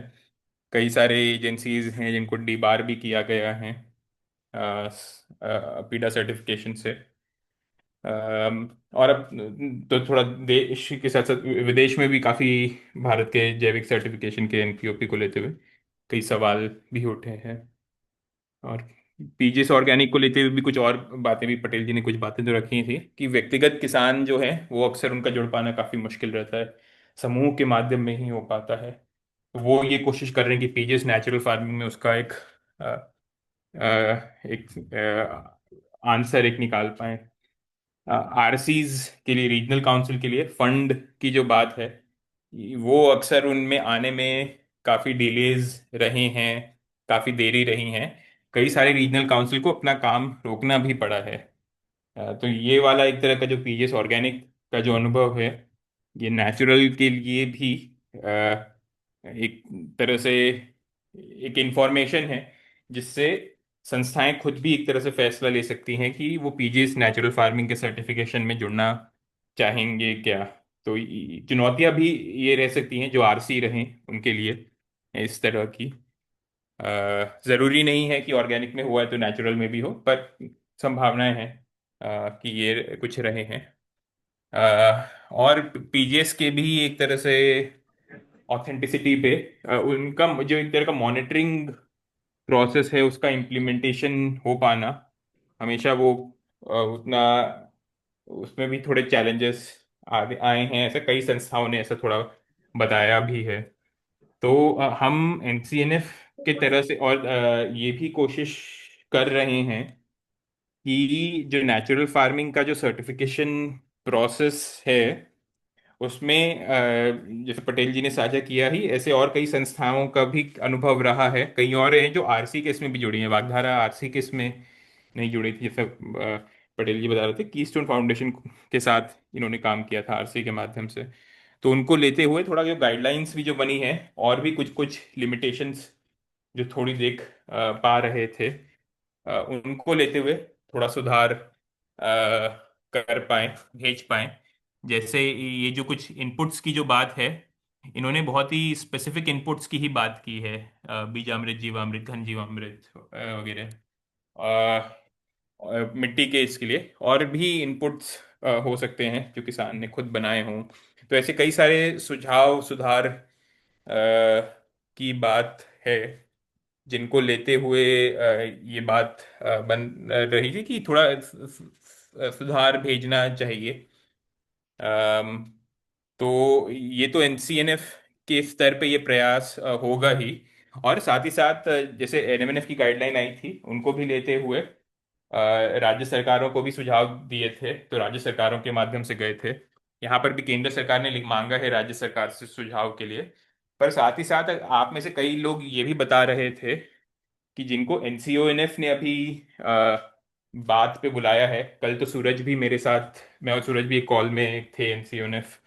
कई सारे एजेंसीज हैं जिनको डीबार भी किया गया है पीडा सर्टिफिकेशन से। और अब तो थोड़ा देश के साथ साथ विदेश में भी काफ़ी भारत के जैविक सर्टिफिकेशन के एनपीओपी को लेते हुए कई सवाल भी उठे हैं। और पीजीएस ऑर्गेनिक को लेते हुए भी कुछ और बातें भी पटेल जी ने कुछ बातें तो रखी थी कि व्यक्तिगत किसान जो है वो अक्सर उनका जुड़ पाना काफ़ी मुश्किल रहता है, समूह के माध्यम में ही हो पाता है। तो वो ये कोशिश कर रहे हैं कि पीजीएस नेचुरल फार्मिंग में उसका अ, एक आंसर एक निकाल पाए। आरसीज के लिए, रीजनल काउंसिल के लिए फंड की जो बात है वो अक्सर उनमें आने में काफ़ी डिलेज रहे हैं, काफ़ी देरी रही हैं। कई सारे रीजनल काउंसिल को अपना काम रोकना भी पड़ा है। तो ये वाला एक तरह का जो पीजीएस ऑर्गेनिक का जो अनुभव है ये नेचुरल के लिए भी एक तरह से एक इंफॉर्मेशन है जिससे संस्थाएं खुद भी एक तरह से फैसला ले सकती हैं कि वो पीजीएस नेचुरल फार्मिंग के सर्टिफिकेशन में जुड़ना चाहेंगे क्या। तो चुनौतियां भी ये रह सकती हैं जो आरसी रहें उनके लिए इस तरह की। जरूरी नहीं है कि ऑर्गेनिक में हुआ है तो नेचुरल में भी हो, पर संभावनाएं हैं कि ये कुछ रहे हैं। और पीजीएस के भी एक तरह से ऑथेंटिसिटी पे उनका जो एक तरह का मॉनिटरिंग प्रोसेस है उसका इम्प्लीमेंटेशन हो पाना हमेशा वो उतना उसमें भी थोड़े चैलेंजेस आगे आए हैं, ऐसा कई संस्थाओं ने ऐसा थोड़ा बताया भी है। तो हम एनसीएनएफ के तरह से और ये भी कोशिश कर रहे हैं कि जो नेचुरल फार्मिंग का जो सर्टिफिकेशन प्रोसेस है उसमें जैसे पटेल जी ने साझा किया ही ऐसे और कई संस्थाओं का भी अनुभव रहा है। कई और हैं जो आरसी केस में भी जुड़ी हैं, वागधारा आरसी केस में नहीं जुड़ी थी, जैसे पटेल जी बता रहे थे कीस्टोन फाउंडेशन के साथ इन्होंने काम किया था आरसी के माध्यम से। तो उनको लेते हुए थोड़ा जो गाइडलाइंस भी जो बनी है और भी कुछ कुछ लिमिटेशंस जो थोड़ी देख पा रहे थे उनको लेते हुए थोड़ा सुधार कर पाए, भेज पाए। जैसे ये जो कुछ इनपुट्स की जो बात है इन्होंने बहुत ही स्पेसिफिक इनपुट्स की ही बात की है, बीजामृत, जीवामृत, घन जीवामृत वगैरह। मिट्टी के इसके लिए और भी इनपुट्स हो सकते हैं जो किसान ने खुद बनाए हों। तो ऐसे कई सारे सुझाव सुधार की बात है जिनको लेते हुए ये बात बन रही थी कि थोड़ा सुधार भेजना चाहिए। तो ये तो एनसीएनएफ के स्तर पे ये प्रयास होगा ही। और साथ ही साथ जैसे एनएमएनएफ की गाइडलाइन आई थी उनको भी लेते हुए राज्य सरकारों को भी सुझाव दिए थे, तो राज्य सरकारों के माध्यम से गए थे। यहाँ पर भी केंद्र सरकार ने मांगा है राज्य सरकार से सुझाव के लिए। पर साथ ही साथ आप में से कई लोग ये भी बता रहे थे कि जिनको एनसीओएनएफ ने अभी बात पे बुलाया है, कल तो सूरज भी मेरे साथ, मैं और सूरज भी एक कॉल में थे एनसीओएनएफ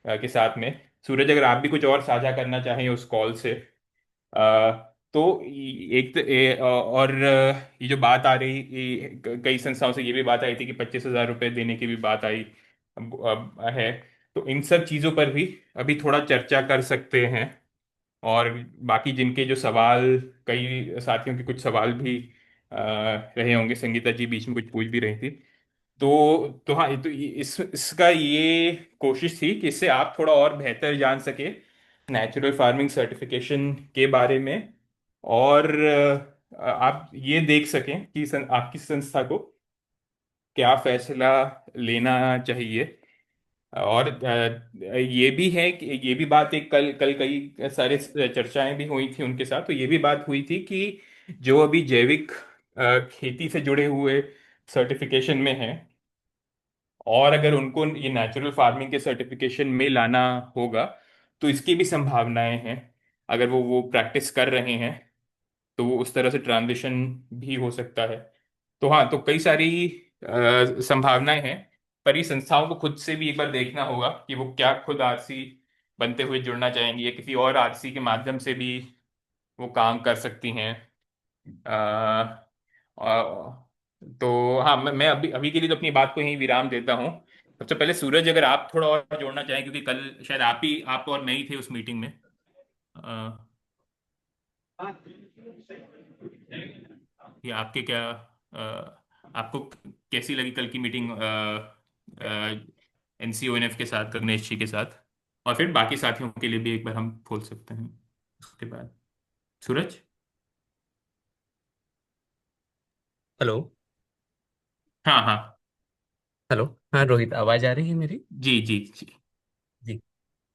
के साथ में। सूरज, अगर आप भी कुछ और साझा करना चाहें उस कॉल से, तो एक तो और ये जो बात आ रही, कई संस्थाओं से ये भी बात आई थी कि 25,000 रुपये देने की भी बात आई है। तो इन सब चीज़ों पर भी अभी थोड़ा चर्चा कर सकते हैं। और बाकी जिनके जो सवाल, कई साथियों के कुछ सवाल भी रहे होंगे, संगीता जी बीच में कुछ पूछ भी रही थी। तो हाँ, तो इसका ये कोशिश थी कि इससे आप थोड़ा और बेहतर जान सके नेचुरल फार्मिंग सर्टिफिकेशन के बारे में। और आप ये देख सकें कि आपकी संस्था को क्या फैसला लेना चाहिए। और ये भी है कि ये भी बात, एक कल कल कई सारे चर्चाएं भी हुई थी उनके साथ, तो ये भी बात हुई थी कि जो अभी जैविक खेती से जुड़े हुए सर्टिफिकेशन में है, और अगर उनको ये नेचुरल फार्मिंग के सर्टिफिकेशन में लाना होगा तो इसकी भी संभावनाएं हैं। अगर वो प्रैक्टिस कर रहे हैं तो वो उस तरह से ट्रांजिशन भी हो सकता है। तो हाँ, तो कई सारी संभावनाएं हैं। पर ये संस्थाओं को खुद से भी एक बार देखना होगा कि वो क्या खुद आरसी बनते हुए जुड़ना चाहेंगी या किसी और आरसी के माध्यम से भी वो काम कर सकती हैं। तो हाँ, मैं अभी अभी के लिए तो अपनी बात को यहीं विराम देता हूँ। सबसे पहले सूरज, अगर आप थोड़ा और जोड़ना चाहें, क्योंकि कल शायद आप और नहीं थे उस मीटिंग में। ये आपके क्या, आपको कैसी लगी कल की मीटिंग एनसीओएनएफ के साथ, गगनेश जी के साथ? और फिर बाकी साथियों के लिए भी एक बार हम खोल सकते हैं उसके बाद। सूरज। हेलो। हाँ हाँ। हेलो। हाँ रोहित, आवाज आ रही है मेरी? जी जी जी। जी।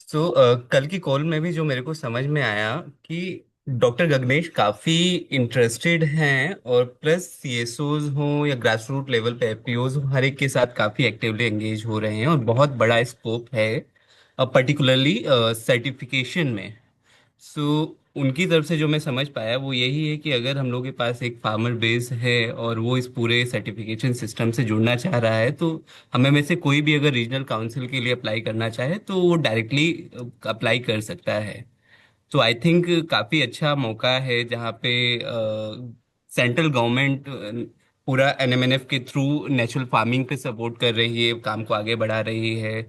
सो कल की कॉल में भी जो मेरे को समझ में आया कि डॉक्टर गगनेश काफी इंटरेस्टेड हैं, और प्लस सीएसओज हों या ग्रास रूट लेवल पे एफपीओज हों, हर एक के साथ काफी एक्टिवली एंगेज हो रहे हैं, और बहुत बड़ा स्कोप है पर्टिकुलरली सर्टिफिकेशन में। सो उनकी तरफ से जो मैं समझ पाया वो यही है कि अगर हम लोग के पास एक फार्मर बेस है और वो इस पूरे सर्टिफिकेशन सिस्टम से जुड़ना चाह रहा है, तो हमें में से कोई भी अगर रीजनल काउंसिल के लिए अप्लाई करना चाहे तो वो डायरेक्टली अप्लाई कर सकता है। तो आई थिंक काफी अच्छा मौका है जहाँ पे सेंट्रल गवर्नमेंट पूरा एनएमएनएफ के थ्रू नेचुरल फार्मिंग पे सपोर्ट कर रही है, काम को आगे बढ़ा रही है।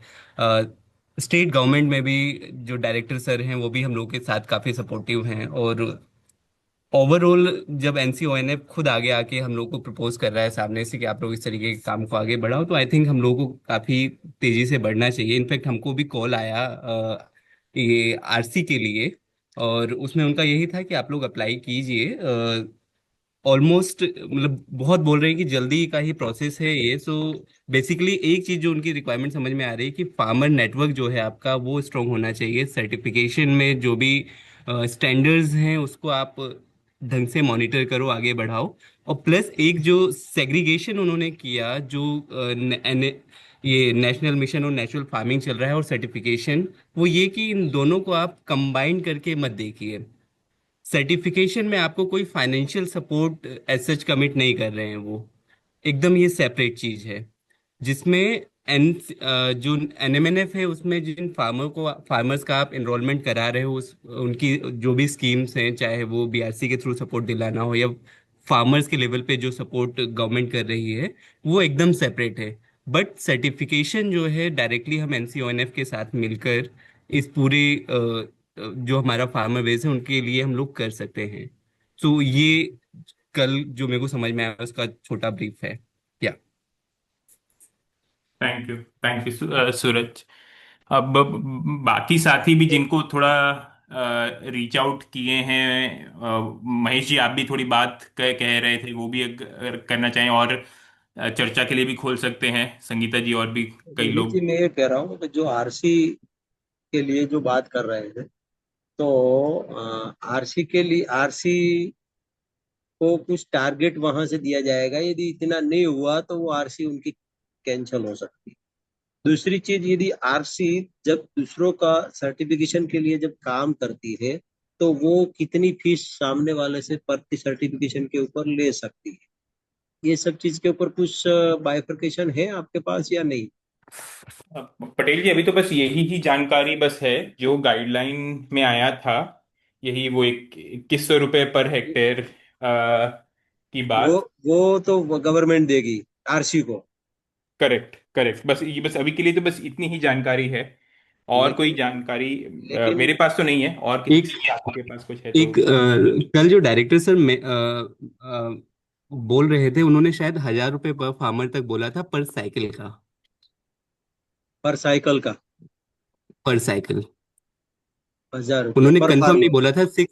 स्टेट गवर्नमेंट में भी जो डायरेक्टर सर हैं वो भी हम लोग के साथ काफी सपोर्टिव हैं, और ओवरऑल जब एनसीओएनएफ खुद आगे आके हम लोग को प्रपोज कर रहा है सामने से कि आप लोग इस तरीके के काम को आगे बढ़ाओ, तो आई थिंक हम लोग को काफी तेजी से बढ़ना चाहिए। इनफैक्ट हमको भी कॉल आया ये आरसी के लिए, और उसमें उनका यही था कि आप लोग अप्लाई कीजिए। ऑलमोस्ट मतलब बहुत बोल रहे हैं कि जल्दी का ही प्रोसेस है ये। सो बेसिकली एक चीज जो उनकी रिक्वायरमेंट समझ में आ रही है कि फार्मर नेटवर्क जो है आपका वो स्ट्रांग होना चाहिए। सर्टिफिकेशन में जो भी स्टैंडर्ड्स हैं उसको आप ढंग से मॉनिटर करो, आगे बढ़ाओ। और प्लस एक जो सेग्रीगेशन उन्होंने किया, जो ये नेशनल मिशन और नेचुरल फार्मिंग चल रहा है और सर्टिफिकेशन, वो ये कि इन दोनों को आप कंबाइन करके मत देखिए। सर्टिफिकेशन में आपको कोई financial support as such commit नहीं कर रहे हैं वो, एकदम ये सेपरेट चीज है। जिसमें जो एनएमएनएफ है उसमें जिन फार्मर्स का आप एनरोलमेंट करा रहे हो, उनकी जो भी स्कीम्स हैं, चाहे वो बीआरसी के थ्रू सपोर्ट दिलाना हो या फार्मर्स के लेवल पे जो सपोर्ट गवर्नमेंट कर रही है, वो एकदम सेपरेट है। बट सर्टिफिकेशन जो है डायरेक्टली हम एनसीओएनएफ के साथ मिलकर इस पूरे जो हमारा फार्मर बेस है उनके लिए हम लोग कर सकते हैं। तो ये कल जो मेरे को समझ में आया उसका छोटा ब्रीफ है। या थैंक यू सूरज। अब बाकी साथी भी जिनको थोड़ा रीच आउट किए हैं, महेश जी आप भी थोड़ी बात कह रहे थे, वो भी अगर करना चाहें, और चर्चा के लिए भी खोल सकते हैं, संगीता जी और भी कई दिलीप जी, लोग। मैं ये कह रहा हूँ कि जो आरसी के लिए जो बात कर रहे हैं, तो आरसी के लिए, आरसी को कुछ टारगेट वहां से दिया जाएगा, यदि इतना नहीं हुआ तो वो आरसी उनकी कैंसिल हो सकती है। दूसरी चीज, यदि आरसी जब दूसरों का सर्टिफिकेशन के लिए जब काम करती है, तो वो कितनी फीस सामने वाले से प्रति सर्टिफिकेशन के ऊपर ले सकती है, ये सब चीज के ऊपर कुछ बाइफरकेशन है आपके पास या नहीं? पटेल जी, अभी तो बस यही ही जानकारी बस है जो गाइडलाइन में आया था। यही वो 2100 रुपये पर हेक्टेयर की वो बात। वो तो गवर्नमेंट देगी आरसी को। Correct, correct. बस ये, बस अभी के लिए तो बस इतनी ही जानकारी है। और कोई लेकिन जानकारी लेकिन मेरे पास तो नहीं है। और एक किसी साथी के पास कुछ है तो। एक कल जो डायरेक्टर सर में बोल रहे थे, उन्होंने शायद 1000 रुपये पर फार्मर तक बोला था, पर साइकिल का। पर साइकिल का पर साइकिल 1000 रुपये उन्होंने पर कंफर्म नहीं फार्मर। बोला था, 6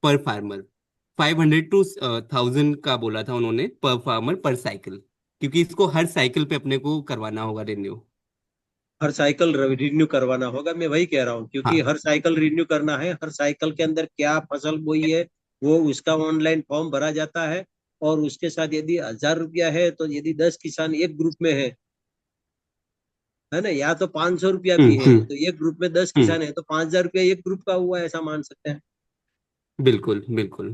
पर फार्मर। 500 to 1000 का बोला था उन्होंने, पर फार्मर पर साइकिल, क्योंकि इसको हर साइकिल पे अपने को करवाना होगा रिन्यू। हर साइकिल रिन्यू करवाना होगा, मैं वही कह रहा हूँ, क्योंकि हाँ। हर साइकिल रिन्यू करना है, हर साइकिल के अंदर क्या फसल बोई है वो उसका ऑनलाइन फॉर्म भरा जाता है। और उसके साथ यदि 1000 रुपया है, तो यदि 10 किसान एक ग्रुप में है ना, या तो 500 रुपया भी है, हम्म। तो एक ग्रुप में 10 हम्म। किसान है तो 5000 रुपया एक ग्रुप का हुआ, ऐसा मान सकते हैं। बिल्कुल बिल्कुल।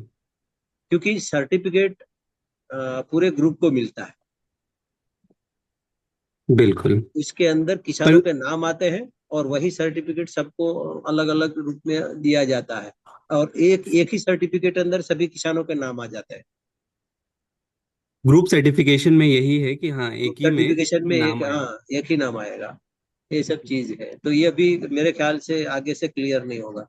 क्योंकि सर्टिफिकेट पूरे ग्रुप को मिलता है, बिल्कुल। उसके अंदर किसानों पर के नाम आते हैं, और वही सर्टिफिकेट सबको अलग अलग रूप में दिया जाता है, और एक एक ही सर्टिफिकेट अंदर सभी किसानों के नाम आ जाते हैं। ग्रुप सर्टिफिकेशन में यही है कि हाँ, ग्रुप एक ही में सर्टिफिकेशन में एक, नाम आए। हाँ, एक ही नाम आएगा। ये सब चीज है, तो ये अभी मेरे ख्याल से आगे से क्लियर नहीं होगा।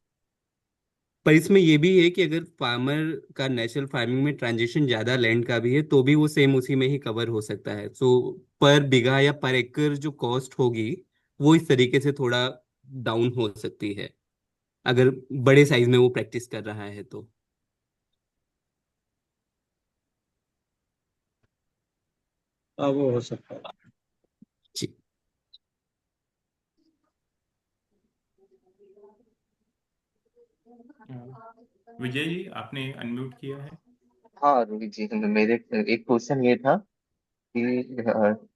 पर इसमें ये भी है कि अगर फार्मर का नेचुरल फार्मिंग में ट्रांजिशन ज्यादा लैंड का भी है, तो भी वो सेम उसी में ही कवर हो सकता है। सो पर बीघा या पर एकड़ जो कॉस्ट होगी, वो इस तरीके से थोड़ा डाउन हो सकती है, अगर बड़े साइज में वो प्रैक्टिस कर रहा है तो। अब वो हो सकता है। जी। विजय जी, आपने अनम्यूट किया है। हाँ रोहित जी, मेरे एक क्वेश्चन ये था कि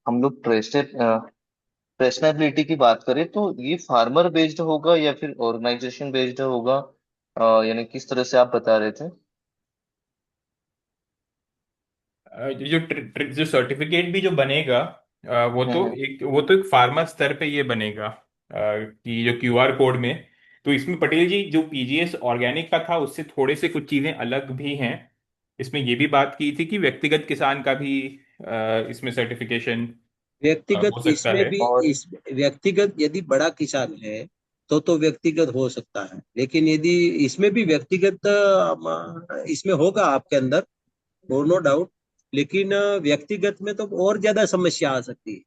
हम लोग ट्रेशनेबिलिटी की बात करें तो ये फार्मर बेस्ड होगा या फिर ऑर्गेनाइजेशन बेस्ड होगा? यानी किस तरह से आप बता रहे थे? ये जो सर्टिफिकेट भी जो बनेगा, हम्म। वो तो एक फार्मर स्तर पे ये बनेगा, कि जो क्यूआर कोड में। तो इसमें पटेल जी, जो पीजीएस ऑर्गेनिक का था उससे थोड़े से कुछ चीजें अलग भी हैं। इसमें ये भी बात की थी कि व्यक्तिगत किसान का भी इसमें सर्टिफिकेशन व्यक्तिगत हो सकता इसमें है। भी, और इस व्यक्तिगत यदि बड़ा किसान है तो व्यक्तिगत हो सकता है, लेकिन यदि इसमें भी व्यक्तिगत इसमें होगा आपके अंदर, नो डाउट। लेकिन व्यक्तिगत में तो और ज्यादा समस्या आ सकती है,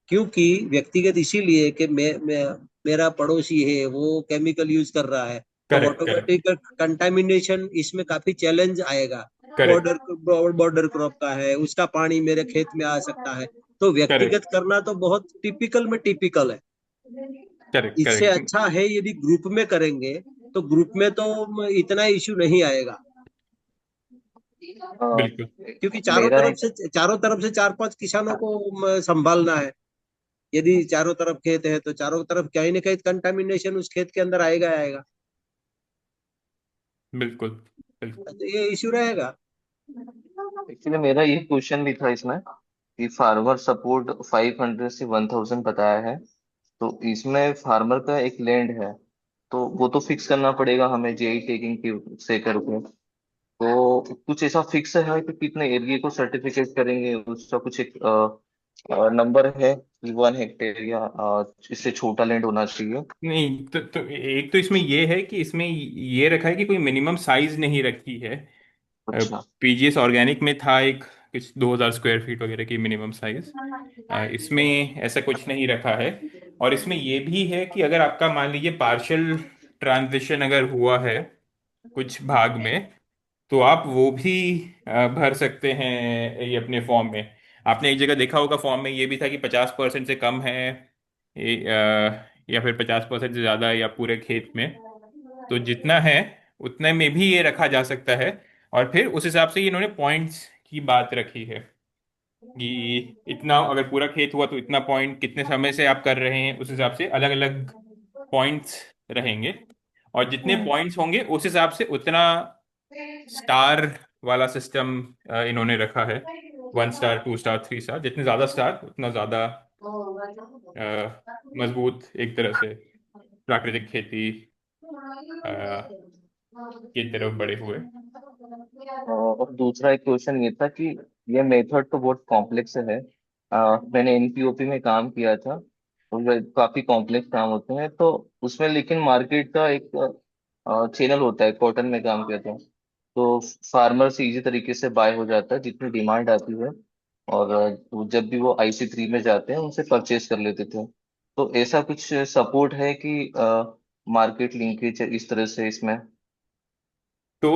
क्योंकि व्यक्तिगत इसीलिए कि मेरा पड़ोसी है वो केमिकल यूज कर रहा है, तो करेक्ट, करेक्ट, ऑटोमेटिक कंटामिनेशन इसमें काफी चैलेंज आएगा। करेक्ट, बॉर्डर बॉर्डर क्रॉप का है, उसका पानी मेरे खेत में आ सकता है। तो करेक्ट, व्यक्तिगत करना तो बहुत टिपिकल में टिपिकल है। करेक्ट, इससे करेक्ट। अच्छा है यदि ग्रुप में करेंगे, तो ग्रुप में तो इतना इश्यू नहीं आएगा, बिल्कुल, क्योंकि मेरा एक चारों तरफ से 4-5 किसानों को संभालना है। यदि चारों तरफ खेत है तो चारों तरफ कहीं ना कहीं कंटामिनेशन उस खेत के अंदर आएगा आएगा, बिल्कुल, बिल्कुल। तो ये इश्यू रहेगा। एक्चुअली मेरा ये क्वेश्चन भी था इसमें कि फार्मर सपोर्ट 500 से 1000 बताया है, तो इसमें फार्मर का एक लैंड है, तो वो तो फिक्स करना पड़ेगा हमें जेई टेकिंग की से करके। तो कुछ ऐसा फिक्स है कि कितने एरिया को सर्टिफिकेट करेंगे, उसका कुछ एक नंबर है कि 1 हेक्टेयर या इससे छोटा लैंड होना चाहिए? नहीं, तो एक तो इसमें ये है कि इसमें ये रखा है कि कोई मिनिमम साइज नहीं रखी है। अच्छा। पीजीएस ऑर्गेनिक में था एक कुछ 2000 स्क्वायर फीट वगैरह की मिनिमम साइज। इसमें ऐसा कुछ नहीं रखा है। और इसमें ये भी है कि अगर आपका मान लीजिए पार्शियल ट्रांजिशन अगर हुआ है कुछ भाग में, तो आप वो भी भर सकते हैं ये अपने फॉर्म में। आपने एक जगह देखा होगा, फॉर्म में ये भी था कि 50% से कम है ये या फिर 50% से ज्यादा या पूरे खेत में, तो जितना है उतने में भी ये रखा जा सकता है। और फिर उस हिसाब से इन्होंने पॉइंट्स की बात रखी है कि इतना अगर पूरा खेत हुआ तो इतना पॉइंट, कितने समय से आप कर रहे हैं उस हिसाब से अलग अलग पॉइंट्स रहेंगे। और जितने पॉइंट्स होंगे उस हिसाब से उतना स्टार वाला सिस्टम इन्होंने रखा है। 1 स्टार, 2 स्टार, 3 स्टार, जितने ज्यादा स्टार उतना ज्यादा मजबूत एक तरह से प्राकृतिक खेती की तरफ बढ़े हुए। और दूसरा एक क्वेश्चन ये था कि ये मेथड तो बहुत कॉम्प्लेक्स है। मैंने एनपीओपी में काम किया था, तो काफी कॉम्प्लेक्स काम होते हैं तो उसमें, लेकिन मार्केट का एक चैनल होता है। कॉटन में काम किया था तो फार्मर से इजी तरीके से बाय हो जाता है जितनी डिमांड आती है, और जब भी वो IC3 में जाते हैं उनसे परचेज कर लेते थे। तो ऐसा कुछ सपोर्ट है कि मार्केट लिंकेज इस तरह से इसमें? तो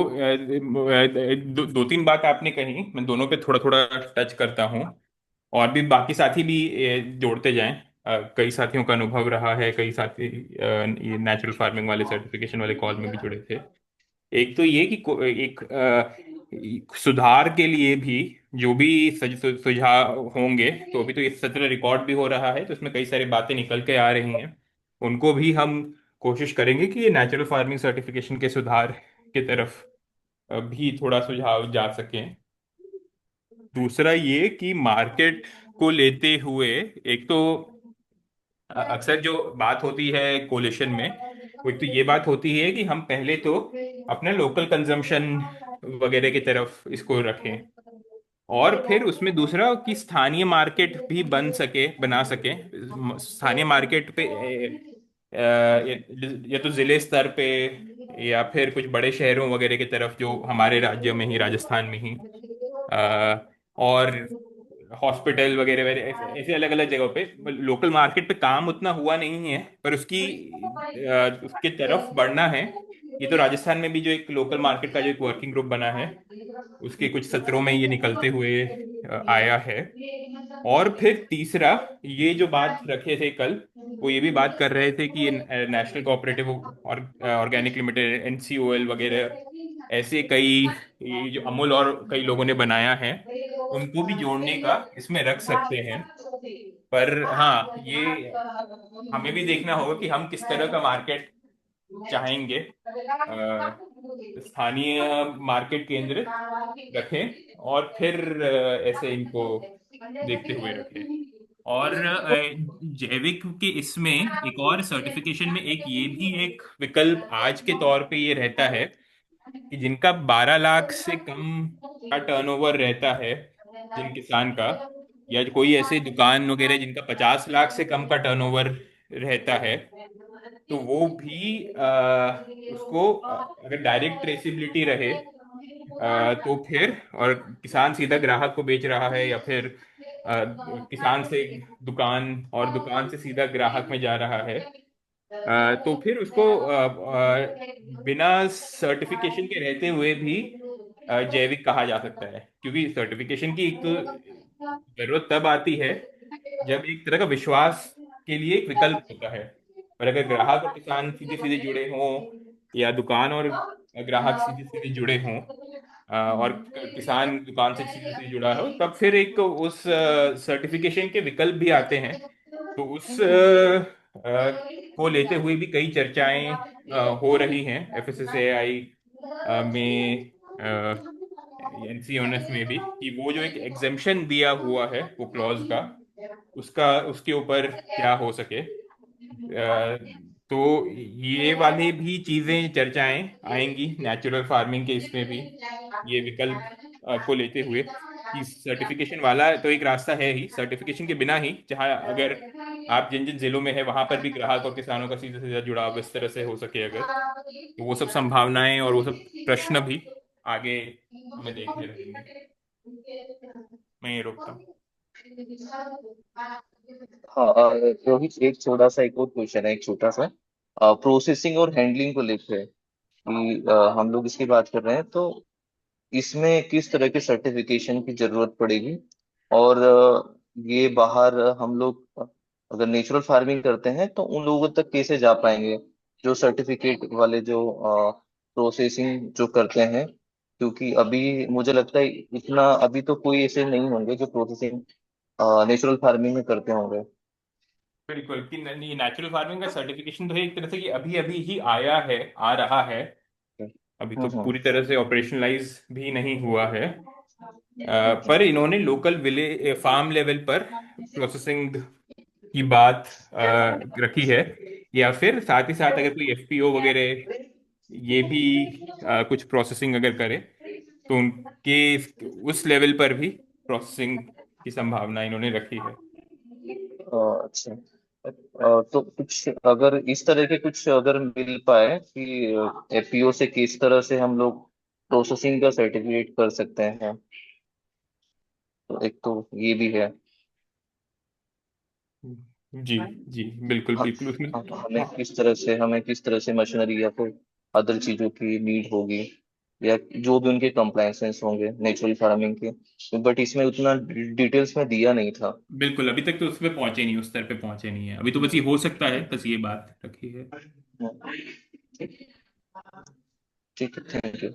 दो तीन बात आपने कही, मैं दोनों पे थोड़ा थोड़ा टच करता हूँ। और भी बाकी साथी भी जोड़ते जाएं। कई साथियों का अनुभव रहा है, कई साथी ये नेचुरल फार्मिंग वाले सर्टिफिकेशन वाले कॉल में भी जुड़े थे। एक तो ये कि एक सुधार के लिए भी जो भी सुझाव होंगे, तो अभी तो ये सत्र रिकॉर्ड भी हो रहा है तो इसमें कई सारी बातें निकल के आ रही हैं। उनको भी हम कोशिश करेंगे कि ये नेचुरल फार्मिंग सर्टिफिकेशन के सुधार की तरफ भी थोड़ा सुझाव जा सके। दूसरा ये कि मार्केट को लेते हुए, एक तो अक्सर जो बात होती है कोलिशन में, वो एक तो ये बात होती है कि हम पहले तो अपने लोकल कंजम्पशन वगैरह की तरफ इसको रखें, और फिर उसमें दूसरा कि स्थानीय मार्केट भी बना सके। स्थानीय मार्केट पे या तो जिले स्तर पे या फिर कुछ बड़े शहरों वगैरह की तरफ जो हमारे राज्य में ही, राजस्थान में ही, और हॉस्पिटल वगैरह वगैरह ऐसे ऐसे अलग अलग जगहों पे लोकल मार्केट पे काम उतना हुआ नहीं है, पर उसके तरफ बढ़ना है। ये तो राजस्थान में भी जो एक लोकल मार्केट का जो एक वर्किंग ग्रुप बना है, उसके कुछ सत्रों में ये निकलते हुए आया है। और फिर तीसरा, ये जो बात रखे थे कल, वो ये भी बात कर रहे थे कि ये नेशनल कोऑपरेटिव और ऑर्गेनिक लिमिटेड, NCOL वगैरह, ऐसे कई, ये जो अमूल और कई लोगों ने बनाया है, उनको भी जोड़ने का इसमें रख सकते हैं। पर हाँ, ये हमें भी देखना होगा कि हम किस तरह का मार्केट चाहेंगे। स्थानीय मार्केट केंद्रित रखें और फिर ऐसे इनको देखते हुए रखें। और जैविक के इसमें एक और सर्टिफिकेशन में एक ये भी एक विकल्प आज के तौर पे ये रहता है कि जिनका 12 लाख से कम का टर्नओवर रहता है, जिन किसान का, या कोई ऐसे दुकान वगैरह जिनका 50 लाख से कम का टर्नओवर रहता है, तो वो भी उसको अगर डायरेक्ट ट्रेसिबिलिटी रहे, तो फिर, और किसान सीधा ग्राहक को बेच रहा है या फिर किसान से दुकान और दुकान से सीधा ग्राहक में जा रहा है, तो फिर उसको बिना सर्टिफिकेशन के रहते हुए भी जैविक कहा जा सकता है। क्योंकि सर्टिफिकेशन की एक तो जरूरत तब आती है जब एक तरह का विश्वास के लिए एक विकल्प होता है। और अगर ग्राहक और किसान सीधे सीधे जुड़े हों, या दुकान और ग्राहक सीधे सीधे जुड़े हों, और किसान दुकान से सीधे सीधे जुड़ा हो, तब फिर एक उस सर्टिफिकेशन के विकल्प भी आते हैं। तो उस को लेते हुए भी कई चर्चाएं हो रही हैं FSSAI में, NCONF में भी, कि वो जो एक एग्जेम्पशन दिया हुआ है वो क्लॉज का, उसका उसके ऊपर क्या हो सके। तो ये वाली भी चीजें, चर्चाएं आएंगी नेचुरल फार्मिंग के इसमें भी, ये विकल्प को लेते हुए कि सर्टिफिकेशन वाला तो एक रास्ता है ही, सर्टिफिकेशन के बिना ही, जहाँ अगर आप जिन जिन जिलों में है वहां पर भी ग्राहक और किसानों का सीधा सीधा जुड़ाव इस तरह से हो सके अगर, तो वो सब संभावनाएं और वो सब प्रश्न भी आगे हमें देखने रहेंगे। मैं ये रोकता हूँ। हाँ, रोहित, एक छोटा सा एक और क्वेश्चन है, एक छोटा सा प्रोसेसिंग और हैंडलिंग को लेकर कि हम लोग इसकी बात कर रहे हैं, तो इसमें किस तरह के सर्टिफिकेशन की जरूरत पड़ेगी? और ये बाहर हम लोग अगर नेचुरल फार्मिंग करते हैं तो उन लोगों तक कैसे जा पाएंगे जो सर्टिफिकेट वाले, जो प्रोसेसिंग जो करते हैं? क्योंकि अभी मुझे लगता है इतना अभी तो कोई ऐसे नहीं होंगे जो प्रोसेसिंग नेचुरल फार्मिंग में करते होंगे। बिल्कुल कि ये नेचुरल फार्मिंग का सर्टिफिकेशन तो है एक तरह से कि अभी अभी ही आया है, आ रहा है। अभी तो हम्म। पूरी तरह से ऑपरेशनलाइज भी नहीं हुआ है। पर इन्होंने लोकल विलेज फार्म लेवल पर प्रोसेसिंग की बात रखी है। या फिर साथ ही साथ अगर कोई एफपीओ वगैरह ये भी कुछ प्रोसेसिंग अगर करे तो उनके उस लेवल पर भी प्रोसेसिंग की संभावना इन्होंने रखी है। अच्छा। तो कुछ अगर इस तरह के कुछ अगर मिल पाए कि एफपीओ से किस तरह से हम लोग प्रोसेसिंग का सर्टिफिकेट कर सकते हैं, तो एक तो ये भी है। जी जी, बिल्कुल हाँ। बिल्कुल उसमें। हाँ, तो हमें हाँ किस तरह से मशीनरी या फिर अदर चीजों की नीड होगी, या जो भी उनके कंप्लायंसेस होंगे नेचुरल फार्मिंग के, बट इसमें उतना डिटेल्स में दिया नहीं था। बिल्कुल, अभी तक तो उस पर पहुंचे नहीं, उस स्तर पे पहुंचे नहीं है अभी तो। बस ये हो सकता है, बस ये बात रखी है। ठीक है, थैंक यू।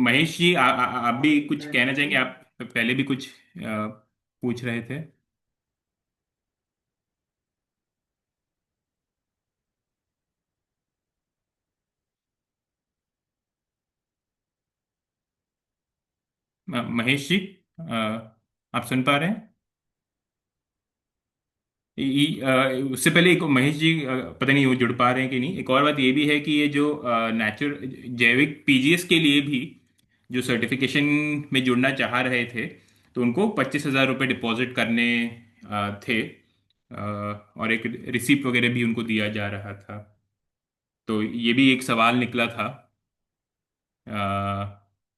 महेश जी, आप भी कुछ कहना चाहेंगे? आप पहले भी कुछ पूछ रहे थे। महेश जी, आप सुन पा रहे हैं? उससे पहले एक महेश जी, पता नहीं वो जुड़ पा रहे हैं कि नहीं। एक और बात ये भी है कि ये जो जैविक पीजीएस के लिए भी जो सर्टिफिकेशन में जुड़ना चाह रहे थे तो उनको 25,000 रुपये डिपॉजिट करने थे। और एक रिसिप्ट वगैरह भी उनको दिया जा रहा था। तो ये भी एक सवाल निकला था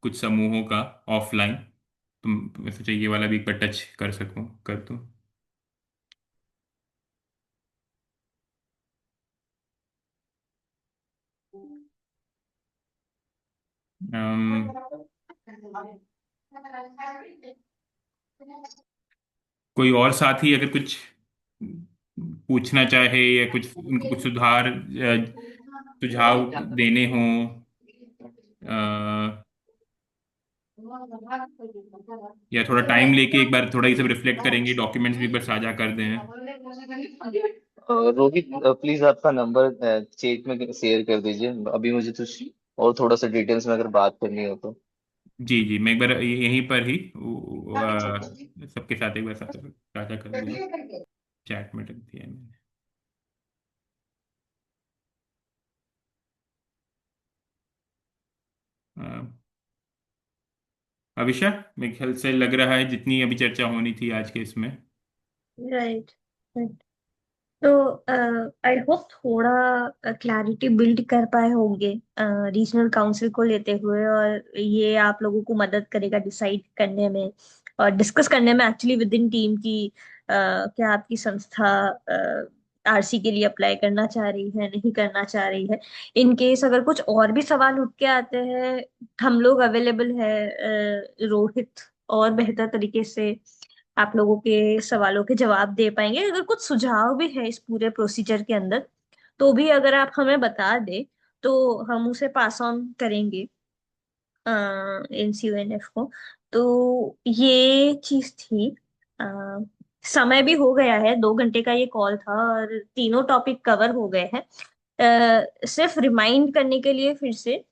कुछ समूहों का ऑफलाइन। तो मैं सोचा ये वाला भी एक बार टच कर सकूं, कर दूं। अम, कोई और साथी अगर कुछ पूछना चाहे या कुछ उनको कुछ सुझाव देने हों, अ, या थोड़ा टाइम लेके एक बार थोड़ा ये सब रिफ्लेक्ट करेंगे, डॉक्यूमेंट्स भी एक बार साझा कर दें। रोहित, प्लीज आपका नंबर चैट में शेयर कर दीजिए। अभी मुझे तो और थोड़ा सा डिटेल्स में अगर बात करनी हो तो। जी जी, मैं एक बार यहीं पर ही सबके साथ एक बार साझा कर दूंगा। चैट में रख दिया है मैंने। अ, अविशा, मेरे ख्याल से लग रहा है जितनी अभी चर्चा होनी थी आज के इसमें। राइट। तो आई होप थोड़ा क्लैरिटी बिल्ड कर पाए होंगे रीजनल काउंसिल को लेते हुए, और ये आप लोगों को मदद करेगा डिसाइड करने में और डिस्कस करने में एक्चुअली विद इन टीम की क्या आपकी संस्था आरसी के लिए अप्लाई करना चाह रही है, नहीं करना चाह रही है। इन केस अगर कुछ और भी सवाल उठ के आते हैं, हम लोग अवेलेबल है। रोहित और बेहतर तरीके से आप लोगों के सवालों के जवाब दे पाएंगे। अगर कुछ सुझाव भी है इस पूरे प्रोसीजर के अंदर तो भी अगर आप हमें बता दे तो हम उसे पास ऑन करेंगे एनसीयूएनएफ को। तो ये चीज थी। अ, समय भी हो गया है, 2 घंटे का ये कॉल था और तीनों टॉपिक कवर हो गए हैं। सिर्फ रिमाइंड करने के लिए फिर से,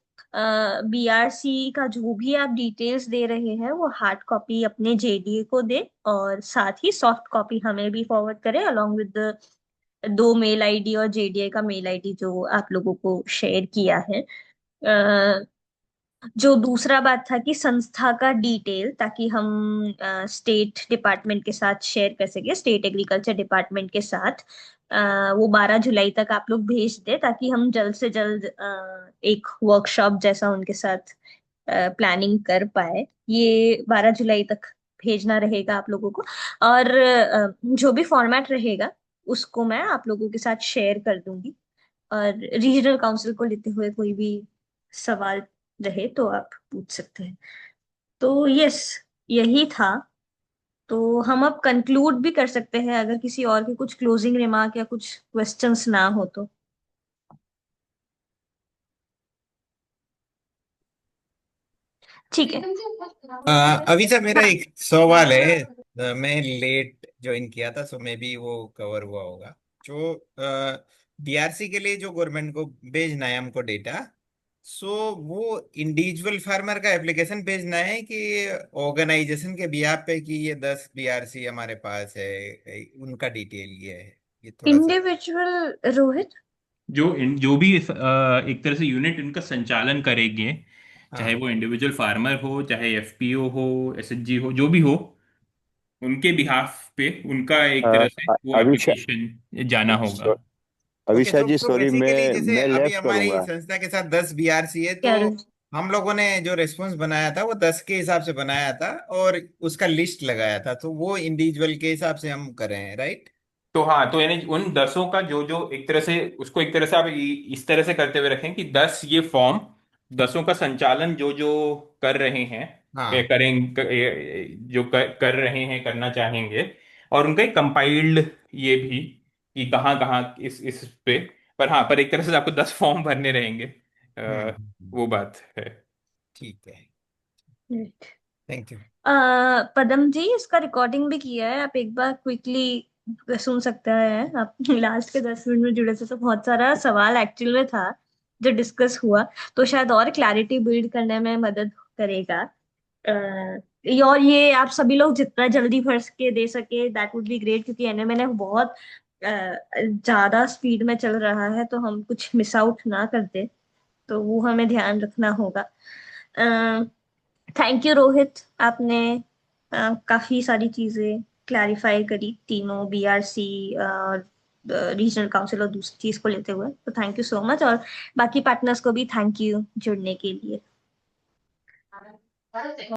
बीआरसी का जो भी आप डिटेल्स दे रहे हैं वो हार्ड कॉपी अपने जेडीए को दे और साथ ही सॉफ्ट कॉपी हमें भी फॉरवर्ड करें अलोंग विद 2 मेल आईडी और जेडीए का मेल आईडी जो आप लोगों को शेयर किया है। जो दूसरा बात था कि संस्था का डिटेल, ताकि हम स्टेट डिपार्टमेंट के साथ शेयर कर सके, स्टेट एग्रीकल्चर डिपार्टमेंट के साथ। वो 12 जुलाई तक आप लोग भेज दे ताकि हम जल्द से जल्द एक वर्कशॉप जैसा उनके साथ प्लानिंग कर पाए। ये 12 जुलाई तक भेजना रहेगा आप लोगों को। और जो भी फॉर्मेट रहेगा उसको मैं आप लोगों के साथ शेयर कर दूंगी। और रीजनल काउंसिल को लेते हुए कोई भी सवाल रहे तो आप पूछ सकते हैं। तो यस, यही था तो हम अब कंक्लूड भी कर सकते हैं अगर किसी और के कुछ क्लोजिंग रिमार्क या कुछ क्वेश्चंस ना हो तो। ठीक है। अभी सर मेरा हाँ। एक सवाल है। मैं लेट ज्वाइन किया था, सो मे बी वो कवर हुआ होगा। जो बीआरसी के लिए जो गवर्नमेंट को भेजना है हमको डेटा, सो वो इंडिविजुअल फार्मर का एप्लीकेशन भेजना है कि ऑर्गेनाइजेशन के बिहाफ पे कि ये 10 बीआरसी हमारे पास है, उनका डिटेल ये है, ये थोड़ा सा। इंडिविजुअल रोहित। जो भी एक तरह से यूनिट इनका संचालन करेंगे, चाहे हाँ वो इंडिविजुअल फार्मर हो, चाहे एफपीओ हो, एसएचजी हो, जो भी हो, उनके बिहाफ पे उनका एक तरह से वो अभिषेक एप्लीकेशन जाना होगा। ओके। अभिषेक सो जी तो सॉरी, बेसिकली मैं जैसे मैं अभी लेफ्ट हमारी करूंगा। संस्था के साथ 10 बीआरसी है, तो क्या रोहित? हम लोगों ने जो रेस्पॉन्स बनाया था वो 10 के हिसाब से बनाया था और उसका लिस्ट लगाया था, तो वो इंडिविजुअल के हिसाब से हम कर रहे हैं, राइट? तो हाँ, तो यानी उन 10 का जो जो एक तरह से उसको एक तरह से आप इस तरह से करते हुए रखें कि 10 ये फॉर्म, 10 का संचालन जो जो कर रहे हैं, हाँ। जो कर रहे हैं, करना चाहेंगे, और उनका एक कंपाइल्ड ये भी कि कहाँ कहाँ इस पे। पर हाँ, पर एक तरह से आपको 10 फॉर्म भरने रहेंगे। वो बात है। ठीक है। Right. Thank you. Padam ji, इसका रिकॉर्डिंग भी किया है, आप एक बार क्विकली सुन सकते हैं। आप लास्ट के 10 मिनट में जुड़े थे तो बहुत सारा सवाल एक्चुअल में था जो डिस्कस हुआ, तो शायद और क्लैरिटी बिल्ड करने में मदद करेगा। और ये आप सभी लोग जितना जल्दी भर के दे सके दैट वुड बी ग्रेट, क्योंकि एनएमएनए बहुत ज्यादा स्पीड में चल रहा है, तो हम कुछ मिस आउट ना करते, तो वो हमें ध्यान रखना होगा। थैंक यू रोहित, आपने काफी सारी चीजें क्लैरिफाई करी, तीनों बीआरसी, रीजनल काउंसिल और दूसरी चीज को लेते हुए, तो थैंक यू सो मच। और बाकी पार्टनर्स को भी थैंक यू जुड़ने के लिए।